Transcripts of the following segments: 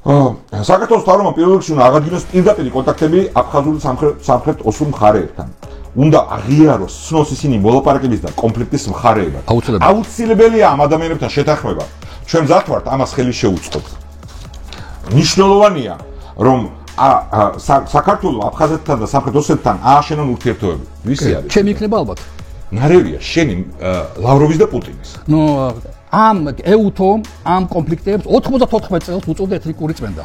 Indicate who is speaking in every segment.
Speaker 1: საქართველოს მთავრობამ პირველ რიგში უნდა აღადგინოს პირდაპირი კონტაქტები აფხაზური სამხრეთ ოსურ მხარეებთან. უნდა აღიაროს ცნოს ისინი მოლაპარაკების და კონფლიქტის მხარეებად. აუცილებელია ამ ადამიანებთან შეთანხმება. ჩვენ მზად ვართ ამას ხელი შეუწყოთ. მნიშვნელოვანია, რომ საქართველოს აფხაზეთთან და სამხრეთ ოსეთთან ააშენონ ურთიერთობები. ვისი არის?
Speaker 2: ჩემი იქნება ალბათ.
Speaker 1: ნარევია შენი ლავროვის და პუტინის.
Speaker 2: ამ ეუთომ ამ კონფლიქტებს 94 წელს უწევდა ეთნიკური წმენდა.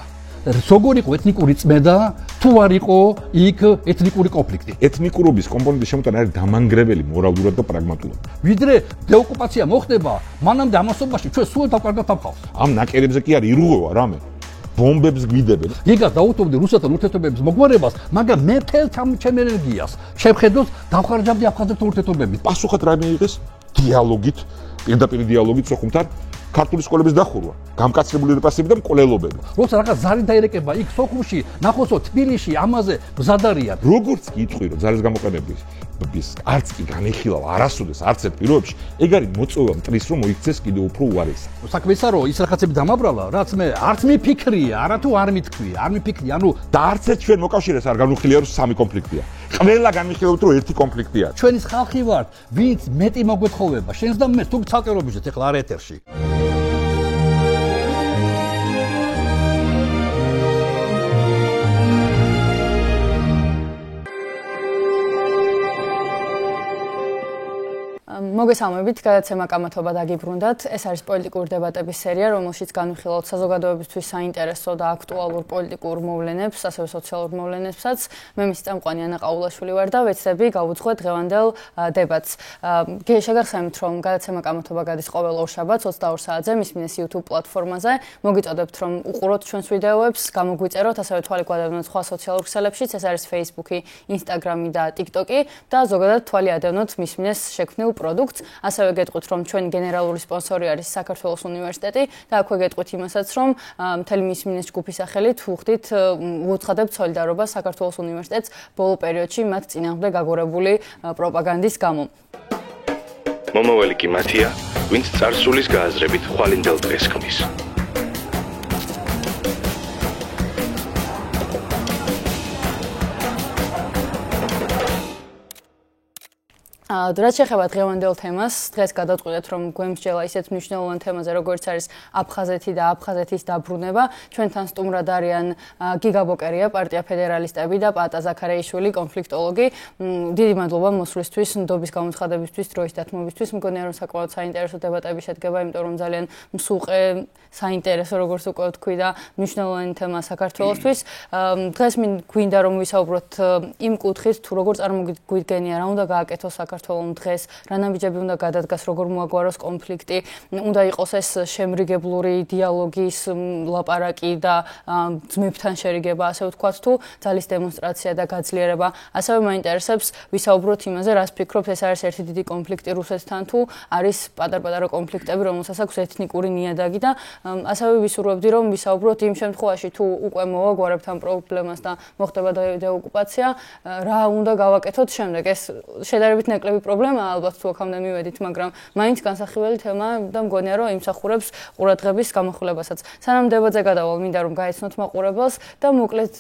Speaker 2: როგორ იყო ეთნიკური წმენდა, თუ არ იყო იქ ეთნიკური კონფლიქტი.
Speaker 1: ეთნიკურობის კომპონენტის შემოტანა არის დამანგრეველი მორალურად და პრაგმატულად.
Speaker 2: ვიდრე დეოკუპაცია მოხდება, მანამდე ამასობაში ჩვენ სულ დავკარგავთ ამხავს.
Speaker 1: ამ ნაკერებზე კი არ ირღვევა რამე. ბომბებს გვიდებენ.
Speaker 2: იგას დაუთმობდი რუსეთთან ურთიერთობების მოგვარებას, მაგრამ მე მთელ ჩემ ენერგიას შევხედოთ დავხარჯავდი აფხაზეთთან ურთიერთობებით.
Speaker 1: პასუხად რა მიიღეს? დიალოგით, პირდაპირ დიალოგით სოხუმთან. ქართული სკოლების დახურვა, გამკაცრებული რეპრესიები და მკვლელობები.
Speaker 2: როცა რაღაც ზარი დაერეკება იქ სოხუმში, ნახოსო თბილისში ამაზე მზადარიან.
Speaker 1: როგორც კი იტყვი რომ ძალის გამოყენების არც კი განიხილავ არასოდეს არც ერთ პირობებში, ეგ არის მოწვევა მტრის რომ მოიქცეს კიდევ უფრო უარესი.
Speaker 2: საქმე ისა რომ ის რაღაცები დამაბრალა, რაც მე არც მიფიქრია, არათუ არ მითქვია, არ მიფიქრია,
Speaker 1: და არც ერთ ჩვენ მოკავშირეს არ განვიხილია რომ სამი კონფლიქტია. ყველა განვიხილავთ რომ ერთი კონფლიქტია.
Speaker 2: ჩვენის ხალხი ვართ, ვინც მეტი მოგვეთხოვება, შენს და მე თუ ცალკეულობიშეთ ეხლა არ ეთერში.
Speaker 3: მოგესალმებით, გადაცემა კამათობა დაგიბრუნდათ. ეს არის პოლიტიკური დებატების სერია, რომელშიც განვიხილავთ საზოგადოებისთვის საინტერესო და აქტუალურ პოლიტიკურ მოვლენებს, ასევე სოციალურ მოვლენებსაც. მე მისი წამყვანი ანა ყაულაშვილი ვარ და ვეცდები გავუძღვე დღევანდელ დებატს. შეგახსენებთ, რომ გადაცემა კამათობა გადის ყოველ ორშაბათს 22 საათზე მისმინეს YouTube პლატფორმაზე. მოგიწოდებთ, რომ უყუროთ ჩვენს ვიდეოებს, გამოგვიწეროთ, ასევე თვალი გვადევნოთ სხვა სოციალურ ქსელებშიც, ეს არის Facebook-ი, Instagram-ი და TikTok-ი და ზოგადად თვალი ადევნოთ მისმინეს შექმნილ პროდუქტს. ასევე გეტყვით, რომ ჩვენ გენერალური სპონსორი არის საქართველოს უნივერსიტეტი და აქვე გეტყვით იმასაც, რომ მთელი მისმინეს ჯგუფის სახელით ვუხდით უცხადებთ სოლიდარობას საქართველოს უნივერსიტეტს ბოლო პერიოდში მათ წინააღმდეგ გაგორებული პროპაგანდის გამო.
Speaker 4: მომავალი კი მათია, ვინც წარსულის გააზრებით ხვალინდელ დღეს ქმნის.
Speaker 3: რაც შეეხება დღევანდელ თემას, დღეს გადავწყვიტეთ, რომ გვემსჯელა ისეთ მნიშვნელოვან თემაზე, როგორც არის აფხაზეთი და აფხაზეთის დაბრუნება. ჩვენთან სტუმრად არიან გიგა ბოკერია, პარტია ფედერალისტები და პატა ზაქარეიშვილი, კონფლიქტოლოგი. დიდი მადლობა მოსვლისთვის, ნდობის გამოცხადებისთვის, დროის დათმობისთვის. მგონია, რომ საკმაოდ საინტერესო დებატები შედგება, იმიტომ რომ ძალიან მსუყე, საინტერესო, როგორც უკვე ვთქვი და მნიშვნელოვანი თემა საქართველოსთვის. დღეს გვინდა რომ ვისაუბროთ იმ კუთხით, თუ როგორ წარმოგვიდგენია, რა უნდა გააკეთოს საქართველოს დღეს, რა ნაბიჯები უნდა გადადგას, როგორ მოაგვაროს კონფლიქტი, უნდა იყოს ეს შემრიგებლური დიალოგის ლაპარაკი და ძმებთან შერიგება, ასე ვთქვათ, თუ ძალის დემონსტრაცია და გაძლიერება. ასევე მაინტერესებს ვისაუბროთ იმაზე, რას ფიქრობთ, ეს არის ერთი დიდი კონფლიქტი რუსეთთან თუ არის პატარ-პატარა კონფლიქტები, რომელსაც აქვს ეთნიკური ნიადაგი და ასევე ვისურვებდი, რომ ვისაუბროთ იმ შემთხვევაში, თუ უკვე მოვაგვარებთ ამ პრობლემას და მოხდება დეოკუპაცია, რა უნდა გავაკეთოთ შემდეგ. ეს შედარებით ნაკლები პრობლემაა, ალბათ თუ აქამდე მივედით, მაგრამ მაინც განსახილველი თემაა და მგონია, რომ იმსახურებს ყურადღების გამახვილებასაც. სანამ დებატზე გადავალ, მინდა რომ გაეცნოთ მაყურებელს და მოკლედ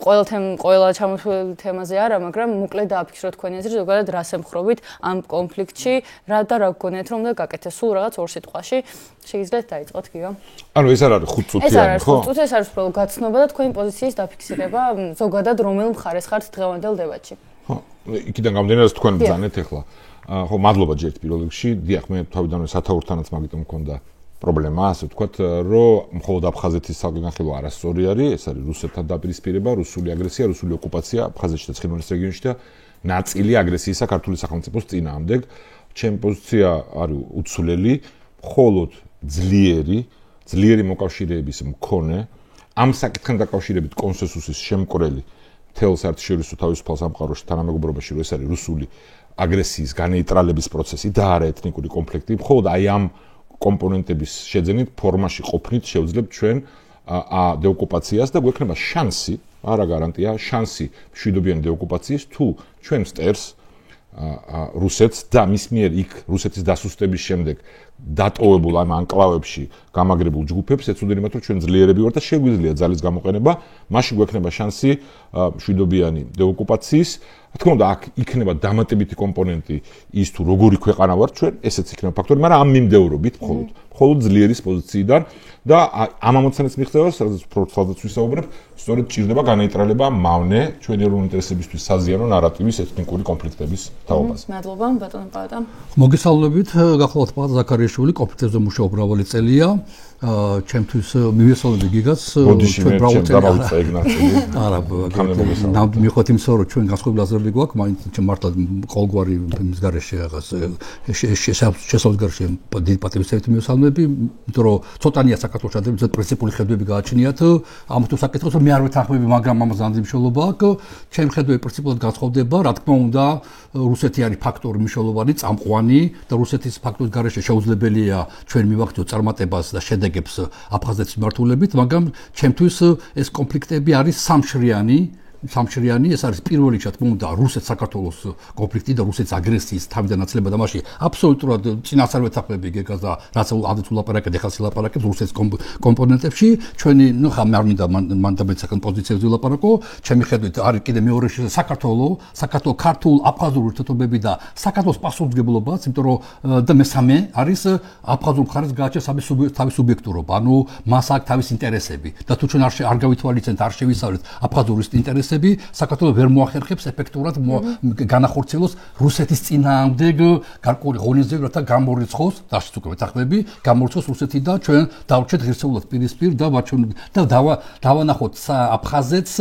Speaker 3: ყველა ჩამოთვლილი თემაზე არა, მაგრამ მოკლედ დააფიქსროთ თქვენი აზრი, ზოგადად რას ემხრობით ამ კონფლიქტში, რა გგონიათ რომ უნდა გაკეთდეს, სულ რაღაც ორ სიტყვაში. შეგიძლიათ დაიწყოთ, გიგა?
Speaker 1: ეს არ არის 5 წუთიანი, ხო?
Speaker 3: ეს არ არის 5 წუთი, ეს არის უბრალოდ გაცნობა და თქვენი პოზიციის დაფიქსირება, ზოგადად რომელ მხარეს ხართ დღევანდელ დებატში.
Speaker 1: ხო, იქიდან გამომდინარე, თქვენ ბრძანეთ ახლა. ხო, მადლობა ჯერ პირველ რიგში. დიახ, მე თავიდანვე სათაურთანაც მაგიტომ მქონდა პრობლემა, ასე ვთქვათ, რომ მხოლოდ აფხაზეთის საგანხილვა არასწორი არის, ეს არის რუსეთთან დაპირისპირება, რუსული აგრესია, რუსული ოკუპაცია აფხაზეთში და ცხინვალის რეგიონში და ნაწილი აგრესიისა ქართული სახელმწიფოს წინააღმდეგ. ჩემი პოზიცია არის უცვლელი, მხოლოდ ძლიერი მოკავშირეების მქონე, ამ საკითხთან დაკავშირებით კონსენსუსის შემკვრელი თელ საერთაშორისო თავისუფალ სამყაროში თანამეგობრობაში, რომ ეს არის რუსული აგრესიის განეიტრალების პროცესი და არა ეთნიკური კონფლიქტი, მხოლოდ აი ამ კომპონენტების შეძენით ფორმაში ყოფნით შევძლებთ ჩვენ დეოკუპაციას და გვექნება შანსი, არა გარანტია, შანსი მშვიდობიანი დეოკუპაციის, თუ ჩვენ სტერს რუსეთს და მის მიერ იქ რუსეთის დასუსტების შემდეგ დატოვებულ ამ ანკლავებში გამაგრებულ ჯგუფებს ეცოდნენ იმათ, რომ ჩვენ ძლიერები ვართ და შეგვიძლია ძალის გამოყენება, მაშინ გვექნება შანსი მშვიდობიანი დეოკუპაციის. რა თქმა უნდა, აქ იქნება დამატებითი კომპონენტი ის თუ როგორი ქვეყანა ვართ ჩვენ, ესეც იქნება ფაქტორი, მაგრამ ამ მიმდევრობით მხოლოდ ძლიერის პოზიციიდან და ამ ამოცანებს მიხვდება, სადაც პროცესად ვისაუბრებ, სწორედ ჭირდება განეიტრალება მავნე ჩვენი ეროვნული ინტერესებისთვის საზიანო ნარატივის ეთნიკური კონფლიქტების თაობაზე.
Speaker 3: მადლობა, ბატონო პაატა.
Speaker 2: მოგესალმებით, გახლავთ პაატა ზაქარიაშვილი, კონფლიქტებზე მუშაობ მრავალი წელია. ჩემთვის მივესალმები გიგას
Speaker 1: ჩვენ მრავალი წელი
Speaker 2: არა ნამდვილად მიხოთ იმის რომ ჩვენ განსხვავებული აზრები გვაქვს მაინც მართლა ყოველგვარი იმის გარეშე რაღაც შესაძლებელი დიდი პატრიოტიზმით მივესალმები იმიტომ რომ ცოტანია საქართველოს ადამიანებს პრინციპული ხედვები გააჩნიათ ამ თუ საკითხს მე არ ვეთანხმები მაგრამ ამაზე ამდენი მნიშვნელობა აქვს ჩემი ხედვები პრინციპულად განსხვავდება რა თქმა უნდა რუსეთი არის ფაქტორი მნიშვნელოვანი წამყვანი და რუსეთის ფაქტორის გარეშე შეუძლებელია ჩვენ მივახციოთ წარმატებას და შედეგებს აფხაზეთის მმართველობით, მაგრამ ჩემთვის ეს კონფლიქტები არის სამშრიანი, ეს არის პირველი ჩათმოდა რუსეთ-საქართველოს კონფლიქტი და რუსეთის აგრესიის თავიდანაცლება და მაშინ აბსოლუტურად წინასწარ ვეთანხმები გეგას და რაც ადრე ულაპარაკეთ, ეხლა სილაპარაკებს რუსეთის კომპონენტებში, ჩვენი ნუ ხა არ მინდა მანდაბეცაკენ პოზიციებზე ვილაპარაკო, ჩემი ხედვით არის კიდე მეორე საქართველოს ქართულ აფხაზურ ურთიერთობები და საქართველოს პასუხისმგებლობაც, იმიტომ რომ და მესამე არის აფხაზურ მხარეს გააჩნია თავის სუბიექტურობა, ანუ მას აქვს თავის ინტერესები და თუ ჩვენ არ გავითვალისწინებთ, არ შევისწავლეთ აფხაზურის ინტერესები საქართველოს ვერ მოახერხებს ეფექტურად განახორციელოს რუსეთის წინააღმდეგ გარკვეული ღონისძიებები, რათა გამორიცხოს, დაშიც უკვე ვეთანხმები, გამორიცხოს რუსეთი და ჩვენ დავრჩეთ ღირსეულად პირისპირ და დავანახოთ აფხაზეთს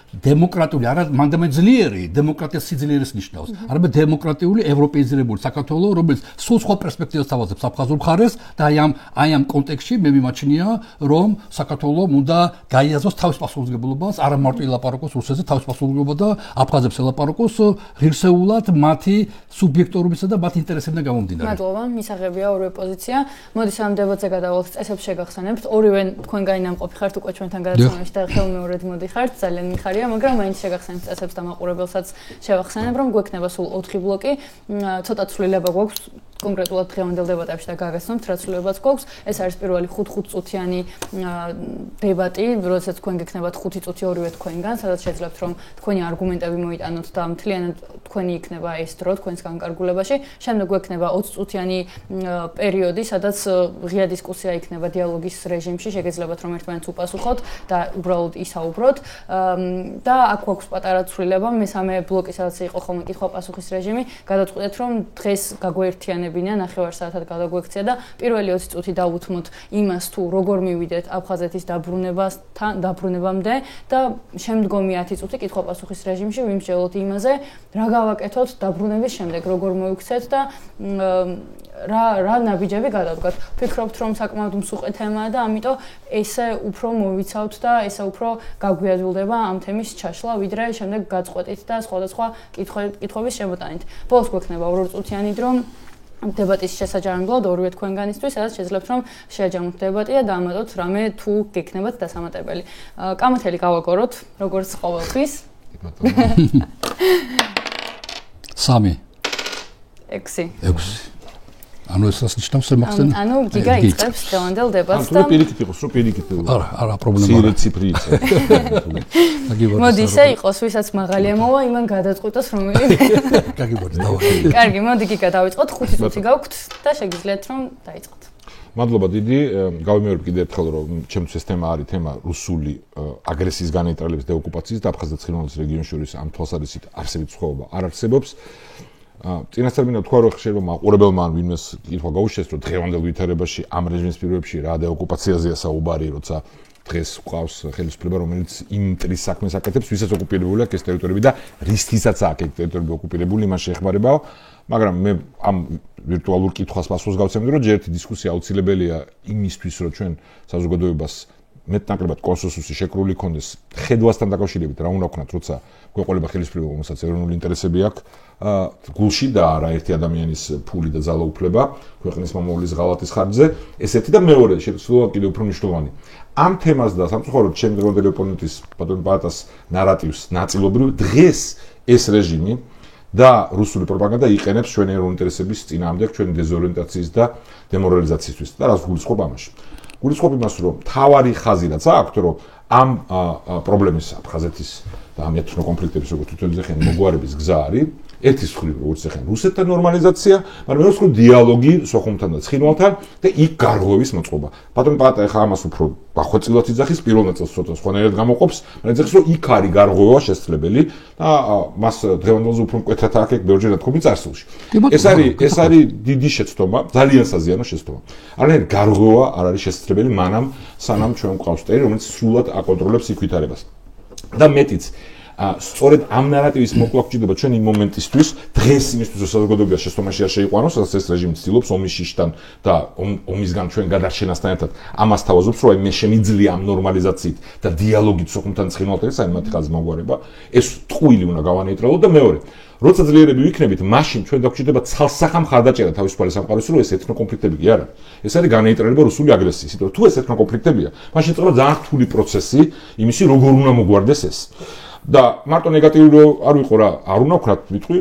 Speaker 2: დემოკრატიული, არა მანდამე ძლიერი, დემოკრატიის სიძლიერეს ნიშნავს. არამედ დემოკრატიული ევროპეიზირებული საქართველოს, რომელიც სულ სხვა პერსპექტივას თავაზობს აფხაზურ მხარეს და აი ამ კონტექსტში მე მიმაჩნია, რომ საქართველოს უნდა გაიაზროს თავის პასუხისმგებლობას, არა მარტო ილაპარაკოს რუსეთზე თავის პასუხისმგებლობა და აფხაზებს ელაპარაკოს ღირსეულად მათი სუბიექტურობისა და მათი ინტერესებიდან გამომდინარე.
Speaker 3: მადლობა, მისაღებია ორივე პოზიცია. მოდით ამ დებატზე გადავალთ წესებს შეგახსენებთ. ორივე თქვენ გაინამყოფი ხართ უკვე ჩვენთან გადაცემაში და ხელმეორედ მოდიხართ, ძალიან მიხარია, მაგრამ მაინც შეგახსენებთ წესებს და მაყურებელსაც შევახსენებ, რომ გვექნება სულ 4 ბლოკი. ცოტა ცვლილება გვაქვს კონკრეტულად დღევანდელ დებატებში და გაგაცნობთ, რა ცვლილებაც გვაქვს. ეს არის პირველი 5 წუთიანი დებატი, როდესაც თქვენ გექნებათ 5 წუთი ორივე თქვენგან, სადაც შეძლებთ რომ თქვენი არგუმენტები მოიტანოთ და მთლიანად თქვენი იქნება ეს დრო თქვენს განკარგულებაში. შემდეგ გვექნება 20 წუთიანი პერიოდი, სადაც ღია დისკუსია იქნება დიალოგის რეჟიმში, შეგეძლებათ რომ ერთმანეთს უპასუხოთ და უბრალოდ ისაუბროთ. და აქ გვაქვს პატარა ცვლილება, მესამე ბლოკი, სადაც იყო ხოლმე კითხვა-პასუხის რეჟიმი, გადავწყვეტეთ რომ დღეს გაგვეერთიანებინა 9 საათად გადაგვექცია და პირველი 20 წუთი დავუთმოთ იმას თუ როგორ მივიდეთ აფხაზეთის დაბრუნებამდე და შემდგომი 10 წუთი კითხვა-პასუხის რეჟიმში ვიმსჯელოთ იმაზე, რა გავაკეთოთ დაბრუნების შემდეგ, როგორ მოვიქცეთ და რა ნაბიჯები გადავდგათ. ვფიქრობთ, რომ საკმაოდ მსუყე თემაა და ამიტომ ესე უფრო მოვიცავთ და ესე უფრო გაგვიაზრდება ამ თემის ჩაშლა, ვიდრე შემდეგ გაწყვეტით და სხვადასხვა კითხვების შემოტანით. ბოლოს გვექნება 2 წუთიანი დრო დებატის შესაჯამებლად ორივე თქვენგანისთვის, სადაც შეძლებთ რომ შეაჯამოთ დებატი და დაამატოთ რამე თუ გექნებათ დასამატებელი. კამათელი გავაგოროთ, როგორც ყოველთვის.
Speaker 2: 3
Speaker 3: 6
Speaker 2: ანუ ეს ნიშნავს რომ ახსენე
Speaker 3: ანუ გიგა იწყებს დღევანდელ დებატს
Speaker 1: და პირიქით იყოს რომ პირიქით
Speaker 2: არა პრობლემა
Speaker 1: არა ციფრი იცი
Speaker 3: მოდი ისე იყოს ვისაც მაღალი ამოვა იმან გადაწყვიტოს რომელი
Speaker 2: გაგიბოდი დავახი
Speaker 3: კარგი მოდი გიგა დავიწყოთ 5 წუთი გაქვთ და შეგიძლიათ რომ დაიწყოთ
Speaker 1: მადლობა დიდი გავიმეორებ კიდევ ერთხელ რომ ჩემთვის ეს თემა არის თემა რუსული აგრესიის განეიტრალების და ოკუპაციის და აფხაზეთის ხილონის რეგიონის შორის ამ თვალსაზრისით არსებითი სხვაობა არ არსებობს წინასწარ მინდა თქვა რომ შეიძლება მაყურებელმა ვინმეს კითხვა გაუშვეს რომ დღევანდელ ვითარებაში ამ რეჟიმის პირობებში რა დეოკუპაციაზეა საუბარი როცა დღეს ყავს ხელისუფლება რომელიც იმ მტრის საქმეს აკეთებს ვისაც ოკუპირებული აქვს ეს ტერიტორიები და რისთვისაც აქვს ეს ტერიტორიები ოკუპირებული იმას შეეხმარებაო მაგრამ მე ამ ვირტუალურ კითხვას პასუხს გავცემდი რომ ჯერ ერთი დისკუსია აუცილებელია იმისთვის რომ ჩვენ საზოგადოებას მეტნაკლებად კონსენსუსი შეკრული ქონდეს ხედვასთან დაკავშირებით რა უნდა ვქნათ როცა გვეყოლება ხელისუფლება რომელსაც ეროვნული ინტერესები აქვს გულში და არა ერთი ადამიანის ფული და ძალაუფლება ქვეყნის მომავლის ღალატის ხარჯზე ესეთი და მეორე შეცვლილად კიდევ უფრო მნიშვნელოვანი ამ თემას და სამწუხაროდ ჩემი დღევანდელი ოპონენტის ბატონ პაატას ნარატივს ნაწილობრივ დღეს ეს რეჟიმი და რუსული პროპაგანდა იყენებს ჩვენი ეროვნული ინტერესების წინააღმდეგ, ჩვენი დეზორიენტაციის და დემორალიზაციისთვის. და რას გულისხმობ ამაში? გულისხმობ იმას, რომ თავარი ხაზი რაც აქვს, რომ ამ პრობლემის აფხაზეთის და ამ ეთნო კონფლიქტების როგორც თვითონ ეხენ მოგვარების გზა არის ერთის მხრივ როგორც ეხენ რუსეთთან ნორმალიზაცია, მაგრამ მეორე მხრივ დიალოგი სოხუმთან და ცხინვალთან და იქ გარღვევის მოწყობა. ბატონო პატა ეხა ამას უფრო დახვეწილად იძახის პირველ ნაწილს ცოტა სხვანაირად გამოყოფს, მაგრამ იძახის რომ იქ არის გარღვევა შესაძლებელი და მას დღევანდელზე უფრო მკვეთრად აქ ბევრჯერ ეთქობი წარსულში. ეს არის დიდი შეცდომა, ძალიან საზიანო შეცდომა. არანაირი გარღვევა არ არის შესაძლებელი მანამ სანამ ჩვენ გვყავს ტერი, რომელიც სრულად აკონტროლებს იქ ვითარებას. და მეტიც სწორედ ამ ნარატივის მოკლა გვჭირდება ჩვენ იმ მომენტისთვის დღეს იმისთვის რომ საზოგადოება შეცდომაში არ შეიყვანოს, სადაც ეს რეჟიმი ცდილობს ომის შიშთან და ომისგან ჩვენ გადარჩენასთან ერთად ამას თავაზობს, რომ მე შემიძლია ამ ნორმალიზაციით და დიალოგით სოხუმთან ცხინვალთან ეს მათი ხაზი მოგვარება, ეს ტყუილი უნდა გავანეიტრალოთ და მეორე როცა ძლიერები ვიქნებით, მაშინ ჩვენ დაგვჭირდება ცალსახა მხარდაჭერა თავისუფალი სამყაროს, რომ ეს ეთნო კონფლიქტები კი არა. ეს არის განეიტრალება რუსული აგრესიის. იმიტომ თუ ეს ეთნო კონფლიქტებია, მაშინ წება ძალიან რთული პროცესი იმისი, როგორ უნდა მოგვარდეს ეს. და მარტო ნეგატიური არ ვიყო რა, არ უნდა ვქნათ, ვიტყვი,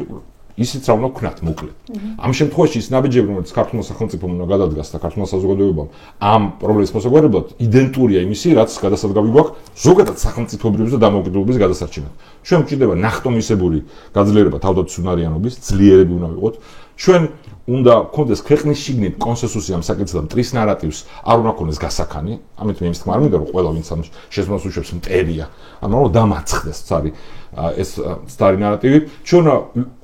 Speaker 1: ისიც რა უნდა ვქნათ მოკლედ. ამ შემთხვევაში ის ნაბიჯები, რომელიც ქართულმა სახელმწიფომ უნდა გადადგას და ქართულმა საზოგადოებამ ამ პრობლემის მოსაგვარებლად იდენტურია იმისი, რაც გადასადგავი გვაქვს ზოგადად სახელმწიფოებრივი და დამოუკიდებლობის გადასარჩენად. ჩვენ გვჭირდება ნახტომისებური გაძლიერება თავდაცვისუნარიანობის, ძლიერები უნდა ვიყოთ. ჩვენ უნდა გქონდეს ქვეყნის შიგნით კონსენსუსი ამ საკითხზე და მტრის ნარატივს არ უნდა გქონდეს გასახანი. ამით მე იმის თქმა არ მინდა რომ ყველა ვინც ამ შეცდომას უშვებს მტერია. ანუ რომ დამარცხდეს ცარი ეს ცარი ნარატივი. ჩვენ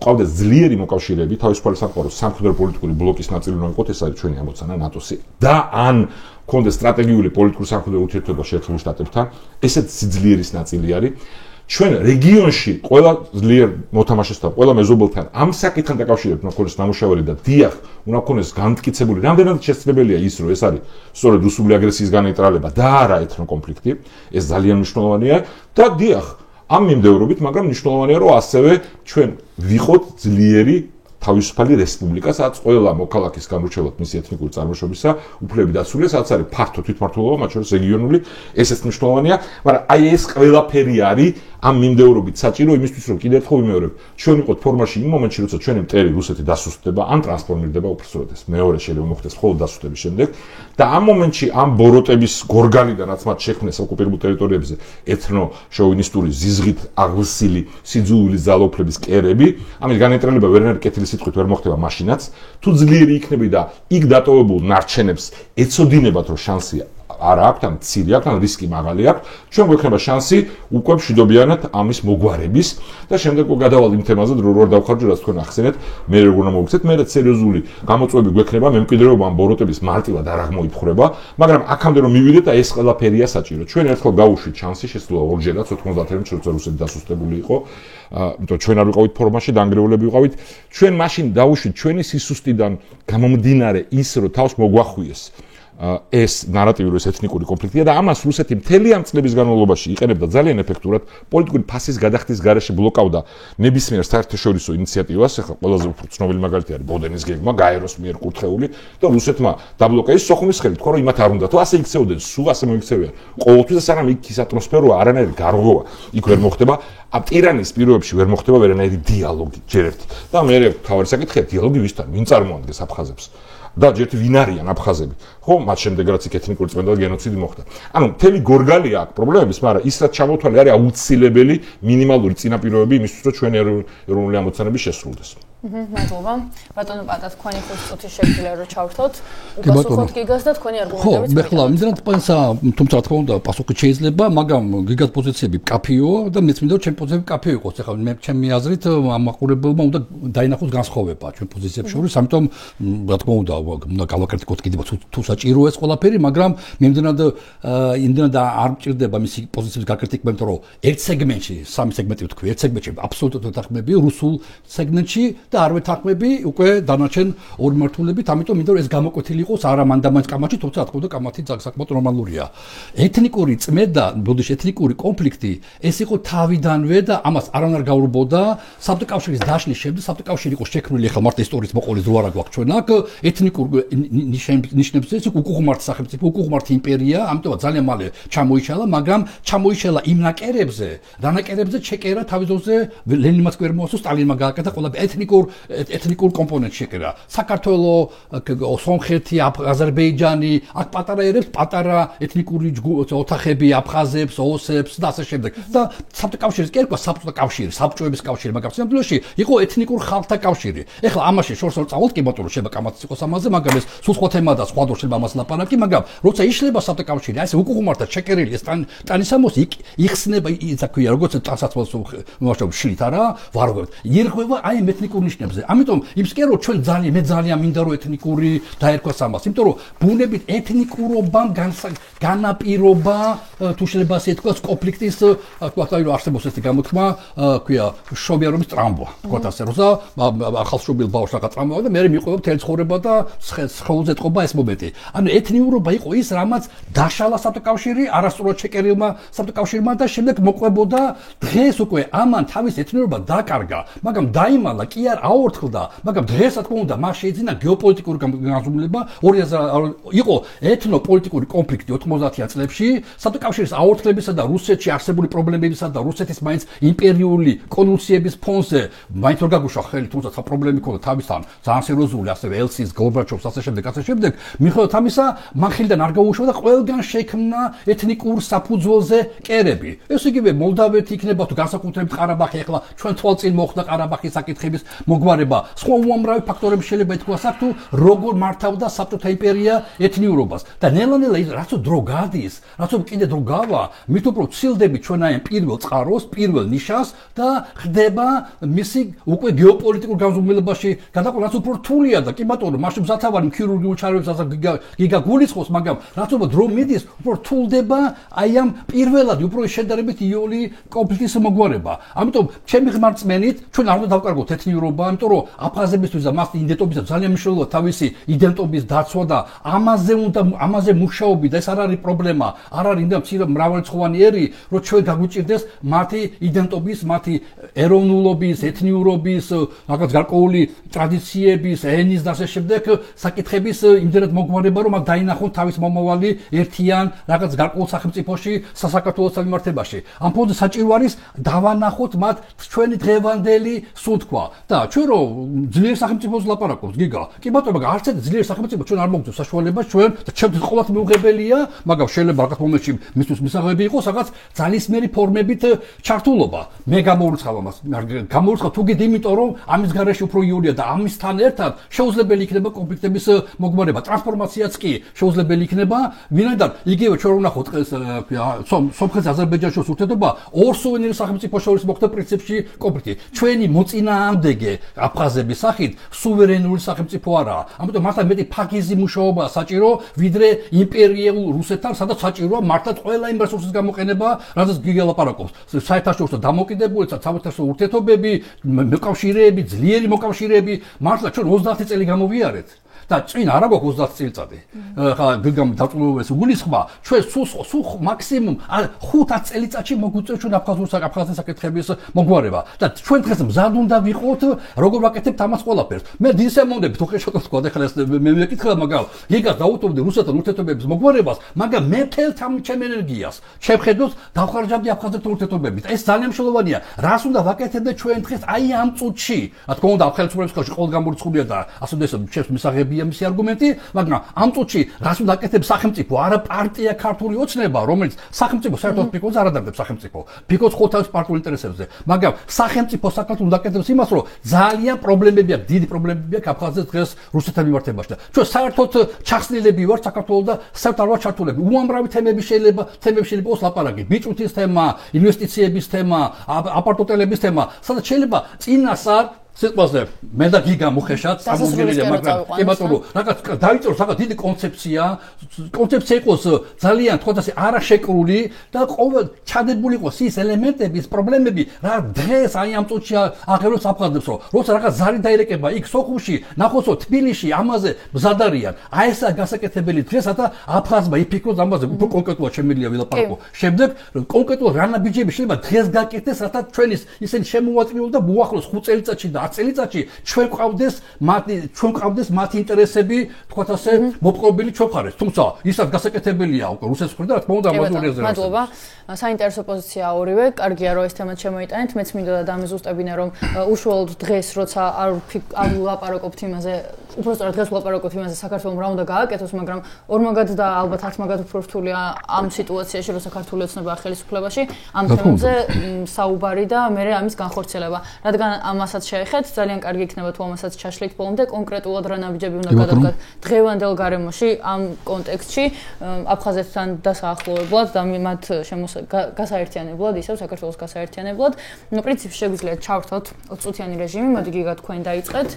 Speaker 1: ყავდეს ძლიერი მოკავშირეები თავისუფალი სამყაროს სამხედრო პოლიტიკური ბლოკის ნაწილი უნდა იყოს, ეს არის ჩვენი ამოცანა ნატოსი და ან გქონდეს სტრატეგიული პოლიტიკური სამხედრო ურთიერთობა შეერთებულ შტატებთან, ესეც სიძლიერის ნაწილი არის. ჩვენ რეგიონში ყველა ძლიერ მოთამაშესთან, ყველა მეზობელთან ამ საკითხთან დაკავშირებით უნდა გქონდეს ნამუშევარი და დიახ, უნდა გქონდეს განმტკიცებული, რამდენად შესაძლებელია ის, რომ ეს არის სწორედ რუსული აგრესიის განეიტრალება და არა ეთნო კონფლიქტი, ეს ძალიან მნიშვნელოვანია და დიახ, ამ მიმდევრობით, მაგრამ მნიშვნელოვანია, რომ ასევე ჩვენ ვიყოთ ძლიერი თავისუფალი რესპუბლიკა, სადაც ყველა მოქალაქის განურჩევლად მისი ეთნიკური წარმოშობისა უფლებები დაცულია, სადაც არის ფართო თვითმმართველობა, მათ შორის რეგიონული, ესეც მნიშვნელოვანია, მაგრამ აი ეს ყველაფერი არის ამ მიმდევრობით საჭირო იმისთვის, რომ კიდევ ერთხელ ვიმეორებ, ჩვენ ვიყოთ ფორმაში იმ მომენტში, როცა ჩვენი მტერი რუსეთი დასუსტდება, ან ტრანსფორმირდება უბრალოდ ეს მეორე შეიძლება მოხდეს მხოლოდ დასუსტების შემდეგ და ამ მომენტში ამ ბოროტების გორგალიდან, რაც მათ შექმნეს ოკუპირებულ ტერიტორიებზე, ეთნო შოვინისტური ზიზღით აღლსილი სიძულვილის ძალაუფლების კერები, ამის განეიტრალება ვერანაირი კეთილი სიტყვით ვერ მოხდება მაშინაც, თუ ძლიერი იქნები და იქ დატოვებულ ნარჩენებს ეცოდინებათ, რომ შანსი არ აქვს, ან მცირე აქვს, ან რისკი მაღალი აქვს, ჩვენ გვექნება შანსი უკვე მშვიდობიანად ამის მოგვარების და შემდეგ გადავალ იმ თემაზე, რომ როგორ დავხარჯო, რაც თქვენ ახსენეთ, მე როგორ უნდა მოვიქცეთ, მე სერიოზული გამოწვევები გვექნება, მემკვიდრეობა ამ ბოროტების მარტივად არ აღმოიფხვრება, მაგრამ აქამდე რომ მივიდეთ, ეს ყველაფერია საჭირო. ჩვენ ერთხელ გავუშვით შანსი, შესაძლოა ორჯერაც 90-იანი როცა რუსეთი დასუსტებული იყო. იმიტომ ჩვენ არ ვიყავით ფორმაში, დაანგრეულები ვიყავით. ჩვენ მაშინ დავუშვით ჩვენი სისუსტიდან გამომდინარე ის, რომ თავს მოგვახვიეს ეს ნარატივი, რომ ეს ეთნიკური კონფლიქტია და ამას რუსეთი მთელი ამ წლების განმავლობაში იყენებდა ძალიან ეფექტურად პოლიტიკური ფასის გადახდის გარეშე ბლოკავდა ნებისმიერ საერთაშორისო ინიციატივას. ახლა ყველაზე უფრო ცნობილი მაგალითი არის ბოდენის გეგმა, გაეროს მიერ კურთხეული და რუსეთმა დაბლოკა ის სოხუმის ხელით, თქო რომ იმათ არ უნდა თუ ასე იქცეოდნენ, სულ ასე მოიქცევიან. ყოველთვის სანამ იქ ის ატმოსფერო არანაირი გარღვევა იქ ვერ მოხდება, ამ ტირანის პირობებში ვერ მოხდება ვერანაირი დიალოგი ჯერ ერთი. და მე თავარი საკითხია დიალოგი ვისთან, ვინ წარმოადგენს აფხაზებს? და ჯერთ ვინ არიან აფხაზები? ხო, მათ შემდეგ რაც იქ ეთნიკური წმენდა და გენოციდი მოხდა. ანუ მთელი გორგალია აქ პრობლემების, მაგრამ ის რაც ჩამოთვალე არის აუცილებელი მინიმალური წინაპირობები იმისთვის, რომ ჩვენი ეროვნული ამოცანები შესრულდეს.
Speaker 3: მადლობა. ბატონო პატა, თქვენი 5 წუთი შეგვიძლია რომ ჩავრთოთ. უპასუხოთ გიგას და თქვენი არგუმენტებიც.
Speaker 2: ხო, მე ხლა იმდენად პანსა, თუმცა რა თქმა უნდა, პასუხი შეიძლება, მაგრამ გიგას პოზიციები კაფეოა და მეც მინდა რომ ჩემი პოზიციები კაფეო იყოს. ახლა მე ჩემი აზრით ამ მაყურებელმა უნდა დაინახოს განსხვავება ჩვენ პოზიციებს შორის, ამიტომ რა თქმა უნდა, გავაკრიტიკოთ კიდევ თუ საჭიროა ეს ყველაფერი, მაგრამ მე იმდენად არ მჭირდება მისი პოზიციების გაკრიტიკება, იმიტომ რომ ერთ სეგმენტში, სამი სეგმენტი ვთქვი, ერთ სეგმენტში აბსოლუტურად დახმები რუსულ სეგმენტში და არ ვეთანხმები უკვე დანარჩენ ორი მართულებით, ამიტომ მინდა რომ ეს გამოკვეთილი იყოს არა მანდამაც კამათში, თუმცა რა თქმა უნდა კამათი საკმაოდ ნორმალურია. ეთნიკური წმედა, ბოდიში ეთნიკური კონფლიქტი ეს იყო თავიდანვე და ამას არანარ გაურბოდა საბჭოთა კავშირის დაშლის შემდეგ, საბჭოთა კავშირი იყო შექმნილი ახლა მარტო ისტორიის მოყოლის ზოარა გვაქვს ჩვენ აქ ეთნიკურ ნიშნებს ეს უკუღმართ სახელმწიფო, უკუღმართ იმპერია, ამიტომაც ძალიან მალე ჩამოიშალა, მაგრამ ჩამოიშალა იმ ნაკერებზე ჩეკერა თავისუფლზე ლენინმაც ვერ მოასწრო, სტალინმა გააკეთა ყველა ეთნიკურ კომპონენტს შეკერა. საქართველო, სომხეთი, აზერბაიჯანი, აქ პატარა ერებს, პატარა ეთნიკური ოთახები, აფხაზებს, ოსებს და ასე შემდეგ. და საბჭოთა კავშირის კერკვა, საბჭოების კავშირი, მაგრამ სამდროში იყო ეთნიკურ ხალხთა კავშირი. ეხლა ამაში შორს არ წავალთ, კი ბატონო, შეიძლება კამათიც იყოს ამაზე, მაგრამ ეს სულ სხვა თემაა და სხვა დრო შეიძლება ამას ლაპარაკი, მაგრამ როცა იშლება საბჭოთა კავშირი, აი ეს უკუღმართად ჩეკერილი ეს ტანისამოსი იხსნება, ისა ქვია, როგორც ტანსაცმელს მოაშობ შლით არა, ვარღვევთ. ირღვევა აი ეთნიკურ ნიშნებზე. ამიტომ იმ სკერო ჩვენ მე ძალიან მინდა რომ ეთნიკური დაერქვას ამას, იმიტომ რომ ბუნებით ეთნიკურობამ განაპირობა თუ შეიძლება ასე თქვა კონფლიქტის თქვა არსებობს ეს გამოთქმა ქვია შობიარობის ტრამვა თქვა ასე როცა ახალშობილ ბავშვს რაღაც ტრამვა და მე მიყვება მთელი ცხოვრება და სხეულზე ეთყობა ეს მომენტი. ანუ ეთნიურობა იყო ის რამაც დაშალა საბჭოთა კავშირი არასწორად ჩეკერილმა საბჭოთა კავშირმა და შემდეგ მოყვებოდა დღეს უკვე ამან თავის ეთნიურობა დაკარგა, მაგრამ დაიმალა კი არ აორთქლდა, მაგრამ დღეს რა თქმა უნდა მას შეიძინა გეოპოლიტიკური განზომილება 2000 იყო ეთნოპოლიტიკური კონფლიქტი 90-იან წლებში საბჭოთა კავშირის აორთქლებისა და რუსეთში არსებული პრობლემებისა და რუსეთის მაინც იმპერიული კონვულსიების ფონზე მაინც ვერ გაგუშვა ხელი, თუმცა ცა პრობლემები ქონდა თავისთან ძალიან სერიოზული, ასევე ელცის, გორბაჩოვს ასე შემდეგ მიუხედავად ამისა მან ხელიდან არ გაუშვა და ყველგან შექმნა ეთნიკურ საფუძველზე კერები. ეს იგივე მოლდავეთი იქნება თუ განსაკუთრებით ყარაბაღი, ახლა ჩვენ თვალწინ მოხდა ყარაბაღის საკითხების მოგვარება. სხვა უამრავი ფაქტორები შეიძლება ითქვას აქ თუ როგორ მართავდა საბჭოთა იმპერია ეთნიურობას და ნელა-ნელა რაც დრო გადის, რაც კიდე დრო გავა, მით უფრო ცილდები ჩვენ აი პირველ წყაროს, პირველ ნიშას და ხდება მისი უკვე გეოპოლიტიკურ განზომილებაში გადაყვანა, რაც უფრო რთულია და კი ბატონო, მაშინ მზათავარი ქირურგიულ ჩარეებსაც გიგა გულისხმობს, მაგრამ რაც უფრო დრო მიდის, უფრო რთულდება აი ამ პირველად უფრო შედარებით იოლი კონფლიქტის მოგვარება. ამიტომ ჩემი ხმარწმენით ჩვენ არ უნდა დავკარგოთ ეთნიურობა, იმიტომ რომ აფხაზებისთვის და მას იდენტობისას ძალიან მნიშვნელოვანია თავისი იდენტობის დაცვა და ამაზე მუშაობი და ეს არ არის პრობლემა, არ არის იმდა მრავალრიცხოვანი ერი, რომ ჩვენ გაგვიჭირდეს მათი იდენტობის, მათი ეროვნულობის, ეთნიურობის, რაღაც გარკვეული ტრადიციების, ენის და ასე შემდეგ საკითხების იმდენად მოგვარება, რომ მათ დაინახონ თავის მომავალი ერთიან რაღაც გარკვეულ სახელმწიფოში, საქართველოს მიმართებაში. ამ ფონზე საჭირო არის დავანახოთ მათ ჩვენი დღევანდელი სუნთქვა და ჩვენ რომ ძლიერ სახელმწიფოს ლაპარაკობს გიგა. კი ბატონო, მაგრამ არც ერთ ძლიერ სახელმწიფო ჩვენ არ მოგწევს საშუალებას ჩვენ და ჩემთვის ყოველთ მიუღებელია, მაგრამ შეიძლება რაღაც მომენტში მისთვის მისაღები იყოს რაღაც ძალისმიერი ფორმებით ჩართულობა. მე გამოურცხავ ამას. გამოურცხავ თუ კიდე იმიტომ რომ ამის გარეშე უფრო იოლია და ამისთან ერთად შეუძლებელი იქნება კონფლიქტების მოგვარება. ტრანსფორმაციაც კი შეუძლებელი იქნება, ვინაიდან იგივე ჩვენ ვნახოთ სომხეთს აზერბაიჯანში ურთიერთობა ორ სუვერენულ სახელმწიფოს შორის მოხდა პრინციპში კონფლიქტი. ჩვენი მოწინააღმდეგე აფხაზების სახით სუვერენული სახელმწიფო არაა. ამიტომ მართლა მეტი ფაქიზი მუშაობა საჭირო, ვიდრე იმპერიულ რუსეთთან, სადაც საჭიროა მართლა ყველა იმ რესურსის გამოყენება, რადგან გიგა ლაპარაკობს. საერთაშორისო დამოკიდებულება, საერთაშორისო ურთიერთობები, მოკავშირეები, ძლიერი მოკავშირეები, მართლა ჩვენ 30 წელი გამოვიარეთ. და წინ არა გვაქვს 30 წელიწადი. ხა გიგამ დაწუნებულს გულისხმა, ჩვენ სულ მაქსიმუმ 5 წელიწადში მოგვიწევს ჩვენ აფხაზეთის საკითხების მოგვარება და ჩვენ დღეს მზად უნდა ვიყოთ, როგორ ვაკეთებთ ამას ყველაფერს. მე დისემონდები თუ ხეშოთ თქვა და ხლა მე მეკითხა, მაგრამ გიგას დაუტოვდი რუსეთთან ურთიერთობების მოგვარებას, მაგრამ მე მთელ ჩემ ენერგიას შევხედოთ დავხარჯავდი აფხაზეთთან ურთიერთობებით. ეს ძალიან მნიშვნელოვანია. რას უნდა ვაკეთებდე ჩვენ დღეს აი ამ წუთში? რა თქმა უნდა, ხელისუფლების ხელში ყოველ გამორიცხულია და ასე და ჩემს მისაღები მისი არგუმენტი, მაგრამ ამ წუთში რას უნდა აკეთებს სახელმწიფო, არა პარტია ქართული ოცნება, რომელიც სახელმწიფო საერთოდ ფიქრობს არ ადარდებს სახელმწიფო. ფიქრობს ყოველთვის პარტიულ ინტერესებზე, მაგრამ სახელმწიფო საქართველოს უნდა აკეთებს იმას, რომ ძალიან პრობლემები აქვს, დიდი პრობლემები აქვს აფხაზეთს დღეს რუსეთთან მიმართებაში და ჩვენ საერთოდ ჩახსნილები ვართ საქართველოს და საერთოდ არ ვართ ჩართულები. უამრავი თემები შეიძლება იყოს ლაპარაკი, ბიჭვთის თემა, ინვესტიციების თემა, აპარტოტელების თემა, სადაც შეიძლება წინასწარ სიტყვაზე მე და გიგა მოხეშად სამოგელია მაგრამ კი ბატონო რაღაც დაიწეროს რაღაც დიდი კონცეფცია იყოს ძალიან თქვათ ასე არაშეკრული და ყოველ ჩადებული იყოს ის ელემენტები ის პრობლემები რა დღეს აი ამ წუთში აღეროს აფხაზებს რომ როცა რაღაც ზარი დაირეკება იქ სოხუმში ნახოსო თბილისში ამაზე მზადარიან აი ესა გასაკეთებელი დღესა და აფხაზმა იფიქროს ამაზე უფრო კონკრეტულად შემიძლია ვილაპარაკო შემდეგ კონკრეტულად რა ნაბიჯები შეიძლება დღეს გაკეთდეს რათა ჩვენის ისინი შემოვაწმიულ და მოახლოს 5 წელიწადში და 10 წელიწადში ჩვენ ყავდეს მათი ინტერესები თქვათ ასე მოპყრობილი ჩვენ ხარეს თუმცა ისაც გასაკეთებელია უკვე რუსეთის მხრიდან რა თქმა უნდა ამაზე რეზერვა მადლობა
Speaker 3: საინტერესო პოზიცია ორივე კარგია რომ ეს თემა შემოიტანეთ მეც მინდოდა დამეზუსტებინა რომ უშუალოდ დღეს როცა არ ვლაპარაკობთ იმაზე უბრალოდ დღეს ვლაპარაკობთ იმაზე საქართველოს რა უნდა გააკეთოს მაგრამ ორმაგად და ალბათ 10 მაგად უფრო რთულია ამ სიტუაციაში რომ საქართველოს ოცნება ხელისუფლებაში ამ თემებზე საუბარი და მე ამის განხორციელება რადგან ამასაც შეეხეთ ძალიან კარგი იქნება თუ ამასაც ჩაშლით ბოლომდე კონკრეტულად რა ნაბიჯები უნდა გადადგათ დღევანდელ გარემოში ამ კონტექსტში აფხაზეთთან დასაახლოებლად და მათ გასაერთიანებლად ისევ საქართველოს გასაერთიანებლად პრინციპში შეგვიძლია ჩავრთოთ 20 წუთიანი რეჟიმი მოდი გიგა თქვენ დაიწყეთ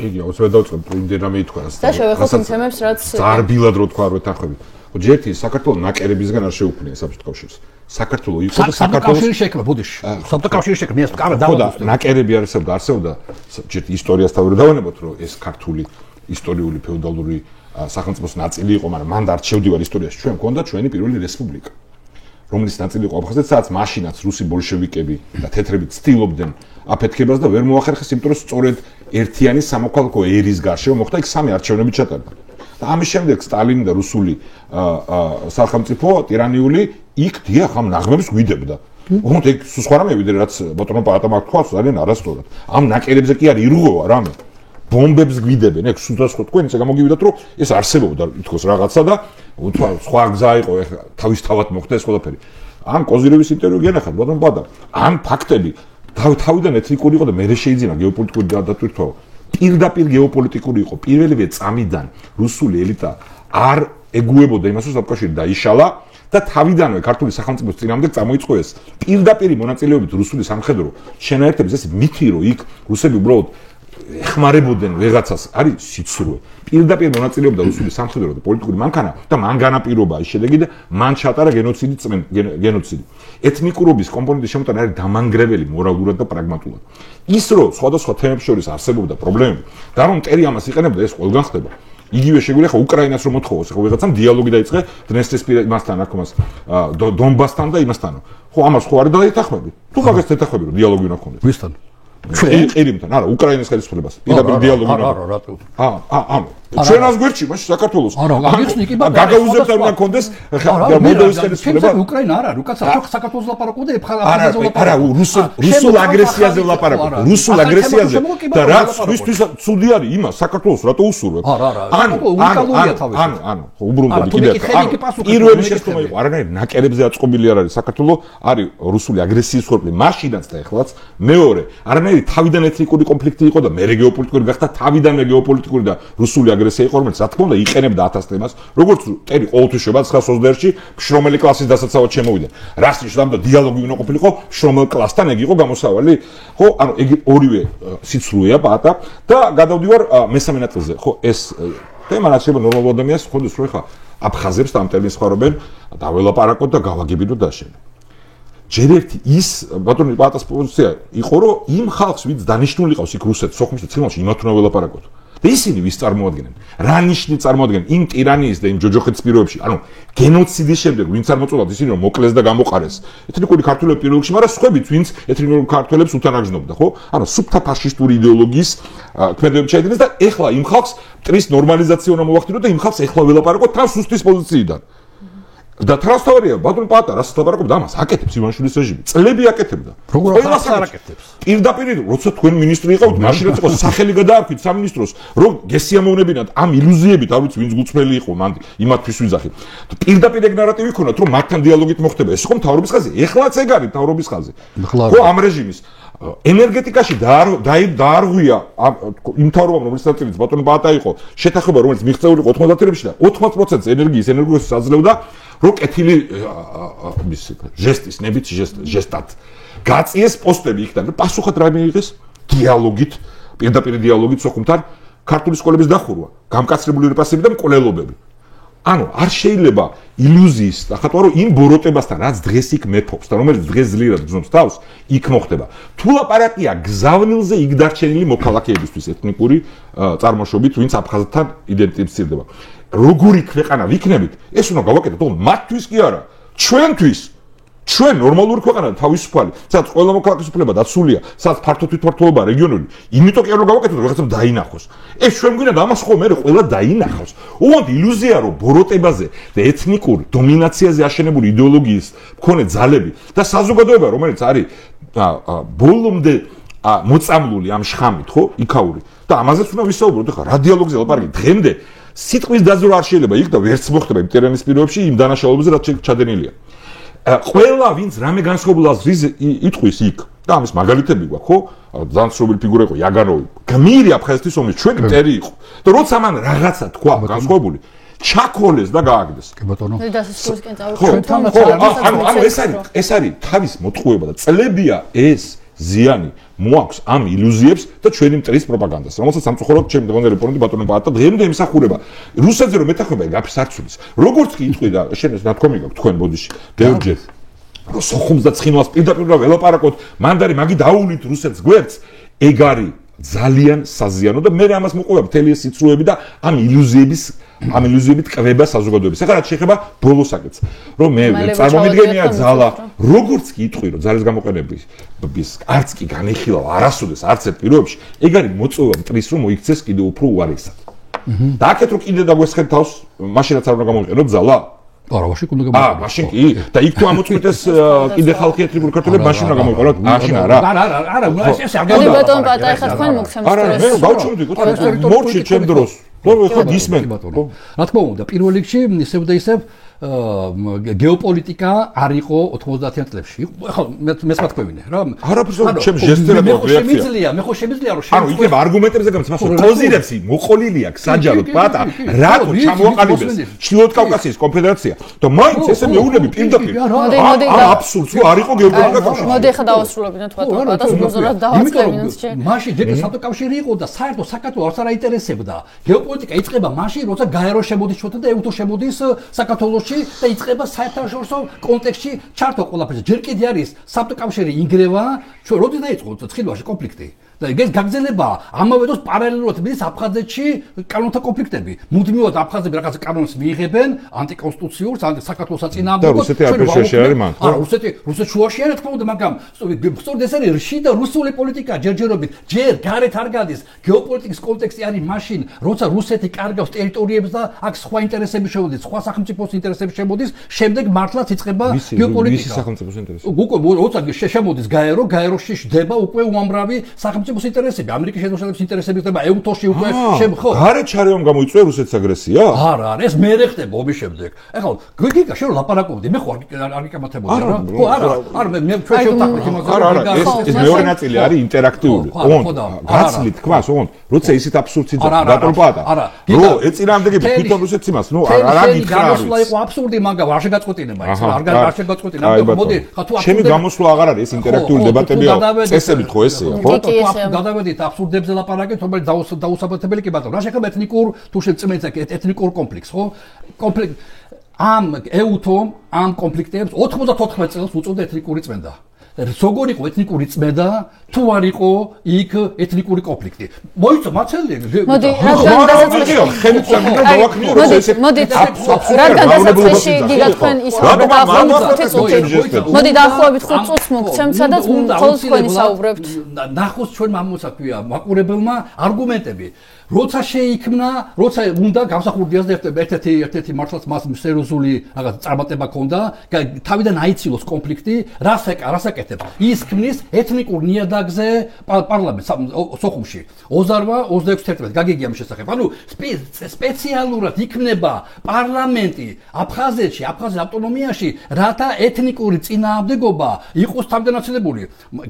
Speaker 1: იგი აუცილებლად დავწყებ იმდენ რამე ითქვას
Speaker 3: და შევეხოთ იმ თემებს რაც
Speaker 1: ზარბილად რო თქვა რო ეთანხმებით ჯერთი საქართველოს ნაკერებისგან არ შეუქმნია საბჭოთა კავშირს საქართველოს იყო და
Speaker 2: საქართველოს შექმნა ბუდიში საბჭოთა კავშირის შექმნა ეს კამერა
Speaker 1: დავაყო ნაკერები არსებობდა ჯერთ ისტორიასთან ვერ დავანებოთ რომ ეს ქართული ისტორიული ფეოდალური სახელმწიფოს ნაწილი იყო მაგრამ მან და არჩევდივარ ისტორიაში ჩვენ მქონდა ჩვენი პირველი რესპუბლიკა რომელიც ნაწილი იყო აფხაზეთს სადაც მაშინაც რუსი ბოლშევიკები და თეთრები ცდილობდნენ აფეთქებას და ვერ მოახერხეს იმიტომ რომ სწორედ ერთიანი სამოქალაქო ერის გარშემო მოხდა იქ სამი არჩევნები ჩატარდა და ამის შემდეგ სტალინი და რუსული სახელმწიფო ტირანიული იქ დიახ ამ ნაღმებს გვიდებდა უბრალოდ ეგ სხვა რამე ვიდრე რაც ბატონო პატამაკ თქვა ძალიან არასწორად ამ ნაკერებზე კი არ ირღვევა რამე ბომბებს გვიდებენ ეგ სულ თქვენ ისე გამოგივიდათ რომ ეს არსებობდა თქოს რაღაცა და თქვა სხვა გზა იყო ეხლა თავისთავად მოხდა ეს ყველაფერი ამ კოზირევის ინტერვიუ გენახათ ბატონო პატა ამ ფაქტები თავიდან ეთნიკური იყო და მე შეიძლება გეოპოლიტიკური დატვირთვა პირდაპირ გეოპოლიტიკური იყო პირველივე წამიდან რუსული ელიტა არ ეგუებოდა იმას რომ საბჭოში დაიშალა და თავიდანვე ქართული სახელმწიფოს წინამდე წამოიწყო ეს პირდაპირი მონაწილეობით რუსული სამხედრო შენაერთების ეს მითი რომ იქ რუსები უბრალოდ ეხმარებოდნენ ვეღაცას არის სიცრუე პირდაპირ მონაწილეობდა რუსული სამხედრო და პოლიტიკური მანქანა და მან განაპირობა ის შედეგი და მან ჩატარა გენოციდი ეთნიკურობის კომპონენტის შემოტანა არის დამანგრეველი მორალურად და პრაგმატულად ის რომ სხვადასხვა თემებს შორის არსებობდა პრობლემები და რომ მტერი ამას იყენებდა ეს ყველგან ხდება იგივე შეგვიძლია ხო უკრაინას რომ მოთხოვოს ხო ვიღაცამ დიალოგი დაიწყე დნესტრისპირასთან აქ დონბასთან და იმასთან ხო ამას ხო არ დაეთანხმები თუ მაგას ეთანხმები რომ დიალოგი უნდა გქონდეს
Speaker 2: ვისთან
Speaker 1: ყირიმთან არა უკრაინის ხელისუფლებას პირდაპირ დიალოგი
Speaker 2: არა რატო
Speaker 1: ჩვენას გვერდში მაშინ საქართველოს
Speaker 2: აღიხსნი კი ბატონო
Speaker 1: გაგაუზებდა უნდა გქონდეს მოლდოვის ხელისუფლება
Speaker 2: უკრაინა არა უკაცა საქართველოს ლაპარაკობდა
Speaker 1: არა რუსულ აგრესიაზე ლაპარაკობდა რუსულ აგრესიაზე და რაც სხვისთვის ცუდი არის იმას საქართველოს რატო უსურვებ ანუ უბრუნდები კიდევ პირველი შეცდომა იყო არანაირ ნაკერებზე აწყობილი არ არის საქართველოს არის რუსული აგრესიის ხორბლი მაშინაც და ეხლაც მეორე არანაირი თავიდან ეთნიკური კონფლიქტი იყო და მე გეოპოლიტიკური გახდა თავიდანვე გეოპოლიტიკური და რუსული აგრესია იყო რომელიც რა თქმა უნდა იყენებდა 1000 თემას როგორც ტერი ყოველთვის შევა 1920-ში შრომელი კლასის დასაცავად შემოვიდა რას ნიშნავდა დიალოგი უნდა ყოფილიყო შრომელ კლასთან ეგ იყო გამოსავალი ხო ანუ ეგ ორივე სიცრუეა პატა და გადავდივარ მესამე ნაწილზე ხო ეს თემა რაც შეიძლება ნორმალურ ადამიანს ხონდეს რომ ეხა აფხაზებს ამ ტერმინს ხარობენ და ველაპარაკოთ და გავაგებინოთ და შენ ჯერ ერთი ის ბატონი პატას პოზიცია იყო რომ იმ ხალხს ვინც დანიშნული ყავს იქ რუსეთს სოხუმში და ცხინვალში იმათ უნდა ველაპარაკოთ და ისინი ვის წარმოადგენენ რა ნიშნით წარმოადგენენ იმ ტირანიის და იმ ჯოჯოხეთის პირობებში ანუ გენოციდის შემდეგ ვინც არ მოწოდათ ისინი რომ მოკლეს და გამოყარეს ეთნიკური ქართველები პირველ რიგში მაგრამ სხვაებიც ვინც ეთნიკურ ქართველებს უთანაგზნობდა ხო ანუ სუფთა ფაშისტური იდეოლოგიის ქმედებები ჩაიდინეს და ეხლა იმ ხალხს მტრის ნორმალიზაცია უნდა მოახდინოთ და იმ ხალხს ეხლა ველაპარაკოთ თან სუსტის პოზიციიდან და ტრანსფერია ბატონ პატა რასაც ლაპარაკობდა ამას აკეთებს ივანიშვილის რეჟიმი წლები აკეთებდა
Speaker 2: ყველას არ აკეთებს
Speaker 1: პირდაპირ როცა თქვენ ministri იყავთ მაშინაც იყო სახელი გადაარქვით სამინისტროს რომ გესიამოვნებინათ ამ illuziებით არ ვიცი ვინც გუწმელი იყო მანდი იმათთვის ვიზახით პირდაპირ ეგ ნარატივი ქონათ რომ მათთან დიალოგით მოხდება ეს იყო მთავრობის ხაზი ეხლაც ეგ არის მთავრობის ხაზი ხო ამ რეჟიმის ენერგეტიკაში დაარღვია იმ მთავრობამ რომელიც ნაწილიც ბატონ პატა იყო შეთანხმება რომელიც მიღწეული იყო 90-ებში და 80% ენერგიის აძლევდა რომ კეთილი მის ჟესტის ნებითი ჟესტად გაწიეს პოსტები იქიდან და პასუხად რა მიიღეს დიალოგით, პირდაპირ დიალოგით სოხუმთან ქართული სკოლების დახურვა, გამკაცრებული რეპრესიები და მკვლელობები. ანუ არ შეიძლება ილუზიის დახატვა, რომ იმ ბოროტებასთან, რაც დღეს იქ მეფობს და რომელიც დღეს ძლიერად გრძნობს თავს, იქ მოხდება. თუ ლაპარაკია გზავნილზე იქ დარჩენილი მოქალაქეებისთვის ეთნიკური წარმოშობით, ვინც აფხაზეთთან იდენტიფიცირდება. როგორი ქვეყანა ვიქნებით, ეს უნდა გავაკეთოთ, მათთვის კი არა, ჩვენთვის. ჩვენ ნორმალური ქვეყანაა თავისუფალი, სადაც ყველა მოქალაქის უფლება დაცულია, სადაც ფართო თვითმმართველობა რეგიონული, იმიტომ კი არ გავაკეთოთ, რომ რაღაცა დაინახოს. ეს ჩვენ გვინდა ამას ხო მე ყველა დაინახოს. უბრალოდ ილუზია რომ ბოროტებაზე და ეთნიკურ დომინაციაზე აშენებული იდეოლოგიის მქონე ძალები და საზოგადოება, რომელიც არის ბოლომდე მოწამლული ამ შხამით, ხო, იქაური. და ამაზეც უნდა ვისაუბროთ, ხა რა დიალოგზე ლაპარაკი დღემდე სიტყვის დაძრა არ შეიძლება იქ და ვერც მოხდება იმ ტერენის პირობებში იმ დანაშაულებებზე რაც ჩადენილია. ყველა ვინც რამე განსხვავებულს იტყვის იქ და ამის მაგალითები გვაქვს ხო ძალიან ცნობილი ფიგურა იყო იაგანოვი გმირი აფხაზეთის ომის ჩვენ მტერი იყო და როცა მან რაღაცა თქვა განსხვავებული ჩაქოლეს და გააგდეს
Speaker 2: კი ბატონო
Speaker 1: ანუ ეს არის თავის მოტყუება და წლებია ეს ზიანი მოაქვს ამ ილუზიებს და ჩვენი მტრის პროპაგანდას რომელსაც სამწუხაროდ ჩემი დღევანდელი რეპორტი ბატონო პატა დღემდე იმსახურება რუსეთზე რომ მეთანხმება გაფის არცულის როგორც კი იტყვი და შენ ეს ნათქვამი გაქვს თქვენ ბოდიში ბევრჯერ რომ სოხუმს და ცხინვალს პირდაპირ ველაპარაკოთ მანდარი მაგი დაუვლით რუსეთს გვერდს ეგ არის ძალიან საზიანო და მე ამას მოყვება მთელი ეს სიცრუეები და ამ ილუზიებით ყვება საზოგადოებას. ეხლა რაც შეეხება ბოლოსაკეთს, რომ მე წარმომიდგენია ძალა, როგორც კი იტყვი, რომ ძალის გამოყენების არც კი განიხილა არასოდეს არც ერთ პირობებში, ეგ არის მოწვევა მტრის რომ მოიქცეს კიდევ უფრო უარესად. და აქეთ რომ კიდე დაგვესხეთ თავს, მაშინაც არ უნდა გამოიყენოთ ძალა.
Speaker 2: არა, მაშინ უნდა გამოიყენოთ.
Speaker 1: მაშინ კი და იქ თუ ამოწყვეტეს კიდე ხალხი ეთნიკური ქართველები, მაშინ უნდა გამოიყენოთ. მაშინ არა.
Speaker 2: არა, ეს არ
Speaker 3: გამოიყენოთ. ბატონ პატა, ეხლა თქვენ მოგცემთ
Speaker 1: დროს. არა, მე გავჩვენდი, მორჩი ჩემ დროს. ხო გისმენ
Speaker 2: ბატონო. რა თქმა უნდა, პირველ რიგში ისევ და ისევ გეოპოლიტიკა არ იყო 90-იან წლებში. ხო მეც მათქვევინე რა.
Speaker 1: არაფერს ჩემ ჟესტერად რეაქცია.
Speaker 2: მე ხო შემიძლია რომ
Speaker 1: ანუ იქნება არგუმენტებზე გამც, მაგრამ პოზიციებში მოყოლილი აქვს საჯაროდ პატა, რატო ჩამოაყალიბეს ჩრდილოეთ კავკასიის კონფედერაცია და მაინც ესე მეუბნები პირდაპირ. აბსურდს რომ არ იყო გეოპოლიტიკა კავშირი.
Speaker 3: მოდი ახლა დავასრულებინოთ ბატონ პატას უზორად დავაწყებინოთ შე.
Speaker 2: მაშინ ჯერ საბჭოთა იყო და საერთო საქართველოს არც არ აინტერესებდა. გეოპოლიტიკა იწყება მაშინ, როცა გაერო შემოდის ჩვენთან და ეუთო შემოდის საქართველოში და იწყება საერთაშორისო კონტექსტში ჩართო ყველაფერზე. ჯერ კიდე არის საბჭოთა ინგრევა, ჩვენ როდის დაიწყო ცხინვალში კონფლიქტი? და ეს გაგზელება ამავე დროს პარალელურად მიდის აფხაზეთში კანონთა კონფლიქტები. მუდმივად აფხაზები რაღაც კანონს მიიღებენ ანტიკონსტიტუციურს, საქართველოს საწინააღმდეგო.
Speaker 1: რუსეთი არ შუაში არის მან.
Speaker 2: არა, რუსეთი შუაში არის თქმა უნდა, მაგრამ სწორედ ეს არის რში და რუსული პოლიტიკა ჯერჯერობით ჯერ გარეთ არ გადის. გეოპოლიტიკის კონტექსტი არის მაშინ, როცა რუსეთი კარგავს ტერიტორიებს და აქ სხვა ინტერესები შემოდის, სხვა სახელმწიფოს ინტერესები შემოდის, შემდეგ მართლაც იწყება გეოპოლიტიკა.
Speaker 1: მისი სახელმწიფოს ინტერესები.
Speaker 2: უკვე როცა შემოდის გაეროში შდება უკვე უამრავი სახელმწიფოს ინტერესები, ამერიკის შეერთებული შტატების ინტერესები ხდება ეუთოში უკვე ხო.
Speaker 1: გარეთ ჩარევამ გამოიწვია რუსეთის აგრესია?
Speaker 2: არა, ეს მერე ხდება ომის შემდეგ. ეხლა გიგა შენ ლაპარაკობდი, მე ხო არ გიკამათებოდი რა. ხო, არა, მე ჩვენ შევთანხმდით იმაზე.
Speaker 1: არა, ეს მეორე ნაწილი არის ინტერაქტიული. გაცლით თქვას, როცა ისეთ აბსურდს დატოლპადა. რო ეწინააღმდეგები თვითონ რუსეთს იმას, ნუ რა გითხრა არის.
Speaker 2: გამოსვლა იყო აბსურდი, მაგრამ არ შეგაწყვეტინება ის, არ შეგაწყვეტინება. მოდი, ხა თუ
Speaker 1: ჩემი გამოსვლა აღარ არის ეს ინტერაქტიული დებატებია. წესებით ხო ესეა, ხო?
Speaker 2: გადავედით აბსურდებზე ლაპარაკეთ, რომელიც დაუსაბუთებელი კი ბატონო. რა შეეხება ეთნიკურ თუ შეწმენთ ეთნიკურ კონფლიქტს, ხო? კონფლიქტ ამ ეუთო ამ კონფლიქტებს 94 წელს უწოდა ეთნიკური წმენდა. როგორ იყო ეთნიკური წმენდა, თუ არ იყო იქ ეთნიკური კონფლიქტი. მოიწო მაცელი.
Speaker 3: მოდი, რადგან დასაწყისში
Speaker 1: ხელით დავაქნიო, რომ ესე
Speaker 3: მოდი, რადგან დასაწყისში გიგა თქვენ ისაუბრეთ დაახლოებით 5 წუთი. მოდი დაახლოებით 5 წუთს მოგცემთ, სადაც მხოლოდ თქვენ ისაუბრებთ.
Speaker 2: ნახოს ჩვენ მამოსაქვია მაყურებელმა არგუმენტები. როცა შეიქმნა, როცა უნდა გამსახურდიას და ერთ-ერთი მართლაც მას სერიოზული რაღაც წარმატება ჰქონდა, თავიდან აიცილოს კონფლიქტი, რას აკეთებს? ის ქმნის ეთნიკურ ნიადაგზე პარლამენტს სოხუმში. 28-26 თერთმეტი გაგიგია ამ შესახებ. ანუ სპეციალურად იქნება პარლამენტი აფხაზეთში, აფხაზეთის ავტონომიაში, რათა ეთნიკური წინააღმდეგობა იყოს თავდანაწილებული.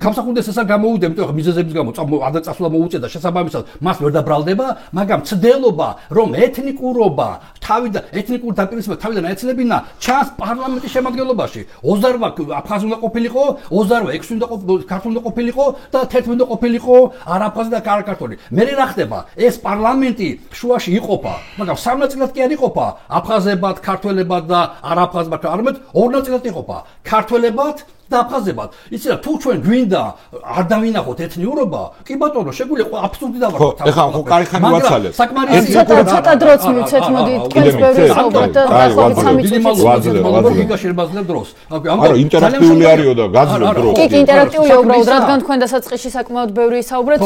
Speaker 2: გამსახურდიას ეს არ გამოუვიდა, იმიტომ რომ მიზეზების გამო ადრე წასვლა მოუწია და შესაბამისად მას ვერ დაბრალდება. მაგრამ ცდელობა რომ ეთნიკურობა თავიდან ეთნიკური დაპირისპირება თავიდან ეცლებინა ჩანს პარლამენტის შემადგენლობაში 28 აფხაზი უნდა ყოფილიყო 28 6 უნდა ქართული უნდა ყოფილიყო და 11 უნდა ყოფილიყო არაფხაზი და ქართული მე რა ხდება ეს პარლამენტი შუაში იყოფა მაგრამ სამ ნაწილად კი არ იყოფა აფხაზებად ქართველებად და არაფხაზებად არამედ ორ ნაწილად იყოფა ქართველებად და აფხაზებად იცი რა თუ ჩვენ გვინდა არ დავინახოთ ეთნიურობა კი ბატონო შეგვიძლია აბსურდი დავარქოთ
Speaker 1: ეხლა ხო კარიხანი ვაცალებ
Speaker 3: ცოტა დროც მივცეთ მოდი თქვენს ბევრი საუბრობთ და დაახლოებით 3 წუთი
Speaker 2: გაგაშერებაზე დროს
Speaker 1: არა ინტერაქტიული არისო და გაძლევ დრო
Speaker 3: კი ინტერაქტიულია უბრალოდ რადგან თქვენ დასაწყისში საკმაოდ ბევრი საუბრეთ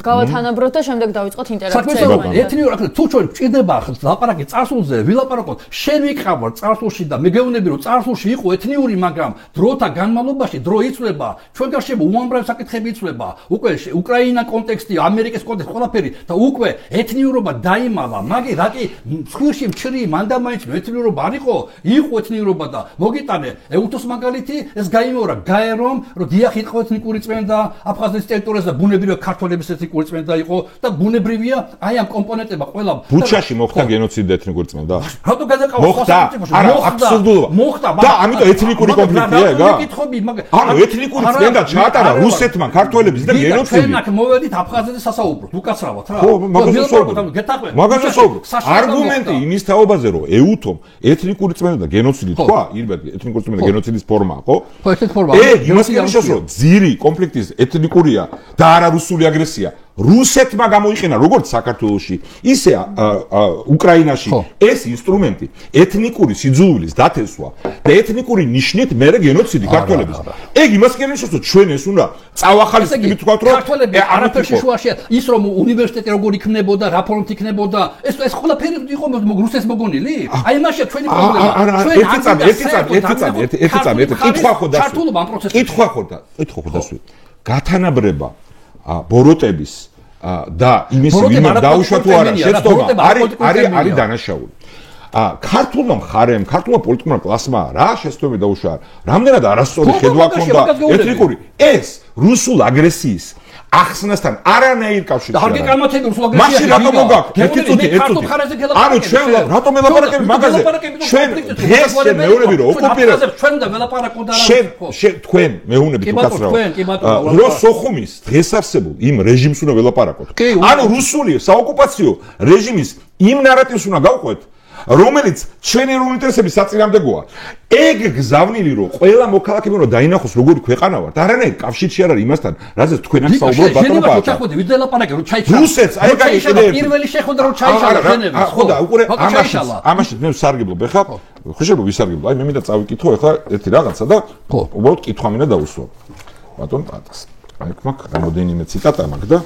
Speaker 3: გავათანაბროთ და შემდეგ დავიწყოთ ინტერაქცია
Speaker 2: ეთნიურად თუ ჩვენ ჭირდება ლაპარაკი წარსულზე ვილაპარაკოთ შენ ვიყავარ წარსულში და მე გეუბნები რომ წარსულში იყო ეთნიური მაგრამ დროთა განმავლობაში დრო იცვლება ჩვენ გარშემო უამრავი საკითხები იცვლება უკვე უკრაინა კონტექსტი ამერიკის კონტექსტი ყველაფერი და უკვე ეთნიურობა დაიმალა მაგ რაკი მსხვერში მჩრი მანდამაინც ეთნიურობა არ იყო ეთნიურობა და მოგიტანე ეუთოს მაგალითი ეს გაიმეორა გაერომ რომ დიახ იყო ეთნიკური წმენდა აფხაზეთის ტერიტორიაზე და ბუნებრივია ქართველების ეთნიკური წმენდა იყო და ბუნებრივია აი ამ კომპონენტებმა ყველა
Speaker 1: ბუჩაში მოხდა გენოციდი ეთნიკური წმენდა
Speaker 2: რატო გადაყავ
Speaker 1: მოხდა არა აბსურდულობა
Speaker 2: მოხდა
Speaker 1: და ამიტომ ეთნიკური კონფლიქტია ეგა ანუ ეთნიკური წმენდა ჩაატარა რუსეთმა ქართველების და გენოციდი
Speaker 2: ჩვენ აქ მოვედით აფხაზეთის სასაუბროდ უკაცრავად რა
Speaker 1: ხო მაგაზე არგუმენტი იმის თაობაზე რომ ეუთომ ეთნიკური წმენდა და გენოციდი თქვა ირბად ეთნიკური წმენდა და გენოციდის ფორმაა ხო
Speaker 2: ესეთ ფორმა
Speaker 1: იმას ნიშნავს რომ ძირი კონფლიქტის ეთნიკურია და არა რუსული აგრესია რუსეთმა გამოიყენა როგორც საქართველოში ისე უკრაინაში ეს ინსტრუმენტი ეთნიკური სიძულვილის დათესვა და ეთნიკური ნიშნით მერე გენოციდი ქართველების ეგ იმას ნიშნავს რომ ჩვენ ეს უნდა წავახალისდებით ვთქვათ რომ
Speaker 2: ქართველები არაფერში შუაშია ის რომ უნივერსიტეტი როგორ იქნებოდა რა ფორმით იქნებოდა ეს ყველაფერი იყო რუსეთს მოგონილი აი მაშინ ჩვენი პრობლემა
Speaker 1: ერთი კითხვა ხო დასვით გათანაბრება ბოროტების და იმის მიმართ დაუშვა თუ არა შეცდომა არის დანაშაული ქართულმა მხარემ ქართულმა პოლიტიკურმა კლასმა რა შეცდომა დაუშვა რამდენად არასწორი ხედვა ჰქონდა ეთნიკური ეს რუსულ აგრესიის ახსნასთან არანაირ კავშირს
Speaker 2: არ გეკამათები რუსულ აგრესიაში
Speaker 1: მაშინ რატომ მოგაქვს ერთი წუთი ანუ ჩვენ რატომ ელაპარაკები მაგაზე ჩვენ დღეს მეუბნები რომ ოკუპირებს
Speaker 2: ჩვენ და ველაპარაკოთ არა
Speaker 1: თქვენ მეუბნები უკაცრავ რო სოხუმის დღეს არსებულ იმ რეჟიმს უნდა ველაპარაკოთ ანუ რუსული საოკუპაციო რეჟიმის იმ ნარატივს უნდა გავყვეთ რომელიც ჩვენი ეროვნული ინტერესების საწინააღმდეგოა ეგ გზავნილი რომ ყველა მოქალაქე უნდა დაინახოს როგორი ქვეყანა ვართ არანაირ კავშირში არ არის იმასთან რაზეც თქვენ აქ საუბრობთ ბატონო
Speaker 2: ბატონო ჩახვედი ვიდ ელაპარაკე რომ ჩაიჩალა
Speaker 1: რუსეთს აი კიდე
Speaker 2: პირველი შეხვედრა რომ ჩაიჩალა ჟენევას
Speaker 1: ხო და უკვე ამაში მე ვსარგებლობ ეხლა ხუშებო ვისარგებლო აი მე მინდა წავიკითხო ეხლა ერთი რაღაცა და უბრალოდ კითხვა მინდა დავუსვა ბატონ პატას აი მაგ რამოდენიმე ციტატა მაგ და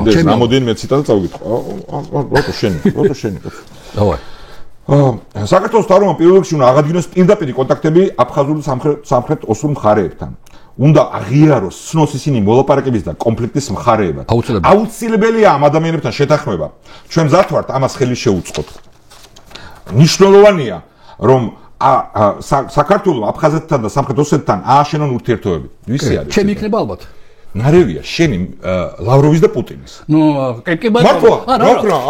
Speaker 1: ეს რამოდენიმე ციტატა წავიკითხო რატო შენი
Speaker 2: დავაი
Speaker 1: საქართველოს თავრობამ პირველ რიგში უნდა აღადგინოს პირდაპირ კონტაქტები აფხაზურ სამხრეთ ოსურ მხარეებთან. უნდა აღიაროს ცნოს ისინი მოლაპარაკების და კონფლიქტის მხარეებად. აუცილებელია ამ ადამიანებთან შეთანხმება. ჩვენ მზად ვართ ამას ხელი შეუწყოთ. ნიშნულოვანია, რომ საქართველოს აფხაზეთთან და სამხრეთ ოსეთთან ააშენონ ურთიერთობები. ვისი არის?
Speaker 2: ჩემი იქნება ალბათ.
Speaker 1: ნარევია შენი ლავროვის და პუტინის.
Speaker 2: ნუ კი ბატონო.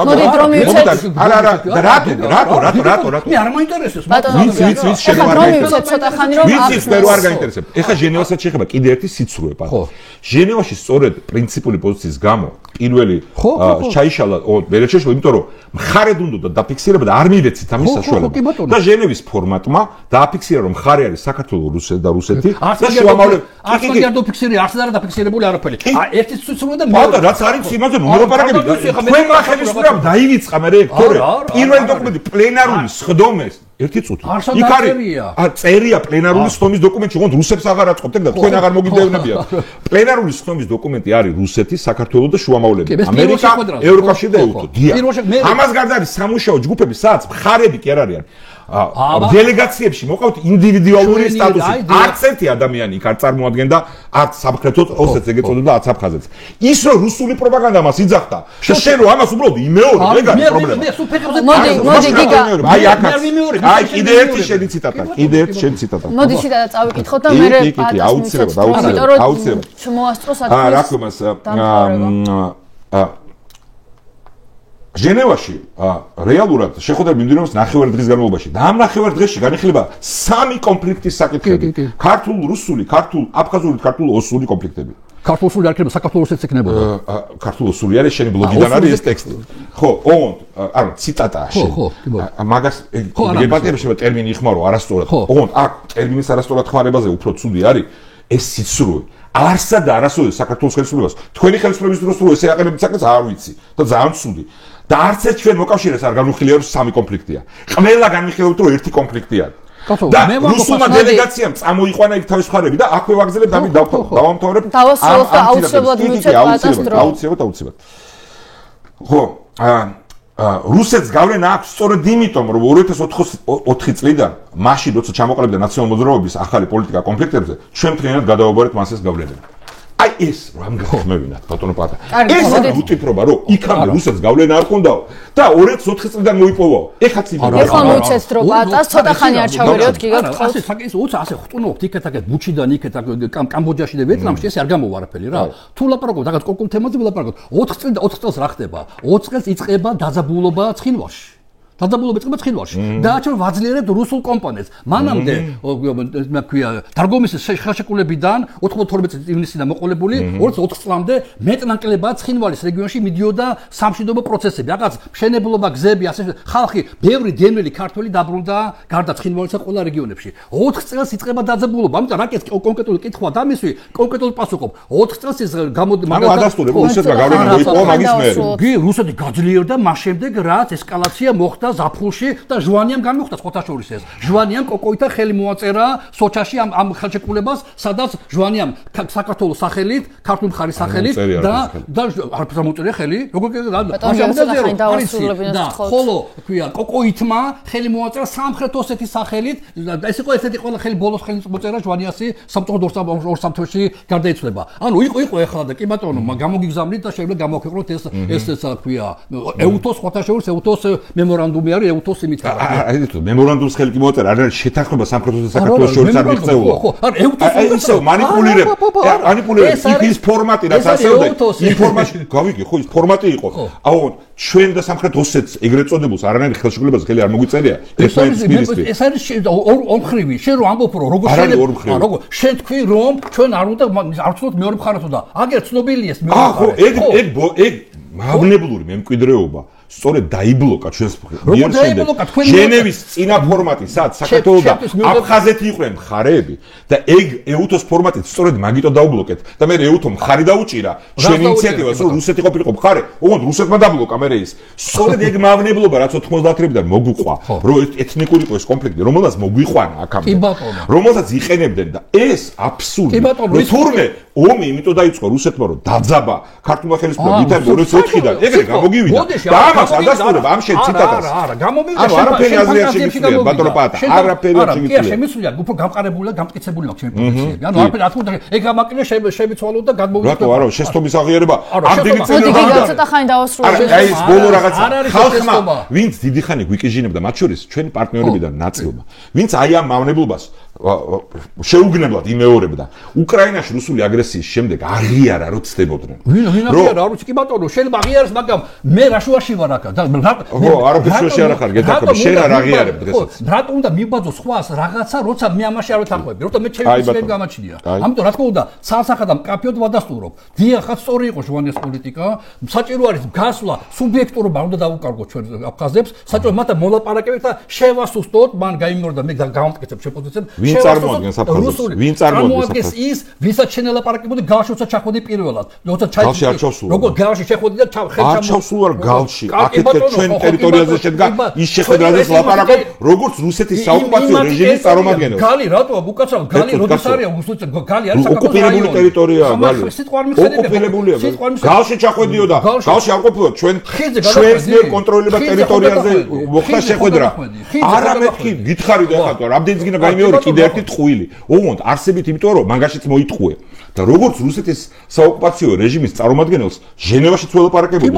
Speaker 3: მოდი დრო მივცეთ.
Speaker 1: არა რატო? მე
Speaker 2: არ მაინტერესებს.
Speaker 1: ვიც შენ
Speaker 3: ვარ გაინტერესებს ცოტა ხანი რომ
Speaker 1: ვიც მე არ გაინტერესებს. ეხლა ჟენევასაც შეხება კიდე ერთი სიცრუე პატარა. ჟენევაში სწორედ პრინციპული პოზიციის გამო პირველი ჩაიშალა ბერეჩეშო იმიტომ რომ მხარედ უნდა დაფიქსირება და არ მივეცით ამის საშუალება. და ჟენევის ფორმატმა დააფიქსირა რომ მხარე არის საქართველოს და რუსეთი და შევამავლებ.
Speaker 2: არც არ დაფიქსირე, არც არ დაფიქსირებული არაფერი. ერთი სიცრუე და
Speaker 1: მაგრამ რაც არის იმაზე ნუ მოლაპარაკები. თქვენ ახლა ისვრამ დაივიწყა მე თორე პირველი დოკუმენტი პლენარული სხდომეს ერთი წუთი. იქ არის წერია პლენარული სხდომის დოკუმენტში, ოღონდ რუსებს აღარ აწყობთ და თქვენ აღარ მოგიდევნებიათ. პლენარული სხდომის დოკუმენტი არის რუსეთის, საქართველოს და შუამავლები. ამერიკა, ევროკავშირი და ეუთო. ამას გარდა არის სამუშაო ჯგუფები, სადაც მხარები კი არ არიან. დელეგაციებში მოყავთ ინდივიდუალური სტატუსი. არც ერთი ადამიანი იქ არ წარმოადგენდა არც სამხრეთ ოსეთს ეგ ეწოდება არც აფხაზეთს. ის რომ რუსული პროპაგანდა მას იძახდა. შენ რომ ამას უბრალოდ იმეორე, ეგ არის პრობლემა.
Speaker 3: მოდი გიგა.
Speaker 1: აი აქაც. აი კიდე ერთი შენი ციტატა.
Speaker 3: მოდი ციტატა წავიკითხოთ და მე
Speaker 1: აუცილებლად.
Speaker 3: შემოასწროს
Speaker 1: რა ქვია მას? ჟენევაში რეალურად შეხვედრა მიმდინარეობს 9 დღის განმავლობაში და ამ 9 დღეში განიხილება 3 კონფლიქტის საკითხები. ქართულ-რუსული, ქართულ-აფხაზური, ქართულ-ოსური კონფლიქტები.
Speaker 2: ქართულ-რუსული არ იქნება, საქართველოსიც იქნებოდა.
Speaker 1: ქართულ-რუსული არის შენი ბლოგიდან არის ეს ტექსტი. ხო, ანუ ციტატაა შენ. მაგას გეპატიებშება ტერმინი იხმარო არასწორად. აქ ტერმინის არასწორად ხმარებაზე უფრო ცუდი არის ეს სიცრუე. არსა და არასოდეს საქართველოს ხელისუფლებას თქვენი ხელისუფლების დროს რო ესე აყენებთ საკითხს არ ვიცი და ძალიან ცუდი. და არც ერთ ჩვენ მოკავშირეს არ განვიხილია რომ 3 კონფლიქტია. ყველა განვიხილოთ რომ 1 კონფლიქტია. და რუსულმა დელეგაციამ წამოიყვანა იქ თავის მხარები და აქვე ვაგზელებთ ამით დავამთავრებ.
Speaker 3: დავასრულოთ და აუცილებლად მივცეთ კატასტროფა.
Speaker 1: აუცილებლად. ხო, რუსეთს გავლენა აქვს სწორედ იმიტომ რომ 2004 წლიდან მაშინ როცა ჩამოყალიბდა ნაციონალურ მოძრაობის ახალი პოლიტიკა კონფლიქტებზე ჩვენ მთლიანად გადავაბარეთ მას ეს გავლენა. აი ეს რამ გახმევინათ ბატონო პატა. ეს არის უტიფრობა რომ იქამდე რუსეთს გავლენა არ ქონდაო და 2004 წლიდან მოიპოვაო. ეხაც იმედი.
Speaker 3: ეხლა მოვიცეთ რომ პატას ცოტა ხანი არ ჩავერიოთ გიგავთ.
Speaker 2: ასე საკითხი უცა ასე ხტუნობთ იქეთ-აქეთ ბუჩიდან იქეთ კამბოჯაში და ვიეტნამში ეს არ გამოვა არაფერი რა. თუ ლაპარაკობთ რაღაც კონკრეტულ თემაზე ვილაპარაკოთ 4 წელი და 4 წელს რა ხდება? 4 წელს იწყება დაძაბულობა ცხინვალში. დაძაბულობა იწყება ცხინვალში. დააჩვენ ვაძლიერებთ რუსულ კომპონენტს. მანამდე მე ქვია დარგომის ხელშეკრულებიდან 92 ივნისიდან მოყოლებული 24 წლამდე მეტნაკლებად ცხინვალის რეგიონში მიდიოდა სამშვიდობო პროცესები. რაღაც მშენებლობა, გზები, ასე ხალხი, ბევრი დენველი ქართველი დაბრუნდა გარდა ცხინვალისა ყველა რეგიონებში. 4 წელს იწყება დაძაბულობა. ამიტომ რაკეტს კონკრეტული კითხვა დამისვი, კონკრეტული პასუხობ. 4 წელს ის
Speaker 1: ანუ ადასტურებულ რუსეთმა გავლენა მოიპოვა მაგის მერე.
Speaker 2: გი რუსეთი გაძლიერდა მას შემდეგ რაც ესკალაცია მოხდა ზაფხულში და ჟვანიამ გამოხდა ხოთაშორის ეს. ჟვანიამ კოკოითა ხელი მოაწერა სოჩაში ამ ხელშეკრულებას, სადაც ჟვანიამ საქართველოს სახელით, ქართული მხარის სახელით და არაფერს არ მოწერია ხელი. როგორ და ხოლო ქვია კოკოითმა ხელი მოაწერა სამხრეთ ოსეთის სახელით და ეს იყო ესეთი ყველა ხელი ბოლოს ხელი მოწერა ჟვანიასი სამწუხაროდ 2 თვეში გარდაიცვალა. ანუ იყო ეხლა და კი ბატონო გამოგიგზავნით და შეიძლება გამოვაქვეყნოთ ეს ქვია ეუთოს ხოთაშორის ეუთოს მემორანდუმი არის ეუთოს იმით არა.
Speaker 1: აი თუ მემორანდუმის ხელი კი მოაწერა, არ არის შეთანხმება სამხრეთოსა და საქართველოს შორის არ მიღწეულა.
Speaker 2: არ ეუთოს
Speaker 1: ისე მანიპულირებ. ის ფორმატი რაც ასეულდა ინფორმაცია გავიგე ხო ის ფორმატი იყო. აუ ჩვენ და სამხრეთ ოსეთს ეგრეთ წოდებულს არანაირი ხელშეკრულებას ხელი არ მოგვიწერია.
Speaker 2: ეს არის ორმხრივი. შენ რო ამბობ რომ როგორ შეიძლება როგორ შენ თქვი რომ ჩვენ არ უნდა არ ვცნობთ მეორე მხარესო და აგერ ცნობილია ეს მეორე მხარე.
Speaker 1: ეგ მავნებლური მემკვიდრეობა სწორედ დაიბლოკა ჩვენს მიერ შემდეგ ჟენევის წინა ფორმატი სადაც საქართველო და აფხაზეთი იყვნენ მხარეები და ეგ ეუთოს ფორმატით სწორედ მაგიტო დაუბლოკეთ და მე ეუთო მხარი დაუჭირა ჩვენ ინიციატივას რომ რუსეთი ყოფილიყო მხარე ოღონდ რუსეთმა დაბლოკა მე ის სწორედ ეგ მავნებლობა რაც 90-იან მოგვიყვა რომ ეთნიკური იყო ეს კონფლიქტი რომელსაც მოგვიყვანა აქამდე რომელსაც იყენებდნენ და ეს აბსურდი რომ თურმე ომი იმიტომ დაიწყო რუსეთმა რომ დაძაბა ქართულმა ხელისუფლებამ ვითარდება 2004-დან ეგრე გამოგივიდა და ამას ადასტურებ ამ შენ ციტატას
Speaker 2: არა გამომივიდა
Speaker 1: შენ არაფერი აზრია შემიძლია ბატონო პატა არაფერი შემიძლია
Speaker 2: კი შემიძლია უფრო გამყარებული და გამტკიცებული მაქვს ჩემი პოზიციები ანუ არაფერი რა თქმა უნდა ეგ ამაკრინე შემიცვალო და გადმოვიდა
Speaker 1: რატო არა შეცდომის აღიარება ამ დიდი
Speaker 3: წელი რა ცოტა ხანი დავასრულე
Speaker 1: აი ეს ბოლო რაღაცა ხალხმა ვინც დიდი ხანი გვიკიჟინებდა მათ შორის ჩვენი პარტნიორებიდან ნაწილმა ვინც აი ამ მავნებლობას შეუგნებლად იმეორებდა უკრაინაში რუსული აგრესიის შემდეგ აღიარა რომ ცდებოდნენ
Speaker 2: ვინ აღიარა რო კი ბატონო შეიძლება აღიაროს მაგრამ მე რა შუაში ვარ აქ და
Speaker 1: ხო არაფერს შუაში არ ახარ გეთახები შენ არ აღიარებ დღესაც
Speaker 2: რატო უნდა მიბაძო სხვას რაღაცა როცა მე ამაში არ ვეთანხმები როცა მე ჩემი ისმები გამაჩნია ამიტომ რა თქმა უნდა ცალსახად და მკაფიოდ ვადასტურებ დიახაც სწორი იყო ჟვანიას პოლიტიკა საჭირო არის გასვლა სუბიექტურობა უნდა დავუკარგოთ ჩვენ აფხაზებს საჭირო მათთან მოლაპარაკებით და შევასუსტოთ მან გაიმეორდა მე გავამტკიცებ შეპოზიციებს
Speaker 1: ვინ წარმოადგენს აფხაზებს ვინ წარმოადგენს
Speaker 2: ის ვისაც შენელაპარაკებოდი გალში როცა ჩახვედი პირველად როცა ჩაიჭი როგორ გალში შეხვედი და
Speaker 1: არ ჩავსულ არ გალში აქეთ ჩვენ ტერიტორიაზე შედგა ის შეხვედრაზე ლაპარაკობ როგორც რუსეთის საოკუპაციო რეჟიმის წარმომადგენელი
Speaker 2: გალი რატო უკაცრავ გალი როდის არის გალი არის
Speaker 1: ოკუპირებული ტერიტორია გალი ოკუპირებულია გალში ჩახვედიოდა გალში არ ყოფილა ჩვენ ჩვენს მიერ კონტროლირება ტერიტორიაზე მოხდა შეხვედრა არა მეთქი გითხარი და ხატო რამდენიც გინდა გაიმეორო კიდე ერთი ტყუილი ოღონდ არსებით იმიტომ რომ მაგაშიც მოიტყუე და როგორც რუსეთის საოკუპაციო რეჟიმის წარმომადგენელს ჟენევაში ველაპარაკებოდი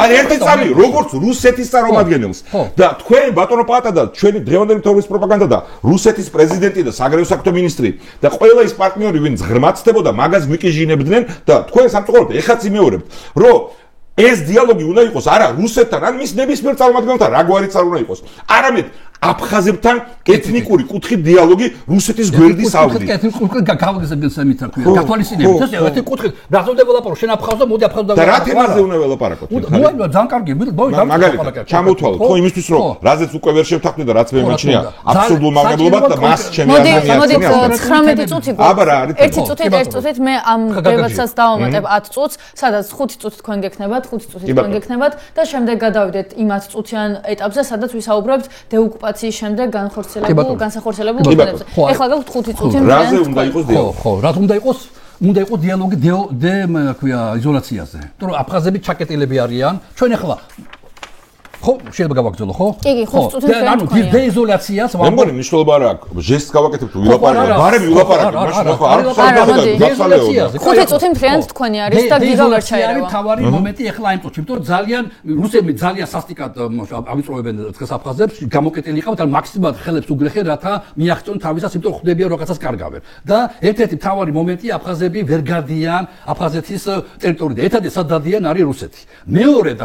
Speaker 1: აი ერთი წამი როგორც რუსეთის წარმომადგენელს და თქვენ ბატონო პატა და ჩვენი დღევანდელი თორების პროპაგანდა და რუსეთის პრეზიდენტი და საგარეო საქმეთა მინისტრი და ყველა ის პარტნიორი ვინც ღრმად ცდებოდა მაგას გვიკიჟინებდნენ და თქვენ სამწუხაროდ ეხაც იმეორებთ რომ ეს დიალოგი უნდა იყოს არა რუსეთთან, ან მის ნებისმიერ წარმომადგენელთან, რაგვარიც არ უნდა იყოს. არამედ აფხაზებთან ეთნიკური კუთხით დიალოგი რუსეთის გვერდის ავდი.
Speaker 2: ეთნიკური კუთხით გავაგზავნეთ გათვალისწინებით. ეს ეთნიკური კუთხით რაზმდება ვლაპარო, შენ აფხაზო, მოდი აფხაზო და
Speaker 1: რა თემაზე უნდა ველაპარაკოთ?
Speaker 2: მოიდგა ძალიან კარგი,
Speaker 1: მაგალითად, ჩამოთვალოთ ხო იმისთვის რომ რაზეც უკვე ვერ შევთანხმდი და რაც მე მეჩნია აბსურდულ მაგებლობად და მას ჩემი
Speaker 3: ადამიანები. მოდი 19 წუთი გვაქვს. 1 წუთით მე ამ დებატსაც დავამატებ 10 წუთს, სადაც 5 წუთი თქვენ გექნებათ, 5 წუთი თქვენ გექნებათ და შემდეგ გადავიდეთ იმ 10 წუთიან ეტაპზე, სადაც ვისაუბრებთ დეოკუპაციის შემდეგ განსახორციელებულ მოქმედებებზე. ეხლა გაქვთ 5 წუთი.
Speaker 1: რაზე უნდა იყოს დიალოგი?
Speaker 2: ხო, რა უნდა იყოს? უნდა იყოს დიალოგი ქვია იზოლაციაზე. იმიტომ რომ აფხაზები ჩაკეტილები არიან. ჩვენ ეხლა ხო, შეიძლება გავაგრძელო, ხო?
Speaker 3: კი, 5 წუთი თქვენ თქვენია.
Speaker 2: დეიზოლაციას
Speaker 1: მე მგონი მნიშვნელობა არ აქვს. ჟესტს გავაკეთებ თუ ვილაპარაკოთ. ბარემ ვილაპარაკოთ, მაშინ ხო არ
Speaker 3: არის. 5 წუთი მთლიანად თქვენი არის და გიგა ვერ ჩაერევა.
Speaker 2: თავარი მომენტი ეხლა იმ წუთში, იმიტომ რომ ძალიან რუსები ძალიან სასტიკად ავიწროებენ დღეს აფხაზებს, გამოკეტილი იყავთ, ან მაქსიმალურად ხელებს უგრეხენ, რათა მიაღწიონ თავისას, იმიტომ რომ ხვდებიან რაღაცას კარგავენ. და ერთ-ერთი თავარი მომენტი აფხაზები ვერ გადიან აფხაზეთის ტერიტორიიდან. ერთადერთი სად დადიან არის რუსეთი. მეორე და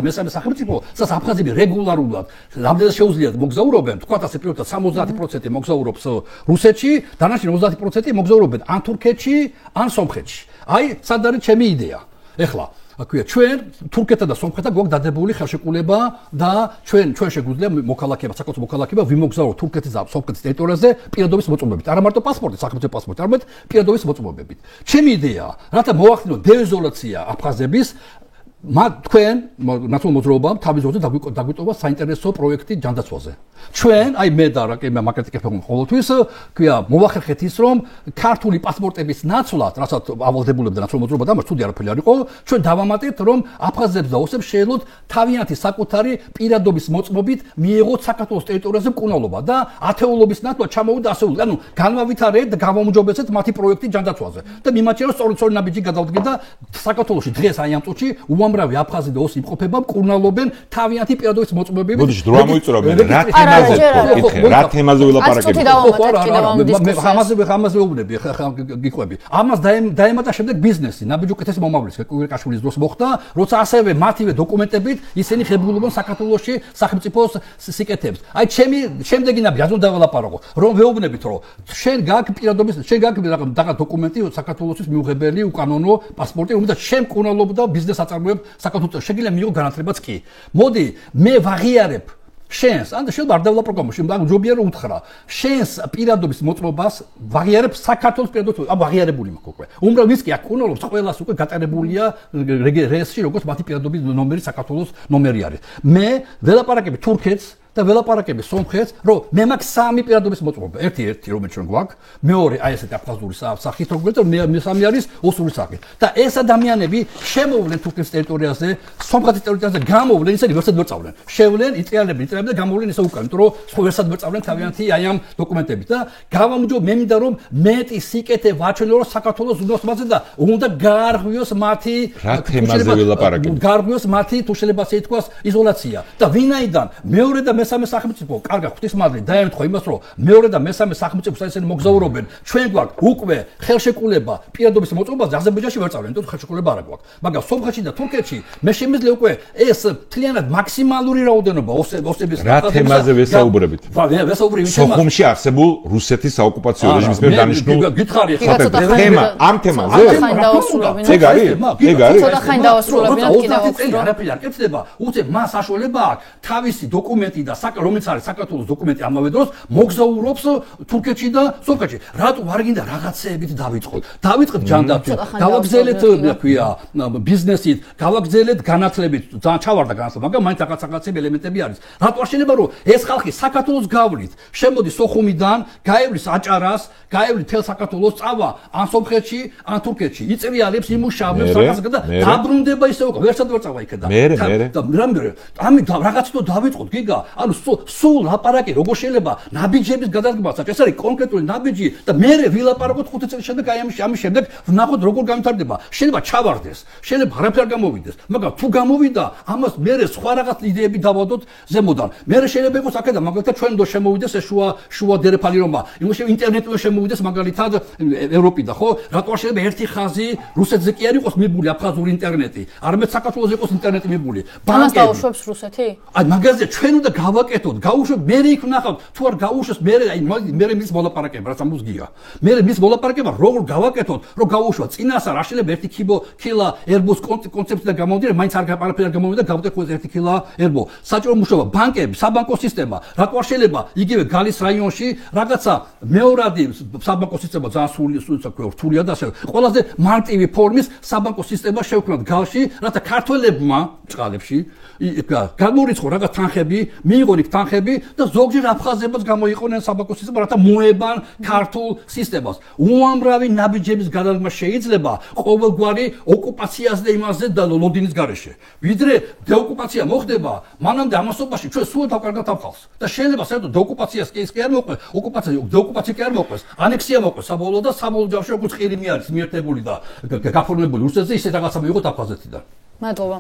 Speaker 2: მესამე სახელმწიფო სადაც აფხაზები რეგულარულად რამდენად შეუძლიათ მოგზაურობენ, თქვათ ასე პირველად 70% მოგზაურობს რუსეთში, დანარჩენი 30% მოგზაურობენ ან თურქეთში, ან სომხეთში. აი, სად არის ჩემი იდეა. ეხლა, აქვია, ჩვენ თურქეთთან და სომხეთთან გვაქვს დადებული ხელშეკრულება და ჩვენ შეგვიძლია მოქალაქეება, საქართველოს მოქალაქეება ვიმოგზაუროთ თურქეთის და სომხეთის ტერიტორიაზე პირადობის მოწმობებით. არა მარტო პასპორტით, სახელმწიფო პასპორტით, არამედ პირადობის მოწმობებით. ჩემი იდეაა, რათა მოახდინოთ დეიზოლაცია აფხაზების თქვენ ნაციონალურ მოძრაობამ თავის დროზე დაგვიტოვა საინტერესო პროექტი ჯანდაცვაზე. ჩვენ, აი მე და მაკრიტიკებთ ყოველთვის, ქვია, მოვახერხეთ ის, რომ ქართული პასპორტების ნაცვლად, რასაც ავალდებულებდა ნაციონალურ მოძრაობა და მას თუდი არაფერი არ იყო, ჩვენ დავამატეთ, რომ აფხაზებს და ოსებს შეეძლოთ თავიანთი საკუთარი პირადობის მოწმობით მიეღოთ საქართველოს ტერიტორიაზე მკურნალობა და ათეულობის ნაცვლად ჩამოვიდა ასეული. ანუ განვავითარეთ და გავაუმჯობესეთ მათი პროექტი ჯანდაცვაზე. და მიმაჩნია, რომ სწორი ნაბიჯი გადავდგეთ და საქართველოში დღეს აი ამ წუთში უამრავი აფხაზი და ოსი იმყოფება, მკურნალობენ თავიანთი პირადობის მოწმობებით.
Speaker 1: მოდი დრო ამოიწურებენ რა თემაზე თქვი, რა თემაზე ვილაპარაკებთ?
Speaker 2: ამაზე ვეუბნები, ხა გიყვები. ამას დაემატა შემდეგ ბიზნესი. ნაბიჯი უკეთესი მომავლის კვირკაშვილის დროს მოხდა, როცა ასევე მათივე დოკუმენტებით ისინი ხებულობენ საქართველოში სახელმწიფოს სიკეთებს. აი ჩემი შემდეგი ნაბიჯი აზრ დაველაპარაკო, რომ ვეუბნებით, რომ შენ გაქვს პირადობის, შენ გაქვს რაღაც დოკუმენტი საქართველოსთვის მიუღებელი უკანონო პასპორტი, რომელსაც შენ მკურნალობ და ბიზნეს აწარმოებ საქართველოს. შეგიძლია მიიღო განათლებაც კი. მოდი, მე ვაღიარებ შენს, ან შეიძლება არ დავლაპარაკო, მაგრამ ჯობია რომ უთხრა. შენს პირადობის მოწმობას ვაღიარებ საქართველოს პირადობის, ამ ვაღიარებული მაქვს უკვე. უმრავ ის კი აქ კუნოლობს, ყველას უკვე გატარებულია რესში, როგორც მათი პირადობის ნომერი საქართველოს ნომერი არის. მე ველაპარაკები თურქეთს და ველაპარაკები სომხეთს, რომ მე მაქვს სამი პირადობის მოწმობა. ერთი რომელიც ჩვენ გვაქვს, მეორე აი ესეთი აფხაზური სახით როგორც მესამე არის ოსური სახით. და ეს ადამიანები შემოვლენ თურქეთის ტერიტორიაზე, სომხეთის ტერიტორიაზე გამოვლენ, ისინი ვერცად ვერ წავლენ. შევლენ, იტრიალებენ და გამოვლენ ისე უკან, იმიტომ რომ სხვა ვერცად ვერ წავლენ თავიანთი აი ამ დოკუმენტებით და გავამჯობ მე მინდა რომ მეტი სიკეთე ვაჩვენო რომ საქართველოს უნდასმაზე და უნდა გაარღვიოს მათი
Speaker 1: რა თემაზე ვილაპარაკებთ?
Speaker 2: გაარღვიოს მათი თუ შეიძლება ასე ითქვას იზოლაცია. და ვინაიდან მეორე და მესამე სახელმწიფო, კარგა ღვთისმადლი დაემთხვა იმას, რომ მეორე და მესამე სახელმწიფო ისინი მოგზაურობენ. ჩვენ გვაქვს უკვე ხელშეკრულება პირადობის მოწმობაზე, აზერბაიჯანში ვერ წავლენ, იმიტომ ხელშეკრულება არ გვაქვს. მაგრამ სომხეთში და თურქეთში მე შემიძლია უკვე ეს მთლიანად მაქსიმალური რაოდენობა ოსების
Speaker 1: რა თემაზე ვესაუბრებით?
Speaker 2: ვესაუბრებით
Speaker 1: სოხუმში არსებულ რუსეთის საოკუპაციო რეჟიმის მიერ დანიშნულ თემა, ამ თემაზე? ეგ არის?
Speaker 3: ცოტა ხანი დავასრულებინათ კიდევ ოქრო.
Speaker 2: არაფერი არ კეთდება. უცებ მას საშუალება აქვს თავისი დოკუმენტი და რომელიც არის საქართველოს დოკუმენტი ამავე დროს მოგზაურობს თურქეთში და სომხეთში. რატო არ გინდა რაღაცეებით დავიწყოთ? დავიწყეთ ჯანდაცვით, გავაგზავნეთ, ქვია, ბიზნესით, გავაგზავნეთ განათლებით, ძალიან ჩავარდა განათლება, მაგრამ მაინც რაღაცები ელემენტები არის. რატო არ შეიძლება რომ ეს ხალხი საქართველოს გავლით, შემოდი სოხუმიდან, გაევლის აჭარას, გაევლის თელ საქართველოს, წავა ან სომხეთში, ან თურქეთში, იწერიალებს, იმუშავებს, რაღაცა და დაბრუნდება ისე უკვე ვერცად ვერ წავა იქიდან.
Speaker 1: მე
Speaker 2: ამით რაღაც თო დავიწყოთ, გიგა. ანუ სულ ლაპარაკი როგორ შეიძლება ნაბიჯების გადადგმასაც ეს არის კონკრეტული ნაბიჯი და მე ვილაპარაკოთ 5 წელი შემდეგ აი ამის შემდეგ ვნახოთ როგორ განვითარდება შეიძლება ჩავარდეს შეიძლება არაფერი არ გამოვიდეს მაგრამ თუ გამოვიდა ამას მე სხვა რაღაც იდეები დავადოთ ზემოდან მე შეიძლება იყოს აქედან მაგალითად ჩვენ დო შემოვიდეს ეს შუა დერეფალი რომა იმაში ინტერნეტზე შემოვიდეს მაგალითად ევროპიდან ხო რატო არ შეიძლება ერთი ხაზი რუსეთზე კი არ იყოს მიბული აფხაზური ინტერნეტი არამედ საქართველოს იყოს ინტერნეტი მიბული
Speaker 3: ბანკები დაუშვებს რუსეთი
Speaker 2: აი მაგაზე ჩვენ უნდა გავაკეთოთ გაუშვებ მე იქ ვნახავთ თუ არ გაუშვეს მე აი მე მის მოლაპარაკება რაც ამბობს გია მე მის მოლაპარაკება როგორ გავაკეთოთ რომ გაუშვა წინასწარ არ შეიძლება ერთი კილა ერბოს კონცეფცია გამოვიდეს მაინც არ არაფერი არ გამოვიდა გავდეხოს ერთი კილა ერბო საჭირო მუშაობა ბანკები საბანკო სისტემა რატო არ შეიძლება იგივე გალის რაიონში რაღაცა მეორადი საბანკო სისტემა ძალიან რთულია და ასე ყველაზე მარტივი ფორმის საბანკო სისტემა შევქმნათ გალში რათა ქართველებმა წყალებში გამორიცხო რაღაც თანხები მიიღონ იქ თანხები და ზოგჯერ აფხაზებაც გამოიყონენ საბანკო სისტემა რათა მოებან ქართულ სისტემას უამრავი ნაბიჯების გადადგმა შეიძლება ყოველგვარი ოკუპაციაზე და იმაზე და ლონდონის გარეშე ვიდრე დეოკუპაცია მოხდება მანამდე ამასობაში ჩვენ სულ დავკარგავთ აფხაზს და შეიძლება საერთოდ დეოკუპაციას კი არ მოყვეს დეოკუპაცია კი არ მოყვეს ანექსია მოყვეს საბოლოო და საბოლოო ჯამში როგორც ყირიმი არის მიერთებული და გაფორმებული რუსეთზე ისე რაღაცა მიიღოთ აფხაზეთიდან
Speaker 3: მადლობა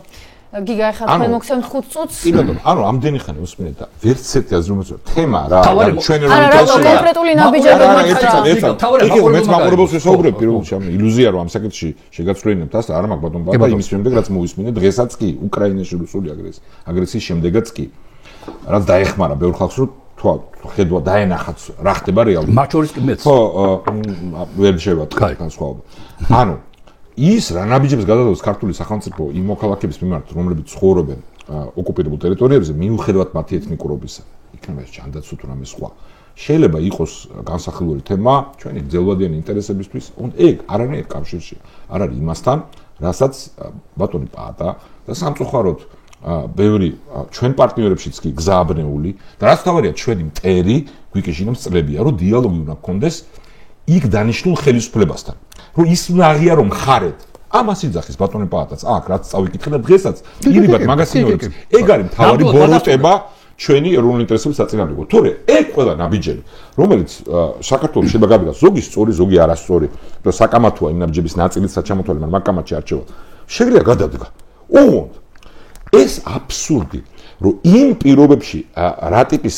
Speaker 3: გიგა ახლა თქვენ მოგცემთ 5 წუთს
Speaker 1: ანუ ამდენი ხანი უსმენთ და ვერც ერთი აზროვნებაა თემა რა ჩვენ
Speaker 3: რა კონკრეტული ნაბიჯები
Speaker 1: მეც მაყურებელს ვესაუბრებ პირველ რიგში ამ ილუზია რომ ამ საკითხში შეგაცვლინებთ ასე არ მაქვს ბატონ ბატა იმის შემდეგ რაც მოვისმინე დღესაც კი უკრაინაში რუსული აგრესიის შემდეგაც კი რაც დაეხმარა ბევრ ხალხს რომ თუ ხედვა დაენახათ რა ხდება რეალურად
Speaker 2: მათ შორის კი მეც
Speaker 1: ხო ვერ შევატყი განსხვავება ანუ ის რა ნაბიჯებს გადადავს ქართული სახელმწიფო იმ მოქალაქეების მიმართ რომლებიც ცხოვრობენ ოკუპირებულ ტერიტორიებზე მიუხედავად მათი ეთნიკურობისა იქნება ეს ჯანდაცვა თუ რამე სხვა შეიძლება იყოს განსახილველი თემა ჩვენი ძელვადიანი ინტერესებისთვის ეგ არანაირ კავშირში არ არის იმასთან რასაც ბატონი პაატა და სამწუხაროდ ბევრი ჩვენ პარტნიორებშიც კი გზააბნეული და რაც თავარია ჩვენი მტერი გვიკიჟინებს წლებია რომ დიალოგი უნდა გქონდეს იქ დანიშნულ ხელისუფლებასთან რომ ის უნდა აღიარო მხარეთ ამას იძახის ბატონი პაატაც აქ რაც წავიკითხე და დღესაც ირიბად მაგასინორებს ეგ არის მთავარი ბოროტება ჩვენი ეროვნული ინტერესების საწინააღმდეგო თორე ეგ ყველა ნაბიჯები რომელიც საქართველოს შეიძლება გავიგოს ზოგი სწორი ზოგი არასწორი და საკამათოა იმ ნაბიჯების ნაწილიც საჩამოთვალე მაგრამ მაგამათში არჩევა შეიძლება გადადგა ოღონდ ეს აბსურდი რომ იმ პირობებში რა ტიპის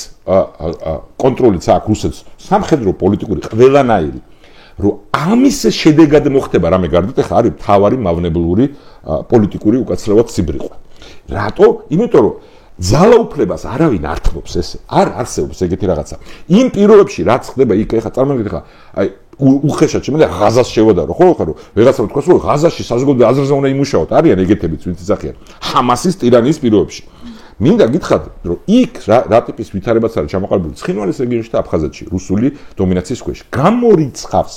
Speaker 1: კონტროლიც აქვს რუსეთს სამხედრო პოლიტიკური ყველანაირი რომ ამის შედეგად მოხდება რამე გარდით ახლა არის მთავარი მავნებლური პოლიტიკური უკაცრავად სიბრიყვა რატო იმიტომ რომ ძალაუფლებას არავინ არ თმობს ესე არ არსებობს ეგეთი რაღაცა იმ პირობებში რაც ხდება იქ ახლა წარმოგიდგენთ ახლა აი უხეშად შემიძლია ღაზას შევადარო ხო ხარო ვიღაცა თქვას რომ ღაზაში საზოგადო აზრზე უნდა იმუშაოთ არიან ეგეთებიც ვინც იზახიან ჰამასის ტირანიის პირობებში მინდა გითხრათ რომ იქ რა ტიპის ვითარებაც არის ჩამოყალიბებული ცხინვალის რეგიონში და აფხაზეთში რუსული დომინაციის ქვეშ გამორიცხავს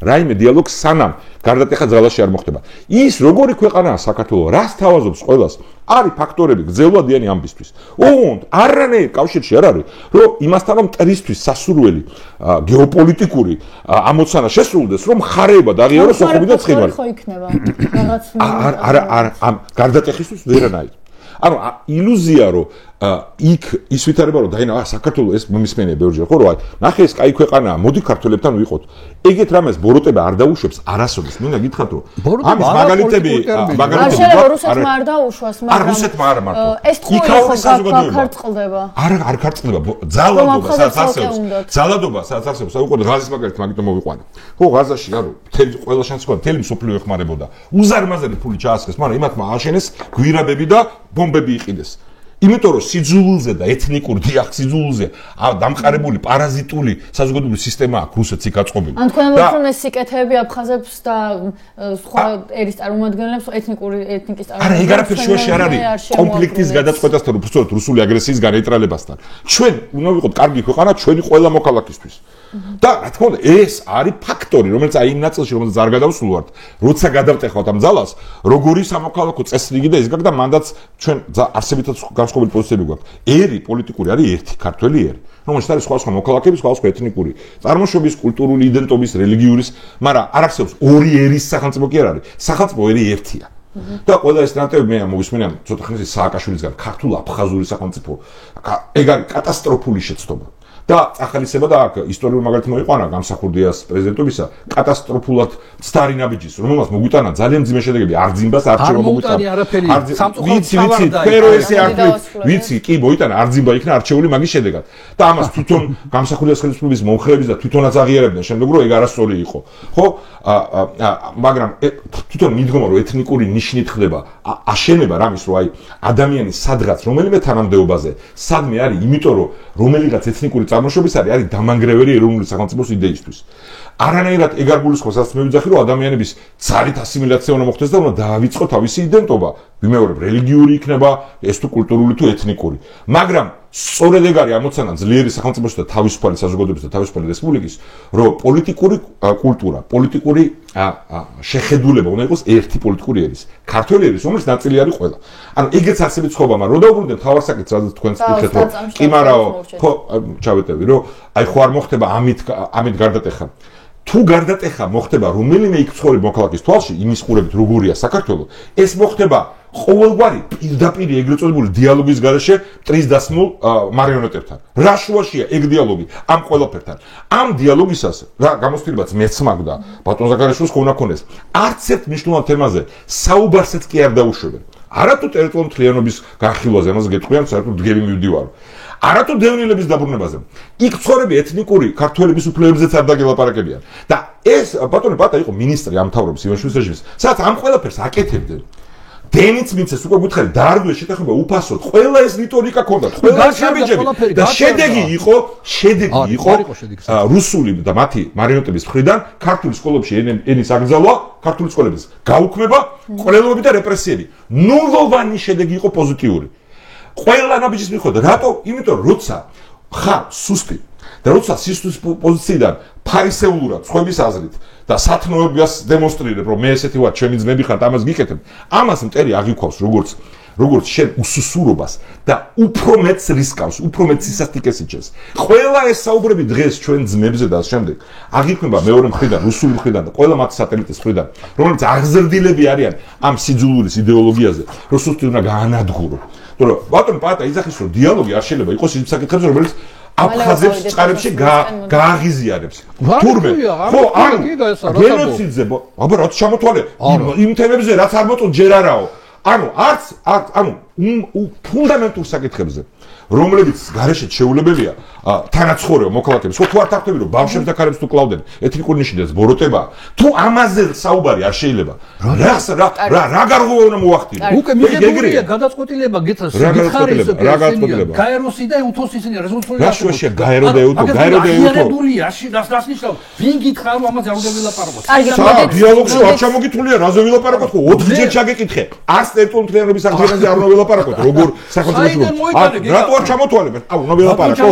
Speaker 1: რაიმე დიალოგს სანამ გარდატეხა ძალაში არ მოხდება ის როგორი ქვეყანაა საქართველო რას თავაზობს ყველას არის ფაქტორები გრძელვადიანი ამბისთვის ოღონდ არანაირ კავშირში არ არის რომ იმასთან რომ მტრისთვის სასურველი გეოპოლიტიკური ამოცანა შესრულდეს რომ ხარეება დაღიაროს ოხობი და ცხინვალი
Speaker 3: ხო იქნება რაღაც
Speaker 1: არ გარდატეხისთვის ვერანაირ ანუ ილუზია რომ იქ ის ვითარება რომ დაინა საქართველოს ეს მომისმენია ბევრჯერ ხო რომ აი ნახე ეს კაი ქვეყანაა მოდი ქართველებთან ვიყოთ ეგეთ რამეს ბოროტება არ დაუშვებს არასოდეს მინდა გითხრათ რომ ამის მაგალითები
Speaker 3: რუსეთმა არ დაუშვას მაგრამ
Speaker 1: რუსეთმა არ მარტო
Speaker 3: ეს თქო ხარწყლდება
Speaker 1: არ ხარწყლდება ძალადობა სადაც არსებობს აი უყურე ღაზის მაგალითად მაგიტომ მოვიყვანე ხო ღაზაში არო მთელი ყველა შანსი ყო მთელი მსოფლიო ეხმარებოდა უზარმაზარი ფული ჩაასხეს მაგრამ იმათმა ააშენეს გვირაბები და ბომბები იყიდეს იმიტომ რომ სიძულულზე და ეთნიკურ დიახ სიძულულზე დამყარებული პარაზიტული საზოგადოებრივი სისტემა აქვს რუსეთში გაწყობილი.
Speaker 3: ან თქვენ ვთქვით ეს სიკეთეები აფხაზებს და სხვა ერის წარმომადგენლებს ეთნიკის წარმომადგენლებს.
Speaker 1: არა, ეგ არაფერი შუაში არ არის კონფლიქტის გადაწყვეტასთან, უბრალოდ რუსული აგრესიის განეიტრალებასთან. ჩვენ უნდა ვიყოთ კარგი ქვეყანა ჩვენი ყველა მოქალაქისთვის. და რა თქმა უნდა ეს არის ფაქტორი რომელიც აი იმ ნაწილში რომელსაც არ გადავსულვართ როცა გადავტეხავთ ამ ძალას როგორი სამოქალაქო წესრიგი და ის გაქვს და მანდაც ჩვენ არსებითად განსხვავებული პოზიციები გვაქვს ერი პოლიტიკური არის ერთი ქართველი ერი რომელშიც არის სხვა მოქალაქეები სხვა ეთნიკური წარმოშობის კულტურული იდენტობის რელიგიური მაგრამ არ არსებობს ორი ერის სახელმწიფო კი არ არის სახელმწიფო ერი ერთია და ყველა ეს ნარატივი მე მოგისმენია ცოტა ხნის სააკაშვილისგან ქართულ-აფხაზური სახელმწიფო ეგ არის კატასტროფული შეცდომა. და ახალისება და აქ ისტორიულ მაგალითად მოიყვანა გამსახურდიას პრეზიდენტობისა კატასტროფულად მცდარი ნაბიჯის რომელსაც მოგვიტანა ძალიან მძიმე შედეგები არძიმბას არჩევა მოგვიტანა ვიცი კი მოიტანა არძიმბა იქნა არჩეული მაგის შედეგად და ამას თვითონ გამსახურდიას ხელისუფლების მომხრეების და თვითონაც აღიარებდნენ შემდეგ რომ ეგ არასწორი იყო ხო მაგრამ თვითონ მიდგომა რომ ეთნიკური ნიშნით ხდება აშენება რამის რომ აი ადამიანის სადღაც რომელიმე თანამდებობაზე სადმე არის იმიტომ რომ რომელიღაც ეთნიკური წარმოშობის არის დამანგრეველი ეროვნული სახელმწიფოს იდეისთვის. არანაირად ეგ არ გულისხმობს, მე ვიძახი რომ ადამიანების ძალით ასიმილაცია უნდა მოხდეს და უნდა დაავიწყო თავისი იდენტობა. ვიმეორებ, რელიგიური იქნება, ეს თუ კულტურული თუ ეთნიკური. მაგრამ სწორედ ეგ არის ამოცანა ძლიერი სახელმწიფოს და თავისუფალი საზოგადოების და თავისუფალი რესპუბლიკის, რომ პოლიტიკური კულტურა, პოლიტიკური შეხედულება უნდა იყოს ერთი პოლიტიკური ერის. ქართველი ერის, რომელიც ნაწილი არის ყველა. ანუ ეგეც ასევე ცხოვრება, მაგრამ რო დაუბრუნდეთ თავარ საკითხს, რადგან თქვენს ვთქვით, რომ კი მარაო, ხო, ჩავეტევი, რომ აი ხო არ მოხდება ამით გარდატეხა. თუ გარდატეხა მოხდება რომელიმე იქ ცხოვრებ მოქალაქის თვალში, იმის ყურებით როგორია საქართველო, ეს მოხდება ყოველგვარი პირდაპირ ეგრეთ წოდებული დიალოგის გარეშე მტრის დასმულ მარიონეტებთან. რა შუაშია ეგ დიალოგი ამ ყველაფერთან? ამ დიალოგისას რა გამოსtildeებაც მეც მაგდა ბატონ ზაქარიშვილს ხო უნდა ქონდეს. არც ერთ მნიშვნელოვან თემაზე საუბარსაც კი არ დაუშვებენ. არათუ ტერიტორიული მთლიანობის განხილვაზე, ამას გეტყვიან, საერთოდ დგები მივდივარ. არათუ დევნილების დაბრუნებაზე. იქ ცხოვრები ეთნიკური ქართველების უფლებებზეც არ დაგელაპარაკებიან. და ეს ბატონი პატა იყო მინისტრი ამ მთავრობის ივანიშვილის რეჟიმის. სადაც ამ ყველაფერს აკეთებდნენ. დენიც მიცეს უკვე გითხარი დაარღვე შეთანხმება უფასოდ. ყველა ეს რიტორიკა ქონდა. ყველა შაბიჯები და შედეგი იყო რუსული და მათი მარიონეტების მხრიდან ქართული სკოლებში ენის აკრძალვა, ქართული სკოლების გაუქმება, ყოლელობები და რეპრესიები. ნულოვანი შედეგი იყო პოზიტიური. ყველა ნაბიჯის მიხედვით, რატო? იმიტომ რომ როცა ხარ სუსტი და როცა სისტემის პოზიციიდან ფარისეულურად სხვების აზრით და სათნოებას დემონსტრირებ, რომ მე ესეთი ვარ, ჩემი ძმები ხართ, ამას გიკეთებ, ამას მტერი აღიქვავს როგორც შენ უსუსურობას და უფრო მეც რისკავს, უფრო მეც სისასტიკეს იჩენს. ყველა ეს საუბრები დღეს ჩვენ ძმებზე და შემდეგ აღიქმება მეორე მხრიდან, რუსული მხრიდან და ყველა მათი სატელიტის მხრიდან, რომელიც აღზრდილები არიან ამ სიძულვილის იდეოლოგიაზე, რომ სუსტი უნდა გაანადგურო. თორე ბატონ პატა იძახის რომ დიალოგი არ შეიძლება იყოს იმ საკითხებზე, რომელიც აფხაზებს წყარებში გააღიზიანებს. თურმე ხო ანუ გენოციდზე აბა რაც ჩამოთვალე იმ თემებზე რაც არ მოწონს ჯერ არაო. ანუ არც ფუნდამენტურ საკითხებზე რომლებიც გარეშეც შეუძლებელია თანაცხოვრება მოქალაქეებს ხო თუ არ თახტები რომ ბავშვებს და ქალებს თუ კლავდნენ ეთნიკური ნიშნებს ბოროტება თუ ამაზე საუბარი არ შეიძლება რა გარღვევა უნდა მოახდინო
Speaker 2: უკვე მიღებულია გადაწყვეტილება გითხარის გაეროსი და უთოს ისინი რეზოლუციური
Speaker 1: რა შუაშია გაერო და უთო
Speaker 2: რას ნიშნავს ვინ გითხრა რომ ამაზე არ უნდა ვილაპარაკოთ
Speaker 1: დიალოგში არ ჩამოგითვლია რაზე ვილაპარაკოთ ხო 4 ჯერ ჩაგეკითხე არც ტერიტორიული მთლიანობის აღდგენაზე არ უნდა ვილაპარაკოთ როგორ სახელმწიფოში რატო არ ჩამოთვალებენ? აუ, უნდა ვილაპარაკო.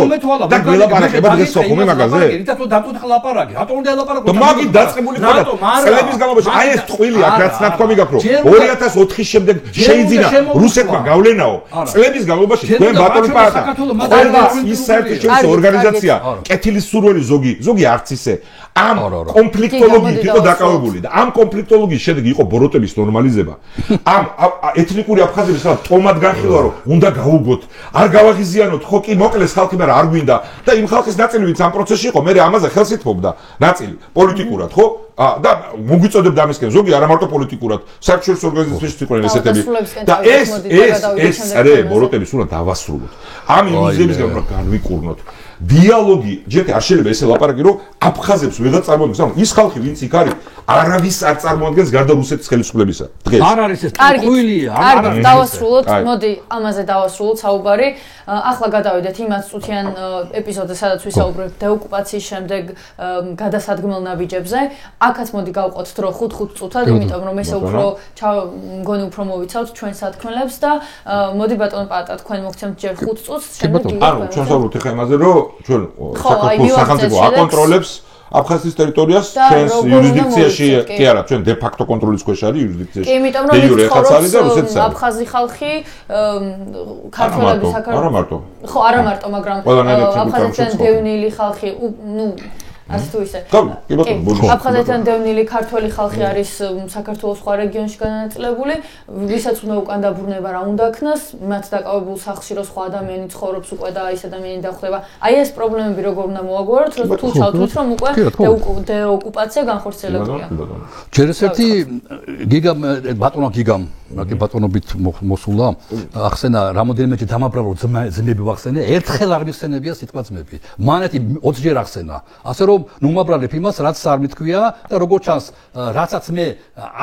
Speaker 1: და ვილაპარაკება დღეს სოხუმე მაგაზე?
Speaker 2: რითაც დაკუთხა ლაპარაკი. რატო უნდა ელაპარაკო?
Speaker 1: და მაგით დაწყებული ხარ. წლების განმავლობაში აი ეს ტყვილი აქ რაც ნათქვამი გაქვს რომ 2004-ის შემდეგ შეიძინა რუსეთმა გავლენაო. წლების განმავლობაში თქვენ ბატონი პატა. ყველა ის საერთაშორისო ორგანიზაცია, კეთილის სურველი ზოგი არც ისე ამ კონფლიქტოლოგიით იყო დაკავებული და ამ კონფლიქტოლოგიის შედეგი იყო ბოროტების ნორმალიზება. ამ ეთნიკური აფხაზების ტომად განხილვა რომ უნდა გაუგოთ, არ გავაღიზიანოთ, ხო კი მოკლეს ხალხი, მაგრამ არ გვინდა და იმ ხალხის ნაწილი ვინც ამ პროცესში იყო, მე ამაზე ხელს ითმობდა ნაწილი პოლიტიკურად, ხო? და მოგვიწოდებდა ამისკენ ზოგი არა მარტო პოლიტიკურად, საერთაშორისო ორგანიზაციებში იყვნენ ესეთები და ეს ბოროტების უნდა დავასრულოთ. ამ იმიზებისგან უნდა განვიკურნოთ. დიალოგი ჯერ არ შეიძლება ესე ლაპარაკი რომ აფხაზებს ვეღარ წარმოადგენს ანუ ის ხალხი ვინც იქ არის არავის არ წარმოადგენს გარდა რუსეთის ხელისუფლებისა დღეს
Speaker 2: არ არის ეს ტყუილია
Speaker 3: არ არის დავასრულოთ მოდი ამაზე დავასრულოთ საუბარი ახლა გადავიდეთ იმას წუთიან ეპიზოდზე სადაც ვისაუბრებთ დეოკუპაციის შემდეგ გადასადგმელ ნაბიჯებზე აქაც მოდი გავყოთ დრო 5 წუთად იმიტომ რომ ესე უფრო მგონი უფრო მოვიცავთ ჩვენ სათქმელებს და მოდი ბატონო პატა თქვენ მოგცემთ ჯერ 5 წუთს შემდეგ
Speaker 1: ანუ ჩვენ საუბრობთ ახლა იმაზე რომ ჩვენ საქართველოს სახელმწიფო აკონტროლებს აფხაზეთის ტერიტორიას ჩვენს იურისდიქციაში კი არა ჩვენ დე ფაქტო კონტროლის ქვეშ არის იურისდიქციაში
Speaker 3: კი იმიტომ რომ ვიცხოვრობს აფხაზი ხალხი ქართველების
Speaker 1: არა მარტო
Speaker 3: ხო არა მარტო მაგრამ აფხაზეთიდან დევნილი ხალხი ნუ ასე თუ ისე. აფხაზეთიდან დევნილი ქართველი ხალხი არის საქართველოს სხვა რეგიონში განაწილებული, ვისაც უნდა უკან დაბრუნება რა უნდა ქნას, მათ დაკავებულ სახლში რო სხვა ადამიანი ცხოვრობს უკვე და ის ადამიანი დახვდება. აი ეს პრობლემები როგორ უნდა მოაგვაროთ, რომ თუ ჩავთვლით რომ უკვე დეოკუპაცია განხორციელებულია.
Speaker 2: ჯერ ერთი გიგამ ბატონო გიგამ ბატონობით მოსულა ახსენა რამოდენიმეჯერ დამაბრალო ძმები ვახსენე ერთხელ არ მიხსენებია სიტყვა ძმები მანეთი 20 ჯერ ახსენა ასე რომ ნუ მაბრალებ იმას რაც არ მithქვია და როგორც ჩანს რაცაც მე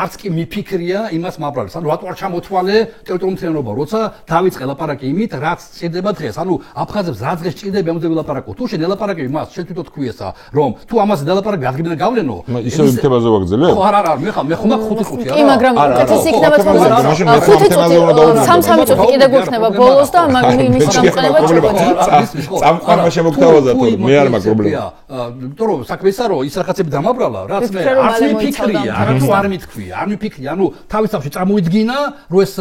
Speaker 2: არც კი მიფიქრია იმას მაბრალებს ანუ რატო არ ჩამოთვალე ტერიტორიულობა როცა დავიწყე ლაპარაკი იმით რაც წირდება დღეს ანუ აფხაზებს რა დღეს ჭირდება ამაზე ვილაპარაკო თუ შენ ელაპარაკები მას შენ თვითონ თქვიესა რომ თუ ამაზე დალაპარაკი ადგილიდან გავლენო
Speaker 1: ისე იმ თემაზე ვაგრძელებ
Speaker 2: ხო არა მე ხომ 5-5
Speaker 3: კი მაგრამ ეს იქნება თქო სამ-სამი წუთი კიდე გვექნება ბოლოს და მის გამყენება ჩავდეთ.
Speaker 1: წამყვანმა შემოგთავაზა თუ მე არ მაქვს პრობლემა.
Speaker 2: იმიტომ რომ საქმე ისაა რომ ის რაღაცები დამაბრალა, რაც მე არც მიფიქრია, არათუ არ მithქვია, არ მიფიქრია, ანუ თავის თავში წამოიდგინა, რომ ეს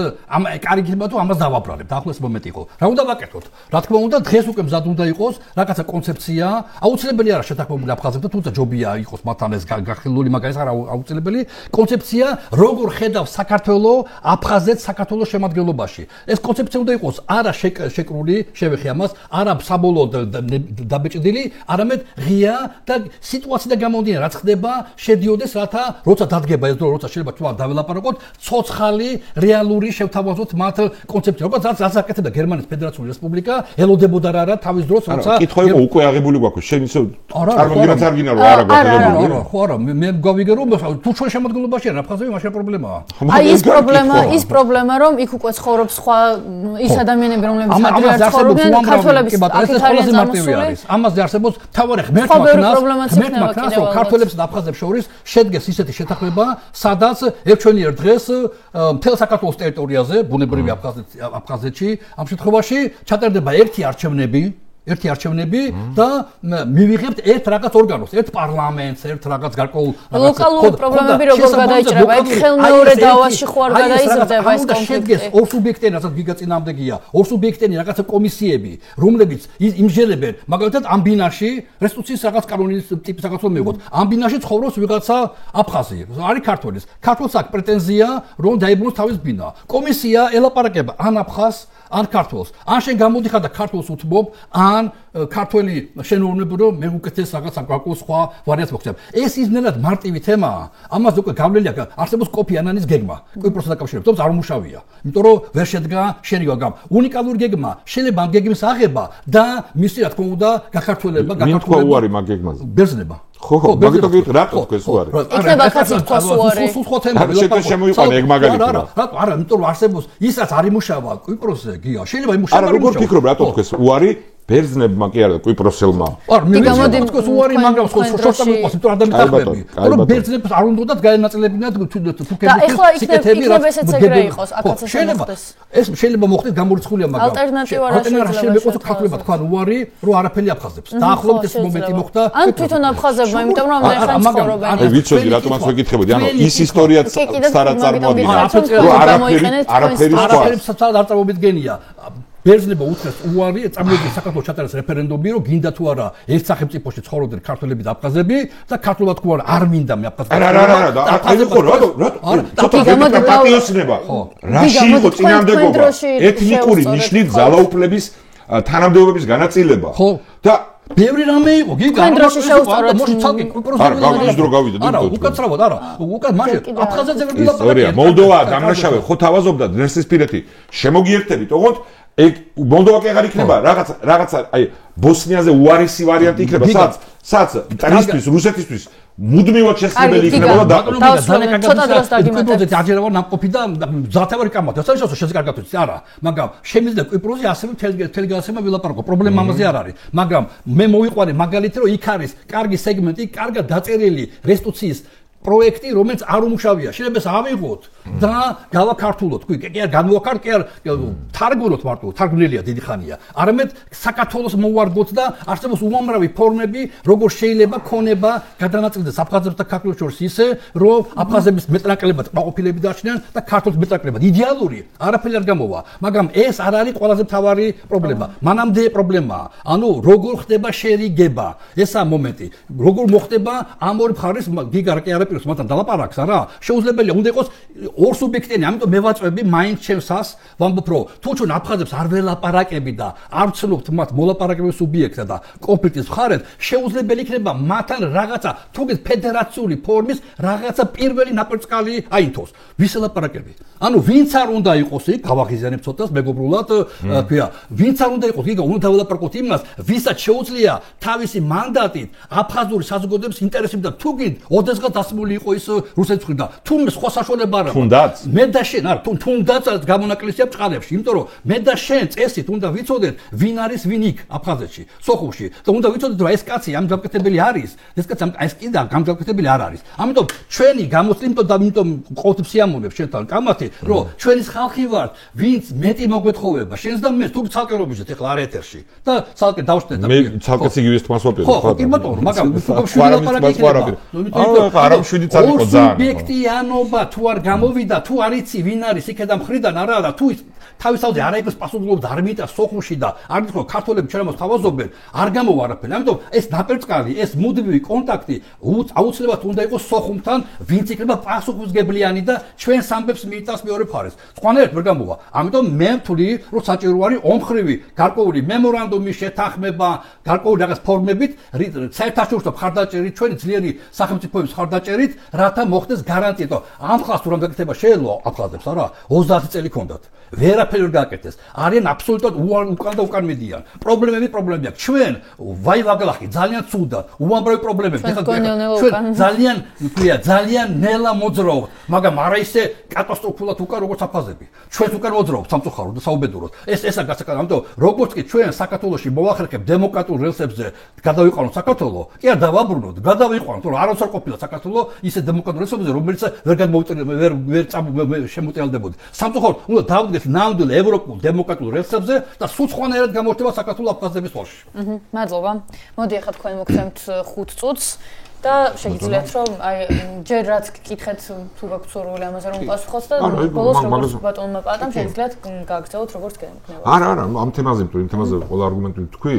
Speaker 2: კარგია თუ ამას დავაბრალებ, დაახლოებით მომენტი იყო. რა უნდა ვაკეთოთ? რა თქმა უნდა, დღეს უკვე მზად უნდა იყოს რაღაცა კონცეფცია, აუცილებელი არა შეთანხმებული აფხაზებთან, თუმცა ჯობია იყოს მათთან ეს გახილული, მაგრამ ეს არა აუცილებელი კონცეფცია, როგორ ხედავს საქართველოს აფხაზეთს საქართველოს შემადგენლობაში. ეს კონცეფცია უნდა იყოს არა შეკრული, შევეხი ამას, არა საბოლოო დაბეჭდილი, არამედ ღია და სიტუაციიდან გამომდინარე, რაც ხდება, შედიოდეს, რათა როცა დადგება ეს დრო, როცა შეიძლება თქვა დაველაპარაკოთ, ცოცხალი, რეალური შევთავაზოთ მათ კონცეფცია. როგორც რაც აკეთებდა გერმანიის ფედერაციული რესპუბლიკა, ელოდებოდა რა თავის დროს, როცა
Speaker 1: კითხვა იყო უკვე აღებული გვაქვს, შენ ისე წარმოგიდგენთ არ გინდა რომ არა გვაქვს.
Speaker 2: ხო არა, მე გავიგე რომ თუ ჩვენ შემოდგენობაში არა აფხაზები, მაშინ პრობლემაა.
Speaker 3: აი ის პრობლემა რომ იქ უკვე ცხოვრობს სხვა ის ადამიანები რომლებიც ადრე ცხოვრობდნენ ქართველების აქეთ არიან წამოსული
Speaker 2: ამაზე არსებობს თავარი ღმერთმა ქნას რომ ქართველებს და აფხაზებს შორის შედგეს ისეთი შეთანხმება სადაც ერთჩვენიერ დღეს მთელ საქართველოს ტერიტორიაზე ბუნებრივი აფხაზეთში ამ შემთხვევაში ჩატარდება ერთი არჩევნები და მივიღებთ ერთ რაღაც ორგანოს, ერთ პარლამენტს, ერთ რაღაც გარკვეულ
Speaker 3: ლოკალური პრობლემები როგორ გადაიჭრება, ეგ ხელმეორე დავაში ხო არ გადაიზრდება ეს
Speaker 2: კონფლიქტი. ორ სუბიექტიანი, რასაც გიგაწინააღმდეგია, ორ სუბიექტიანი რაღაცა კომისიები, რომლებიც იმჟელებენ, მაგალითად ამ ბინაში რესტიტუციის რაღაც კანონის ტიპის რაღაც რომ მივიღოთ. ამ ბინაში ცხოვრობს ვიღაცა აფხაზი, არის ქართველის. ქართველს აქვს პრეტენზია, რომ დაიბრუნოს თავის ბინა. კომისია ელაპარაკება ან აფხაზს ან ქართველს. ან შენ გამოდიხარ და ქართველს უთმობ, ან ქართველი შენობები რომ მე უკეთეს რაღაც აკაკოს სხვა ვარიანტს მოხდება. ეს ისნაირად მარტივი თემაა. ამაზე უკვე გავლენია არსებობს კოფი ანანის გეგმა. კვიპროსთან დაკავშირებით, თუმცა არ უმუშავია. იმიტომ რომ ვერ შედგა შენიგა გამ. უნიკალური გეგმა, შეიძლება ამ გეგმის აღება და მისი რა თქმა უნდა გაქართველება,
Speaker 1: უარი მაგ გეგმაზე.
Speaker 2: ბერძნება.
Speaker 1: ხო, მაგითო გიხ რატო თქვენს უარი?
Speaker 3: იქნება კაცი თქვას უარი.
Speaker 2: სხვა თემები
Speaker 1: შეტო შემოიყვანე ეგ მაგალითი.
Speaker 2: რატო არა, იმიტომ რომ არსებობს ისაც არ იმუშავა კვიპროსზე, გია. შეიძლება იმუშავა.
Speaker 1: არა, როგორ ფიქრობ, რატო თქვენს უარი? ბერძნებმა კი არა კვიპროსელმა.
Speaker 2: არა, მე თქვენს უარი მაგრამ შორტა მიყვას, იმიტომ რომ ადამიანები. რომ ბერძნებს არ უნდათ გაენაწილებინათ თურქების
Speaker 3: სიკეთები რა. ესეც ეგრე იყოს, აქაც ეს მოხდეს.
Speaker 2: ეს შეიძლება მოხდეს გამორიცხულია მაგრამ.
Speaker 3: ალტერნატივა რა
Speaker 2: შეიძლება იყოს ქართლებად თქვა უარი, რომ არაფერი აფხაზებს. დაახლოებით ეს მომენტი მოხდა.
Speaker 3: ან თვითონ აფხაზებმა, იმიტომ რომ ამერხან ცხოვრობენ.
Speaker 1: აი ვიცოდი რატომაც ვეკითხებოდი, ანუ ის ისტორიაც სტარა წარმოადგენს. არაფერი
Speaker 2: არ წარმოუდგენია. ბერძნება უთხრეს უარი, წამოიდგინეს საქართველოს ჩატარდეს რეფერენდუმი, რომ გინდა თუ არა ერთ სახელმწიფოში ცხოვრობდნენ ქართველები და აფხაზები და ქართულად თქვა არ მინდა მე აფხაზები.
Speaker 1: არა, აი ხო რატო? ცოტა პატიოსნება. რაში იყო წინამდებობა? ეთნიკური ნიშნით ძალაუფლების თანამდებობების განაწილება. და
Speaker 2: ბევრი რამე იყო, გიგა.
Speaker 3: დროში შეუსწავლოთ.
Speaker 2: მოშ ცალკე კვიპროსი.
Speaker 1: არა, ის დრო გავიდა.
Speaker 2: არა, უკაცრავად არა. უკან მაშინ აფხაზებზე ვერ ვილაპარაკე.
Speaker 1: ისტორია, მოლდოვა დამნაშავე, ხო თავაზობდა ნერსისპირეთი. შემოგიერთებით, ოღონდ ეგ მოლდოვა კი აღარ იქნება, რაღაცა, აი ბოსნიაზე უარესი ვარიანტი იქნება, სადაც ტრისთვის, რუსეთისთვის მუდმივად შესაძლებელი იქნება და
Speaker 3: ცოტა დროს დაგიმატებთ.
Speaker 2: დაჯერება ნამყოფი და ზათევარი კამათი. ასე შეიძლება შეზე კარგად ვიცი, არა, მაგრამ შემიძლია კვიპროსი ასევე თელი განსება ვილაპარაკო. პრობლემა ამაზე არ არის, მაგრამ მე მოვიყვანე მაგალითი, რომ იქ არის კარგი სეგმენტი, კარგად დაწერილი რესტიტუციის პროექტი, რომელიც არ უმუშავია. შეიძლება ეს ავიღოთ და გავაქართულოთ. კი არ განვაქართ, კი არ თარგმნოთ მარტო, თარგმნილია დიდი ხანია. არამედ საქართველოს მოვარგოთ და არსებობს უამრავი ფორმები, როგორ შეიძლება ქონება გადანაწილდეს აფხაზებს და ქართველებს შორის ისე, რომ აფხაზების მეტნაკლებად ყოფილები დარჩნენ და ქართველებს მეტნაკლებად. იდეალური არაფერი არ გამოვა, მაგრამ ეს არ არის ყველაზე მთავარი პრობლემა. მანამდე პრობლემაა. ანუ როგორ ხდება შერიგება? ესაა მომენტი. როგორ მოხდება ამ ორი მხარის გიგა კი არა პიროს მათთან დალაპარაკს არა? შეუძლებელია უნდა იყოს ორ სუბიექტიანი, ამიტომ მე ვაწვევი მაინც ჩემსას, ვამბობ რომ თუ ჩვენ აფხაზებს არ ველაპარაკები და არ ვცნობთ მათ მოლაპარაკებელ სუბიექტად და კონფლიქტის მხარეს, შეუძლებელი იქნება მათთან რაღაცა თუნდაც ფედერაციული ფორმის რაღაცა პირველი ნაპერწკალი აინთოს. ვის ელაპარაკები? ანუ ვინც არ უნდა იყოს იქ, გავაღიზიანებ ცოტას მეგობრულად, ქვია, ვინც არ უნდა იყოს, გიგა უნდა ველაპარაკოთ იმას, ვისაც შეუძლია თავისი მანდატით აფხაზური საზოგადოების ინტერესები და თუ კი ოდესღაც დასმული იყო ის რუსეთის მხრიდან, თუ სხვა საშუალება არ აქვს. მე და შენ არ თუნდაც გამონაკლისია ბჭყალებში, იმიტომ რომ მე და შენ წესით უნდა ვიცოდეთ ვინ არის ვინ იქ აფხაზეთში, სოხუმში და უნდა ვიცოდეთ რომ ეს კაცი ამ გამკეთებელი არის, ეს კაცი ეს კიდე გამკეთებელი არ არის. ამიტომ ჩვენი გამოცდილება და იმიტომ ყოველთვის სიამოვნებს შენთან კამათი, რომ ჩვენის ხალხი ვართ, ვინც მეტი მოგვეთხოვება, შენს და მე თუ ცალკე რომიჟეთ ეხლა არ ეთერში და ცალკე დავშნეთ და
Speaker 1: მე ცალკე იგივეს თმას ვაპირებ
Speaker 2: ხო, კი ბატონო, მაგრამ
Speaker 1: არა მშვიდი წარიყო ძალიან.
Speaker 2: სუბიექტიანობა თუ არ გამოვიდა, თუ არ იცი ვინ არის იქედან მხრიდან არა და თუ თავისთავად არ აიღებს პასუხისმგებლობა და არ მიიტანს სოხუმში და არ იცი რომ ქართველები ჩემს თავაზობენ, არ გამოვა არაფერი. ამიტომ ეს ნაპერწკალი, ეს მუდმივი კონტაქტი აუცილებლად უნდა იყოს სოხუმთან, ვინც იქნება პასუხისმგებლიანი და ჩვენ სამბებს მიიტანს მეორე მხარეს. სხვანაირად ვერ გამოვა. ამიტომ მე ვთვლი, რომ საჭირო არის ომხრივი გარკვეული მემორანდუმის შეთანხმება, გარკვეული რაღაც ფორმებით, საერთაშორისო მხარდაჭერით, ჩვენი ძლიერი სახელმწიფოების მხარდაჭერით, რათა მოხდეს გარანტია, რომ ამ ხალხს თუ რამ გაკეთება შეიძლება აფხაზებს არა 30 წელი ქონდათ. ვერაფერი ვერ გააკეთეს. არიან აბსოლუტურად უკან და უკან მიდიან. პრობლემები აქვს. ჩვენ ვაივაგლახი ძალიან ცუდად, უამრავი პრობლემები. ჩვენ ძალიან ნელა მოძრაობთ, მაგრამ არა ისე კატასტროფულად უკან როგორც აფხაზები. ჩვენც უკან მოძრაობთ სამწუხაროდ და საუბედუროდ. ესა გასაკეთებია. ამიტომ როგორც კი ჩვენ საქართველოში მოვახერხებთ დემოკრატიულ რელსებზე გადავიყვანოთ საქართველო, კი არ დავაბრუნოთ, გადავიყვანოთ, რომ არასდროს ყოფილა საქართველო ისე დემოკრატიულ რელსებზე, რომელიც ვერ შემოწელდებოდა. სამწუხაროდ უნდა დავდგეთ ნამდვილ ევროპულ დემოკრატიულ რელსებზე და სულ სხვანაირად გამოხდება საქართველოს აფხაზების თვალში.
Speaker 3: მადლობა. მოდი ახლა თქვენ მოგცემთ 5 წუთს და შეგიძლიათ რომ აი ჯერ რაც გკითხეთ თუ გაქვთ სურვილი ამაზე რომ პასუხოთ და ბოლოს როგორც ბატონმა პატამ შეგიძლიათ გააგრძელოთ როგორც გქნება.
Speaker 1: არა, ამ თემაზე თუ იმ თემაზე ყველა არგუმენტი თქვი,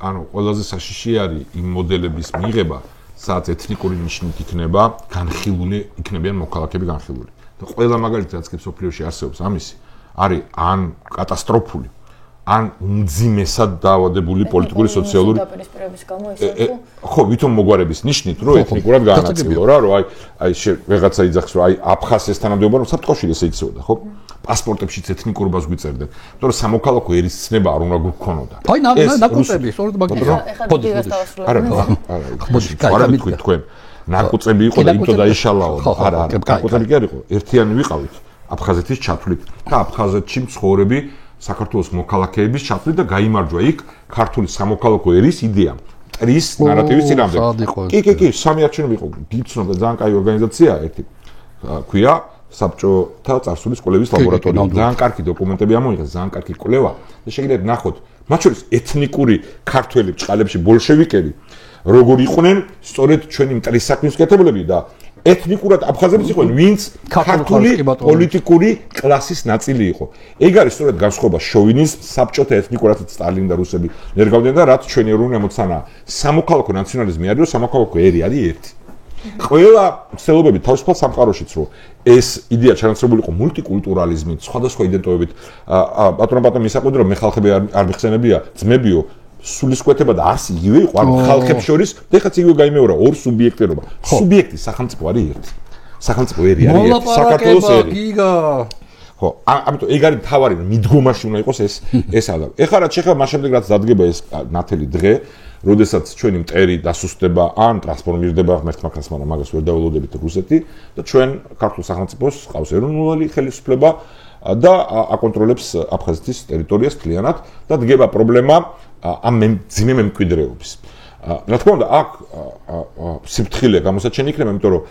Speaker 1: ანუ ყველაზე საშიში არის იმ მოდელების მიღება, სადაც ეთნიკური ნიშნით იქნება განხილული, იქნებიან მოქალაქეები განხილული. და ყველა მაგალითად რაც კი სოფლიოში არსებობს ამისი არის ან კატასტროფული ან უმძიმესად დაავადებული პოლიტიკური სოციალური
Speaker 3: დაპირისპირების გამო ისე
Speaker 1: ხო ვითომ მოგვარების ნიშნით რომ ეთნიკურად გაანაწილო რა რომ აი რაღაცა იძახს რომ აი აფხაზის თანამდებობა რომ საფრთხეში ესე იქცეოდა ხო პასპორტებშიც ეთნიკურობას გვიწერდნენ იმიტომ რომ სამოქალაქო ერის ცნება არ უნდა გქონოდა
Speaker 2: აი ნაკუწები სწორედ მაგითო
Speaker 1: არა თქვი თქვენ ნაკუწები იყო და იმიტომ დაიშალაო არა ნაკუწები კი არ იყო ერთიანი ვიყავით აფხაზეთის ჩათვლით და აფხაზეთში მცხოვრები საქართველოს მოქალაქეების ჩათვლით და გაიმარჯვა იქ ქართული სამოქალაქო ერის იდეამ ტრის ნარატივის წინააღმდეგ კი სამი არჩევნები იყო გიცნობ და ძალიან კაი ორგანიზაცია ერთი ქვია საბჭოთა წარსულის კვლევის ლაბორატორია ძალიან კარგი დოკუმენტები ამოიღეს ძალიან კარგი კვლევა და შეგიძლიათ ნახოთ მათ შორის ეთნიკური ქართველი ბჭყალებში ბოლშევიკები როგორ იყვნენ სწორედ ჩვენი მტრის საქმის მკეთებლები და ეთნიკურად აფხაზები იყვნენ ვინც ქართული პოლიტიკური კლასის ნაწილი იყო ეგ არის სწორედ განსხვავება შოვინიზმ საბჭოთა ეთნიკურად სტალინი და რუსები ნერგავდნენ და რაც ჩვენი ეროვნული ამოცანაა სამოქალაქო ნაციონალიზმი არის რომ სამოქალაქო ერი არის ერთი ყველა ცდილობები თავისუფალ სამყაროშიც რომ ეს იდეა ჩანაცვლებული იყო მულტიკულტურალიზმით სხვადასხვა იდენტობებით ბატონო მისაყვეთ რომ მე ხალხები არ მიხსენებია ძმებიო სულისკვეთება და არს იგივე იყო ანუ ხალხებს შორის ეხაც იგივე გაიმეორა ორ სუბიექტირობა სუბიექტი სახელმწიფო არის ერთი სახელმწიფო ერი არის ერთი საქართველოს ერი ხო ამიტომ ეგ არის თავარი მიდგომაში უნდა იყოს ეს ალბათ ეხლა რაც შეხება მას შემდეგ რაც დადგება ეს ნათელი დღე როდესაც ჩვენი მტერი დასუსტდება ან ტრანსფორმირდება ღმერთმა ქასმანა მაგას ვერ დაველოდებით რუსეთი და ჩვენ ქართულ სახელმწიფოს ყავს ეროვნული ხელისუფლება და აკონტროლებს აფხაზეთის ტერიტორიას მთლიანად და დგება პრობლემა ამ ძიმე მემკვიდრეობის. რა თქმა უნდა, აქ სიფრთხილე გამოსაჩენი იქნება, იმიტომ რომ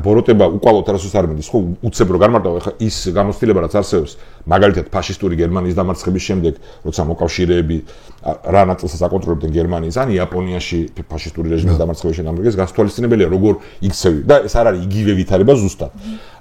Speaker 1: ბოროტება უკვალოდ არასოდეს არ მიდის, ხო, უცებ რო გამარტავა, ხა ის გამოცდილება რაც არსებობს, მაგალითად ფაშისტური გერმანიის დამარცხების შემდეგ, როცა მოკავშირეები რა ნაწილსაც აკონტროლებდნენ გერმანიის, ან იაპონიაში ფაშისტური რეჟიმის დამარცხების შემდეგ გასათვალისწინებელია როგორ იქცევი და ეს არ არის იგივე ვითარება ზუსტად.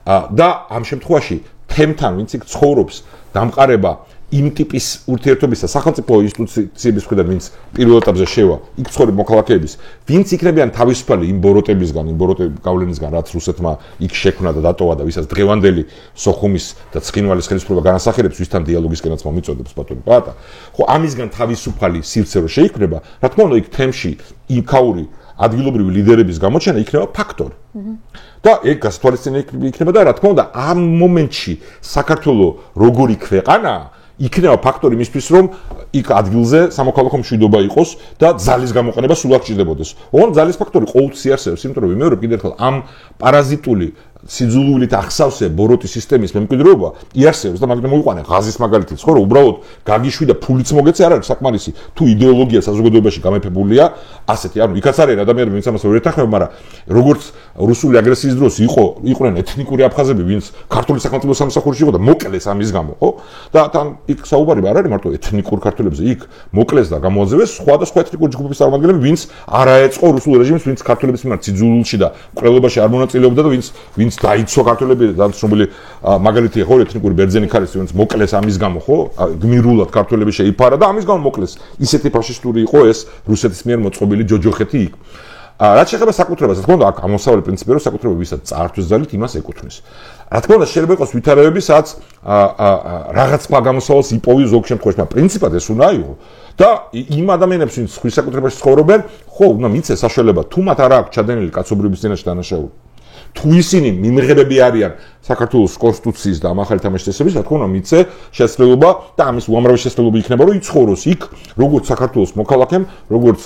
Speaker 1: და ამ შემთხვევაში თემთან, ვინც იქ ცხოვრობს, დამყარება იმ ტიპის ურთიერთობისა სახელმწიფო ინსტიტუციების მხრიდან, ვინც პირველ ეტაპზე შევა, იქ ცხოვრებ მოქალაქეების, ვინც იქნებიან თავისუფალი იმ ბოროტებისგან, იმ ბოროტების გავლენისგან, რაც რუსეთმა იქ შექმნა და დატოვა და ვისაც დღევანდელი სოხუმის და ცხინვალის ხელისუფლება განასახიერებს, ვისთან დიალოგისკენაც მომიწოდებს ბატონი პაატა. ხო, ამისგან თავისუფალი სივრცე რო შეიქმნება, რა თქმა უნდა, იქ თემში იქაური ადგილობრივი ლიდერების გამოჩენა იქნება ფაქტორი. და ეგ გასათვალისწინებელი იქნება და რა თქმა უნდა, ამ მომენტში საქართველოს როგორი ქვეყანაა, იქნება ფაქტორი იმისთვის, რომ იქ ადგილზე სამოქალაქო მშვიდობა იყოს და ძალის გამოყენება სულ არ გჭირდებოდეს. ოღონდ ძალის ფაქტორი ყოველთვის იარსებობს, იმიტომ რომ ვიმეორებ კიდევ ერთხელ ამ პარაზიტული სიძულვილით ახსავსე ბოროტის სისტემის მემკვიდრეობა იარსებობს და მაგდრე მოიყვანე ღაზის მაგალითიც, ხო, რომ უბრალოდ გაგიშვი და ფულიც მოგეცე არ არის საკმარისი. თუ იდეოლოგია საზოგადოებაში გამეფებულია, ასეთი, ანუ იქაც არის ადამიანები, ვინც ამას ვერ ეთანხმება, მაგრამ როგორც რუსული აგრესიის დროს იყვნენ ეთნიკური აფხაზები, ვინც ქართული სახელმწიფო სამსახურში იყო და მოკლეს ამის გამო, ხო? და თან იქ საუბარი არ არის მარტო ეთნიკურ ქართველებზე, იქ მოკლეს და გამოაძევეს სხვადასხვა ეთნიკური ჯგუფების წარმომადგენლები, ვინც არ აეწყო რუსულ რეჟიმს, ვინც ქართველების მიმართ სიძულვილში და მკვლელობაში არ მონაწილეობდა და ვინც დაიცვა ქართველები და ცნობილი მაგალითია ხო ეთნიკური ბერძენი ქალის, ვინც მოკლეს ამის გამო, ხო? გმირულად ქართველები შეიფარა და ამის გამო მოკლეს. ისეთი ფაშისტური იყო ეს რუსეთის მიერ მოწყობილი ჯოჯოხეთი იქ. რაც შეეხება საკუთრებას, რა თქმა უნდა, აქ ამოსავალი პრინციპია, რომ საკუთრება ვისაც წაართვეს ძალით, იმას ეკუთვნის. რა თქმა უნდა, შეიძლება იყოს ვითარებები, სადაც რაღაც სხვა გამოსავალს იპოვი ზოგ შემთხვევაში, მაგრამ პრინციპად ეს უნდა იყო. და იმ ადამიანებს, ვინც ხვის საკუთრებაში ცხოვრობენ, ხო, უნდა მიცეს საშუალება, თუ მათ არ აქვს ჩადენილი კაცობრიობის წინაშე დანაშაული. თუ ისინი მიმღებები არიან საქართველოს კონსტიტუციის და ამახალი თამაშისების, რა თქმა უნდა, მიცე შესაძლებლობა და ამის უამრავი შესაძლებლობა იქნება, რომ იცხოვროს იქ, როგორც საქართველოს მოქალაქემ, როგორც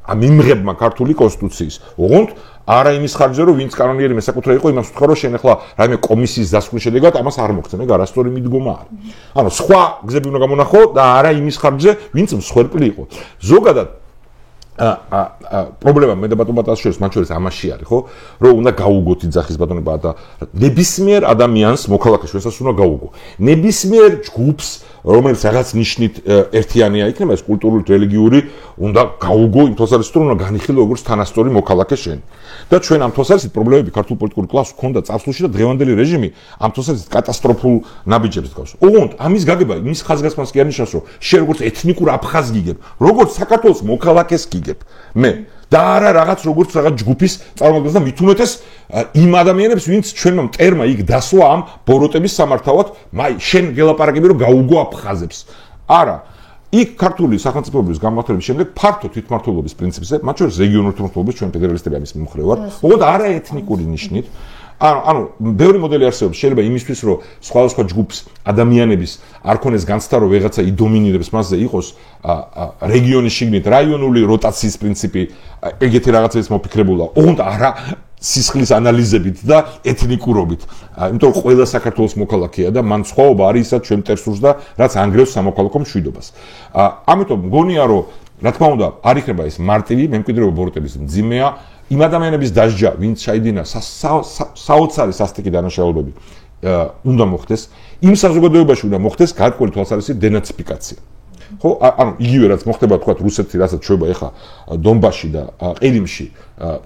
Speaker 1: მიმღებმა ქართული კონსტიტუციის. ოღონდ არა იმის ხარჯზე, რომ ვინც კანონიერი მესაკუთრე იყო, იმას ვთქვა, რომ შენ ახლა რაიმე კომისიის დასკვნის შედეგად ამას არ მოგცემ, ეგ არასწორი მიდგომა არის. ანუ სხვა გზები უნდა გამონახო და არა იმის ხარჯზე, ვინც მსხვერპლი იყო. ზოგადად პრობლემა მე და ბატონ ბატას შორის მათ შორის ამაში არის, ხო? რომ უნდა გაუგოთ იძახის ბატონობა და ნებისმიერ ადამიანს მოქალაქეს შესაძლოა უნდა გაუგო. ნებისმიერ ჯგუფს, რომელიც რაღაც ნიშნით ერთიანია იქნება, ეს კულტურული, რელიგიური, უნდა გაუგო იმ თვალსაზრისით, რომ უნდა განიხილო როგორც თანასწორი მოქალაქე შენ. და ჩვენ ამ თვალსაზრისით პრობლემები ქართულ პოლიტიკურ კლასს ჰქონდა წარსულში და დღევანდელი რეჟიმი ამ თვალსაზრისით კატასტროფულ ნაბიჯებს დგას. ოღონდ ამის გაგება იმის ხაზგასმას კი არ ნიშნავს, რომ შენ როგორც ეთნიკურ აფხაზს გიგებ, როგორც საქართველოს მოქალაქეს გიგებ. მე და არა რაღაც როგორც რაღაც ჯგუფის წარმოადგენს და მით უმეტეს იმ ადამიანებს, ვინც ჩვენმა მტერმა იქ დასვა ამ ბოროტების სამართავად, მაი შენ გელაპარაკები რომ გაუგო აფხაზებს. არა, იქ ქართული სახელმწიფოების გამართლების შემდეგ ფართო თვითმმართველობის პრინციპზე, მათ შორის რეგიონული თვითმმართველობის ჩვენ ფედერალისტები ამის მომხრე ვართ, ოღონდ არა ეთნიკური ნიშნით. ანუ ბევრი მოდელი არსებობს, შეიძლება იმისთვის, რომ სხვადასხვა ჯგუფს ადამიანების არ ქონეს განცდა, რომ ვიღაცა იდომინირებს მასზე, იყოს რეგიონის შიგნით რაიონული როტაციის პრინციპი, ეგეთი რაღაცების მოფიქრებულა, ოღონდ არა სისხლის ანალიზებით და ეთნიკურობით. იმიტომ რომ ყველა საქართველოს მოქალაქეა და მან სხვაობა არის ისაც ჩვენ მტერსურს და რაც ანგრევს სამოქალაქო მშვიდობას. ამიტომ მგონია, რომ რა თქმა უნდა, არ იქნება ეს მარტივი მემკვიდრეობა ბოროტების მძიმეა. იმ ადამიანების დასჯა, ვინც ჩაიდინა საოცარი სასტიკი დანაშაულებები, უნდა მოხდეს. იმ საზოგადოებაში უნდა მოხდეს გარკვეული თვალსაზრისით დენაციფიკაცია. ხო, ანუ იგივე რაც მოხდება თქვა რუსეთში, რასაც შევება ეხა დონბასში და ყირიმში,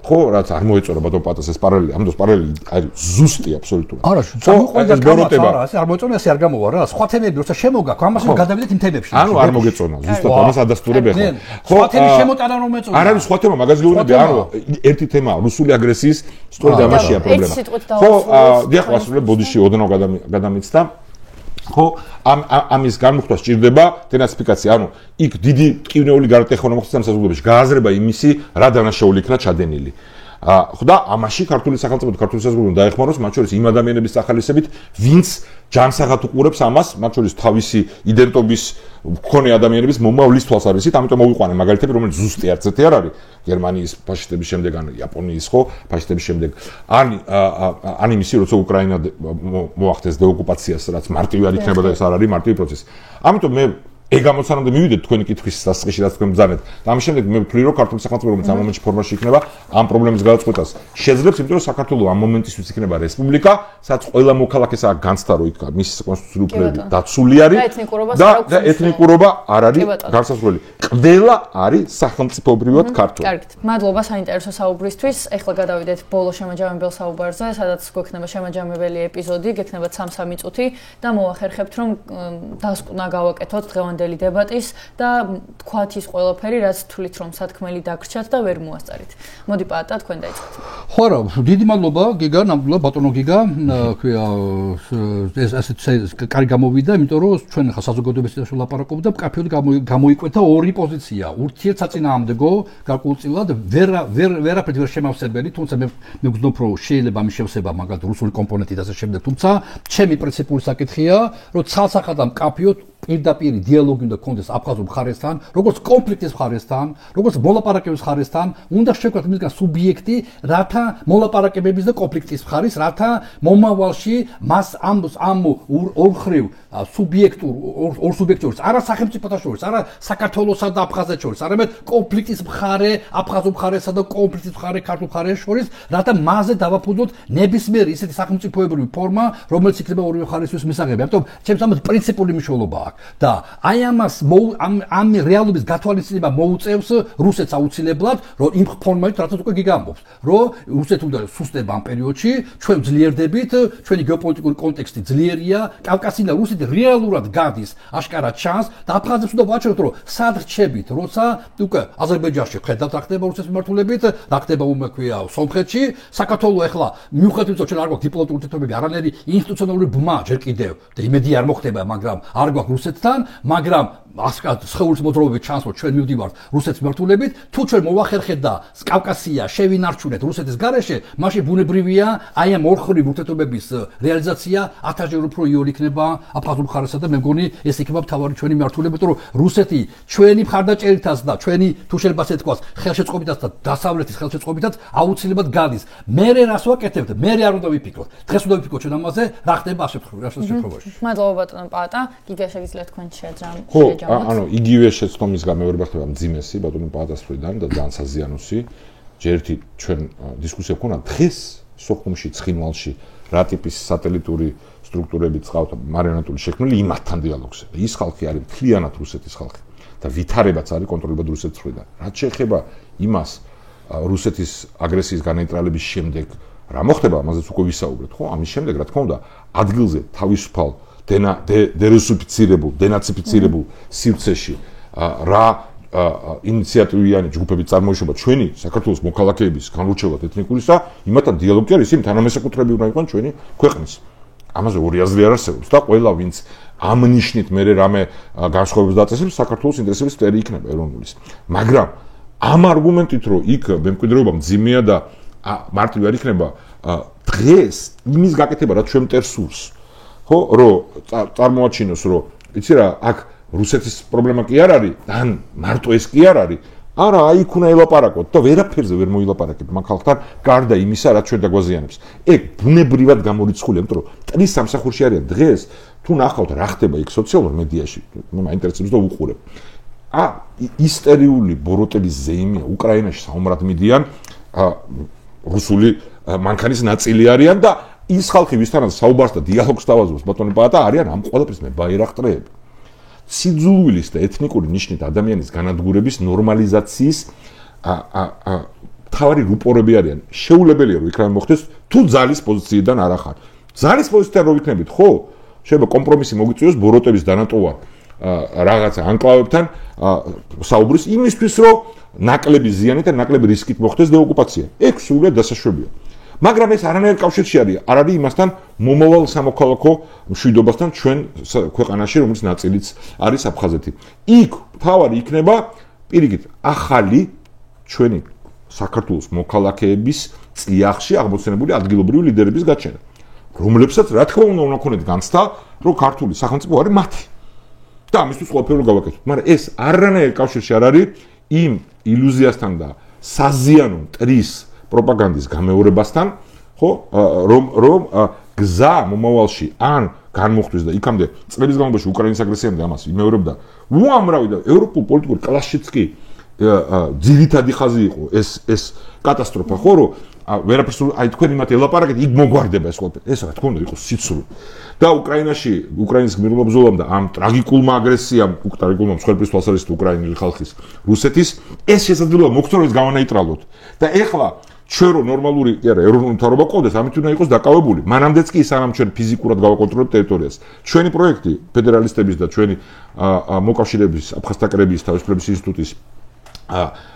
Speaker 1: ხო, რაც არ მოეწონა ბატონ პატას ეს პარალელი, ამიტომ პარალელი არის ზუსტი აბსოლუტურად.
Speaker 2: არა, გამოყვება ბოროტება, ასე არ მოეწონა, ასე არ გამოვა რა. სხვა თემები როცა შემოგაქვს, ამას გადავიდეთ იმ თემებში.
Speaker 1: ანუ არ მოგეწონა, ზუსტად ამას ადასტურებ ეხლა.
Speaker 2: ხო, სხვა თემის შემოტანა რომ მეწონა.
Speaker 1: არ არის სხვა თემა, მაგაზლიურები, ანუ ერთი თემა რუსული აგრესიის, სწორედ ამაშია პრობლემა. ხო, დიახ, ასრულებ ბოდიში ოდნავ გადამიცდა. ხო, ამის განმუხტვა სჭირდება დენაციფიკაცია, ანუ იქ დიდი ტკივნეული გარეთეხა უნდა მოხდეს ამ საზოგადოებაში, გააზრება იმისი, რა დანაშაული იქნა ჩადენილი. ხო და ამაში ქართული სახელმწიფო და ქართული საზოგადოება დაეხმაროს, მათ შორის იმ ადამიანების სახალისებით, ვინც ჯანსაღად უყურებს ამას, მათ შორის თავისი იდენტობის მქონე ადამიანების მომავლის თვალსაზრისით, ამიტომ მოვიყვანე მაგალითები, რომელიც ზუსტი არც ერთი არ არის. გერმანიის ფაშისტების შემდეგ, ან იაპონიის ხო, ფაშისტების შემდეგ, ან იმისი, როცა უკრაინა მოახდეს დეოკუპაციას, რაც მარტივი არ იქნება და ეს არ არის მარტივი პროცესი. ამიტომ მე ეგ ამოცანამდე მივიდეთ თქვენი კითხვის დასაწყისში რაც თქვენ ბრძანეთ. და ამის შემდეგ მე ვთვლი რომ ქართული სახელმწიფო რომელიც ამ მომენტში ფორმაში იქნება ამ პრობლემის გადაწყვეტას შეძლებს, იმიტომ რომ საქართველოს ამ მომენტისთვის იქნება რესპუბლიკა, სადაც ყველა მოქალაქესაა განცდა რომ იქ მის კონსტიტუციური უფლებები დაცული არის და ეთნიკურობა არ არის განსაზღვრელი. ყველა არის სახელმწიფოებრივად ქართული.
Speaker 3: კარგით. მადლობა საინტერესო საუბრისთვის. ეხლა გადავიდეთ ბოლო შემაჯამებელ საუბარზე, სადაც გვექნება შემაჯამებელი ეპიზოდი, გექნება 3-3 წუთი და მოვახერხებთ რომ დასკვნა გავაკეთოთ დღევანდელი დებატის და თქვათ ის ყველაფერი, რაც თვლით რომ სათქმელი დაგრჩათ და ვერ მოასწარით. მოდი პაატა, თქვენ დაიწყოთ.
Speaker 2: ხო რა, დიდი მადლობა გიგა, ნამდვილად ბატონო გიგა, ქვია ეს ასეთ კარი გამოვიდა, იმიტომ რომ ჩვენ ხა საზოგადოების წინაშე ვლაპარაკობთ და კაფეოდ გამოიკვეთა ორი პოზიცია. ურთიერთსაწინააღმდეგო გარკვეულწილად ვერაფერი ვერ შემავსებელი, თუმცა მე ვგრძნობ რომ შეიძლება ამის შევსება მაგალითად რუსული კომპონენტი და ასე შემდეგ, თუმცა ჩემი პრინციპული საკითხია, რომ ცალსახად ამ კაფეოდ პირდაპირ დიალოგი უნდა გქონდეს აფხაზურ მხარესთან, როგორც კონფლიქტის მხარესთან, როგორც მოლაპარაკების მხარესთან, უნდა შევქმნათ მისგან სუბიექტი, რათა მოლაპარაკებების და კონფლიქტის მხარის, რათა მომავალში მას ამ ორხრივ სუბიექტურ ორ სუბიექტს შორის, არა სახელმწიფოთა შორის, არა საქართველოსა და აფხაზეთს შორის, არამედ კონფლიქტის მხარე, აფხაზურ მხარესა და კონფლიქტის მხარე ქართულ მხარეს შორის, რათა მასზე დავაფუძნოთ ნებისმიერი ისეთი სახელმწიფოებრივი ფორმა, რომელიც იქნება ორივე მხარესთვის მისაღები. ამიტომ ჩემს ამას პრინციპული მნიშვნელობა და აი ამას ამ რეალობის გათვალისწინება მოუწევს რუსეთს აუცილებლად, რომ იმ ფორმით რაც უკვე გიგამბობს, რომ რუსეთი უნდა სუსტება ამ პერიოდში, ჩვენ ძლიერდებით, ჩვენი გეოპოლიტიკური კონტექსტი ძლიერია, კავკასია და რუსეთი რეალურად გადის აშკარად ჩანს და აფხაზებს უნდა ვაჩვენოთ, რომ სად რჩებით, როცა უკვე აზერბაიჯანში ხედავთ რა ხდება რუსეთის მიმართულებით, რა ხდება უმექვია სომხეთში, საქართველოს ახლა მიუხედავად რომ ჩვენ არ გვაქვს დიპლომატიური ურთიერთობები, არანაირი ინსტიტუციონალური ბმა ჯერ კიდევ და იმედი არ მოხდება, მაგრამ არ გვაქვს რუსეთთან, მაგრამ ასკათ სხეულის მოძრაობები ჩანს, რომ ჩვენ მივდივართ რუსეთის მიმართულებით, თუ ჩვენ მოვახერხეთ და კავკასია შევინარჩუნეთ რუსეთის გარეშე, მაშინ ბუნებრივია აი ამ ორხრივ ურთიერთობების რეალიზაცია 1000-ჯერ უფრო იოლი იქნება აფხაზურ მხარესა და მე მგონი ეს იქნება მთავარი ჩვენი მიმართულება, რომ რუსეთი ჩვენი მხარდაჭერითაც და ჩვენი თუ შეიძლება ასე თქვას, ხელშეწყობითაც და დასავლეთის ხელშეწყობითაც აუცილებლად გადის. მე რას ვაკეთებთ? მე არ უნდა ვიფიქროთ. დღეს უნდა ვიფიქროთ ჩვენ ამაზე, რა ხდება ამ შემთხვევაში.
Speaker 3: მადლობა ბატონო პაატა, გიგა შეგიძლიათ თქვენ შეძრამ.
Speaker 1: ანუ იგივე შეცდომის გამეორება ხდება მძიმესი ბატონო პაატას მხრიდან და ძალიან საზიანოსი. ჯერ ერთი ჩვენ დისკუსია ვქონდა დღეს სოხუმში, ცხინვალში რა ტიპის სატელიტური სტრუქტურები წავთ მარიონეტული შექმნილი იმათთან დიალოგზე. ის ხალხი არის მთლიანად რუსეთის ხალხი და ვითარებაც არის კონტროლირებად რუსეთის მხრიდან. რაც შეეხება იმას რუსეთის აგრესიის განეიტრალების შემდეგ რა მოხდება, ამაზეც უკვე ვისაუბრეთ, ხო? ამის შემდეგ რა თქმა უნდა, ადგილზე თავისუფალ დენაციფიცირებულ სივრცეში რა ინიციატივიანი ჯგუფები წარმოიშობა ჩვენი საქართველოს მოქალაქეების განურჩევლად ეთნიკურისა, იმათთან დიალოგი არის, იმ თანამესაკუთრეები უნდა იყვნენ ჩვენი ქვეყნის. ამაზე ორი აზრი არ არსებობს და ყველა ვინც ამ ნიშნით მე რამე განსხვავებებს დაწესებს, საქართველოს ინტერესების წერი იქნება ეროვნულის. მაგრამ ამ არგუმენტით, რომ იქ მემკვიდრეობა მძიმეა და მარტივი არ იქნება, დღეს იმის გაკეთება, რაც ჩვენ მტერს სურს. ხო, რომ წარმოაჩინოს, რომ იცი რა, აქ რუსეთის პრობლემა კი არ არის, ან მარტო ეს კი არ არის. არა, აი იქ უნდა ელაპარაკოთ და ვერაფერზე ვერ მოილაპარაკებთ მაგ ხალხთან, გარდა იმისა, რაც ჩვენ დაგვაზიანებს. ეგ ბუნებრივად გამორიცხულია, იმიტომ რომ ტრის სამსახურში არიან დღეს, თუ ნახავთ რა ხდება იქ სოციალურ მედიაში, მე მაინტერესებს და უყურებ. ისტერიული ბოროტების ზეიმია უკრაინაში საომრად მიდიან, რუსული მანქანის ნაწილი არიან და ის ხალხი ვისთანაც საუბარს და დიალოგს თავაზობს ბატონო პაატა არიან ამ ყველაფრის მებაირახტრეები. სიძულვილის და ეთნიკური ნიშნით ადამიანის განადგურების ნორმალიზაციის თავარი რუპორები არიან. შეუძლებელია რომ იქ რამე მოხდეს, თუ ძალის პოზიციიდან არ ახარ. ძალის პოზიციიდან რო ვიქნებით, ხო, შეიძლება კომპრომისი მოგიწვიოს ბოროტების დანატოვარ რაღაცა ანკლავებთან საუბრის იმისთვის, რომ ნაკლები ზიანით და ნაკლები რისკით მოხდეს დეოკუპაცია. ეგ სრულად დასაშვებია. მაგრამ ეს არანაირ კავშირში არ არის იმასთან მომავალ სამოქალაქო მშვიდობასთან ჩვენ ქვეყანაში, რომელიც ნაწილიც არის აფხაზეთი. იქ თავარი იქნება პირიქით ახალი ჩვენი საქართველოს მოქალაქეების წიაღში აღმოცენებული ადგილობრივი ლიდერების გაჩენა, რომლებსაც რა თქმა უნდა ქონდეთ განცდა, რომ ქართული სახელმწიფო არის მათი. და ამისთვის ყველაფერი გავაკეთოთ. მაგრამ ეს არანაირ კავშირში არ არის იმ ილუზიასთან და საზიანო მტრის პროპაგანდის გამეორებასთან, ხო, რომ გზა მომავალში ან განმოხდეს და იქამდე წლების განმავლობაში უკრაინის აგრესიამდე ამას იმეორებდა უამრავი და ევროპულ პოლიტიკურ კლასშიც კი ძირითადი ხაზი იყო ეს კატასტროფა, ხო, რომ ვერაფერს აი თქვენ იმათ ელაპარაკეთ, იქ მოგვარდება ეს ყველაფერი. ეს რა თქმა უნდა იყო სიცრუე. და უკრაინაში, უკრაინის გმირულ ბრძოლამ და ამ ტრაგიკულმა აგრესიამ, ტრაგიკულმა მსხვერპლის თვალსაზრისით უკრაინელი ხალხის რუსეთის ეს შესაძლებლობა მოხდა, რომ ეს გავანაიტრალოთ. და ეხლა ჩვენ რო ნორმალური, კი არა, ეროვნული მთავრობა ყავდეს, ამით უნდა იყოს დაკავებული. მანამდეც კი სანამ ჩვენ ფიზიკურად გავაკონტროლებთ ტერიტორიას. ჩვენი პროექტი, ფედერალისტების და ჩვენი მოკავშირეების, აფხაზთაკრების თავისუფლების ინსტიტუტის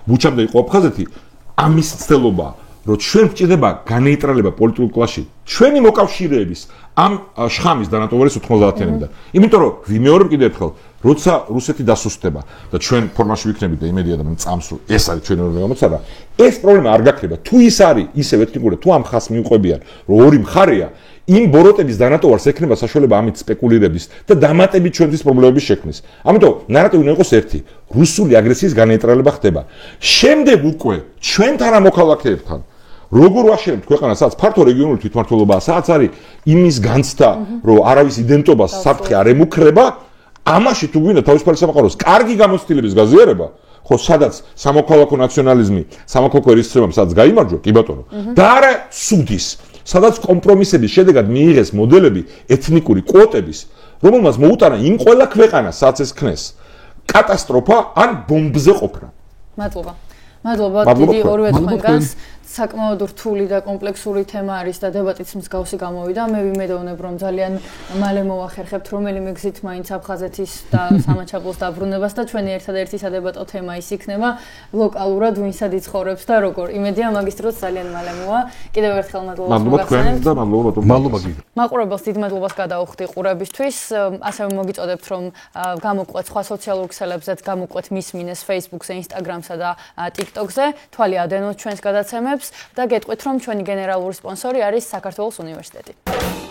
Speaker 1: ბუჩამდე იყო აფხაზეთი, ამის ცდელობა, რომ ჩვენ გვჭირდება განეიტრალება პოლიტიკურ კლასში ჩვენი მოკავშირეების ამ შხამის დანატოვარეს 90-იანებიდან. იმიტომ რომ ვიმეორებ კიდევ ერთხელ, როცა რუსეთი დასუსტდება და ჩვენ ფორმაში ვიქნებით და იმედია და წამს რომ ეს არის ჩვენი როლი გამოცადა, ეს პრობლემა არ გაქრება. თუ ის არის ისევ ეთნიკური, თუ ამ ხას მიუყვებიან, რომ ორი მხარეა, იმ ბოროტების დანატოვარს ექნება საშუალება ამით სპეკულირების და დამატებით ჩვენთვის პრობლემების შექმნის. ამიტომ ნარატივი უნდა იყოს ერთი, რუსული აგრესიის განეიტრალება ხდება. შემდეგ უკვე ჩვენთან ამოქალაქეებთან როგორ ვაშენებთ ქვეყანას, სადაც ფართო რეგიონული თვითმმართველობაა, სადაც არის იმის განცდა, რომ არავის იდენტობას საფრთხე არ ემუქრება, ამაში თუ გვინდა თავისუფალი სამყაროს კარგი გამოცდილების გაზიარება, ხო, სადაც სამოქალაქო ნაციონალიზმი, სამოქალაქო ერისთავება, სადაც გაიმარჯვა, კი ბატონო, და არა სუდის, სადაც კომპრომისების შედეგად მიიღეს მოდელები ეთნიკური კვოტების, რომელმაც მოუტანა იმ ყველა ქვეყანას, სადაც ეს ქნეს, კატასტროფა ან ბომბზე ყოფნა.
Speaker 3: მადლობა დიდი ორივე თქვენგანს. საკმაოდ რთული და კომპლექსური თემა არის და დებატიც მსგავსი გამოვიდა. მე ვიმედოვნებ, რომ ძალიან მალე მოვახერხებთ რომელიმე გზით მაინც აფხაზეთის და სამაჩაბლოს დაბრუნებას და ჩვენი ერთადერთი სადებატო თემა ის იქნება ლოკალურად ვინსად იცხოვრებს და როგორ. იმედია მაგის დროც ძალიან მალე მოვა. კიდევ ერთხელ მადლობა
Speaker 1: თქვენს და
Speaker 2: მადლობა გიგ.
Speaker 3: მაყურებელს დიდ მადლობას გადაუხდი ყურებისთვის. ასევე მოგიწოდებთ, რომ გამოყვეთ სხვა სოციალურ ქსელებზეც, გამოყვეთ მისმინეს Facebook-ზე, Instagram-სა და TikTok-ზე. თვალი ადენოთ ჩვენს გადაცემებს და გეტყვით, რომ ჩვენი გენერალური სპონსორი არის საქართველოს უნივერსიტეტი.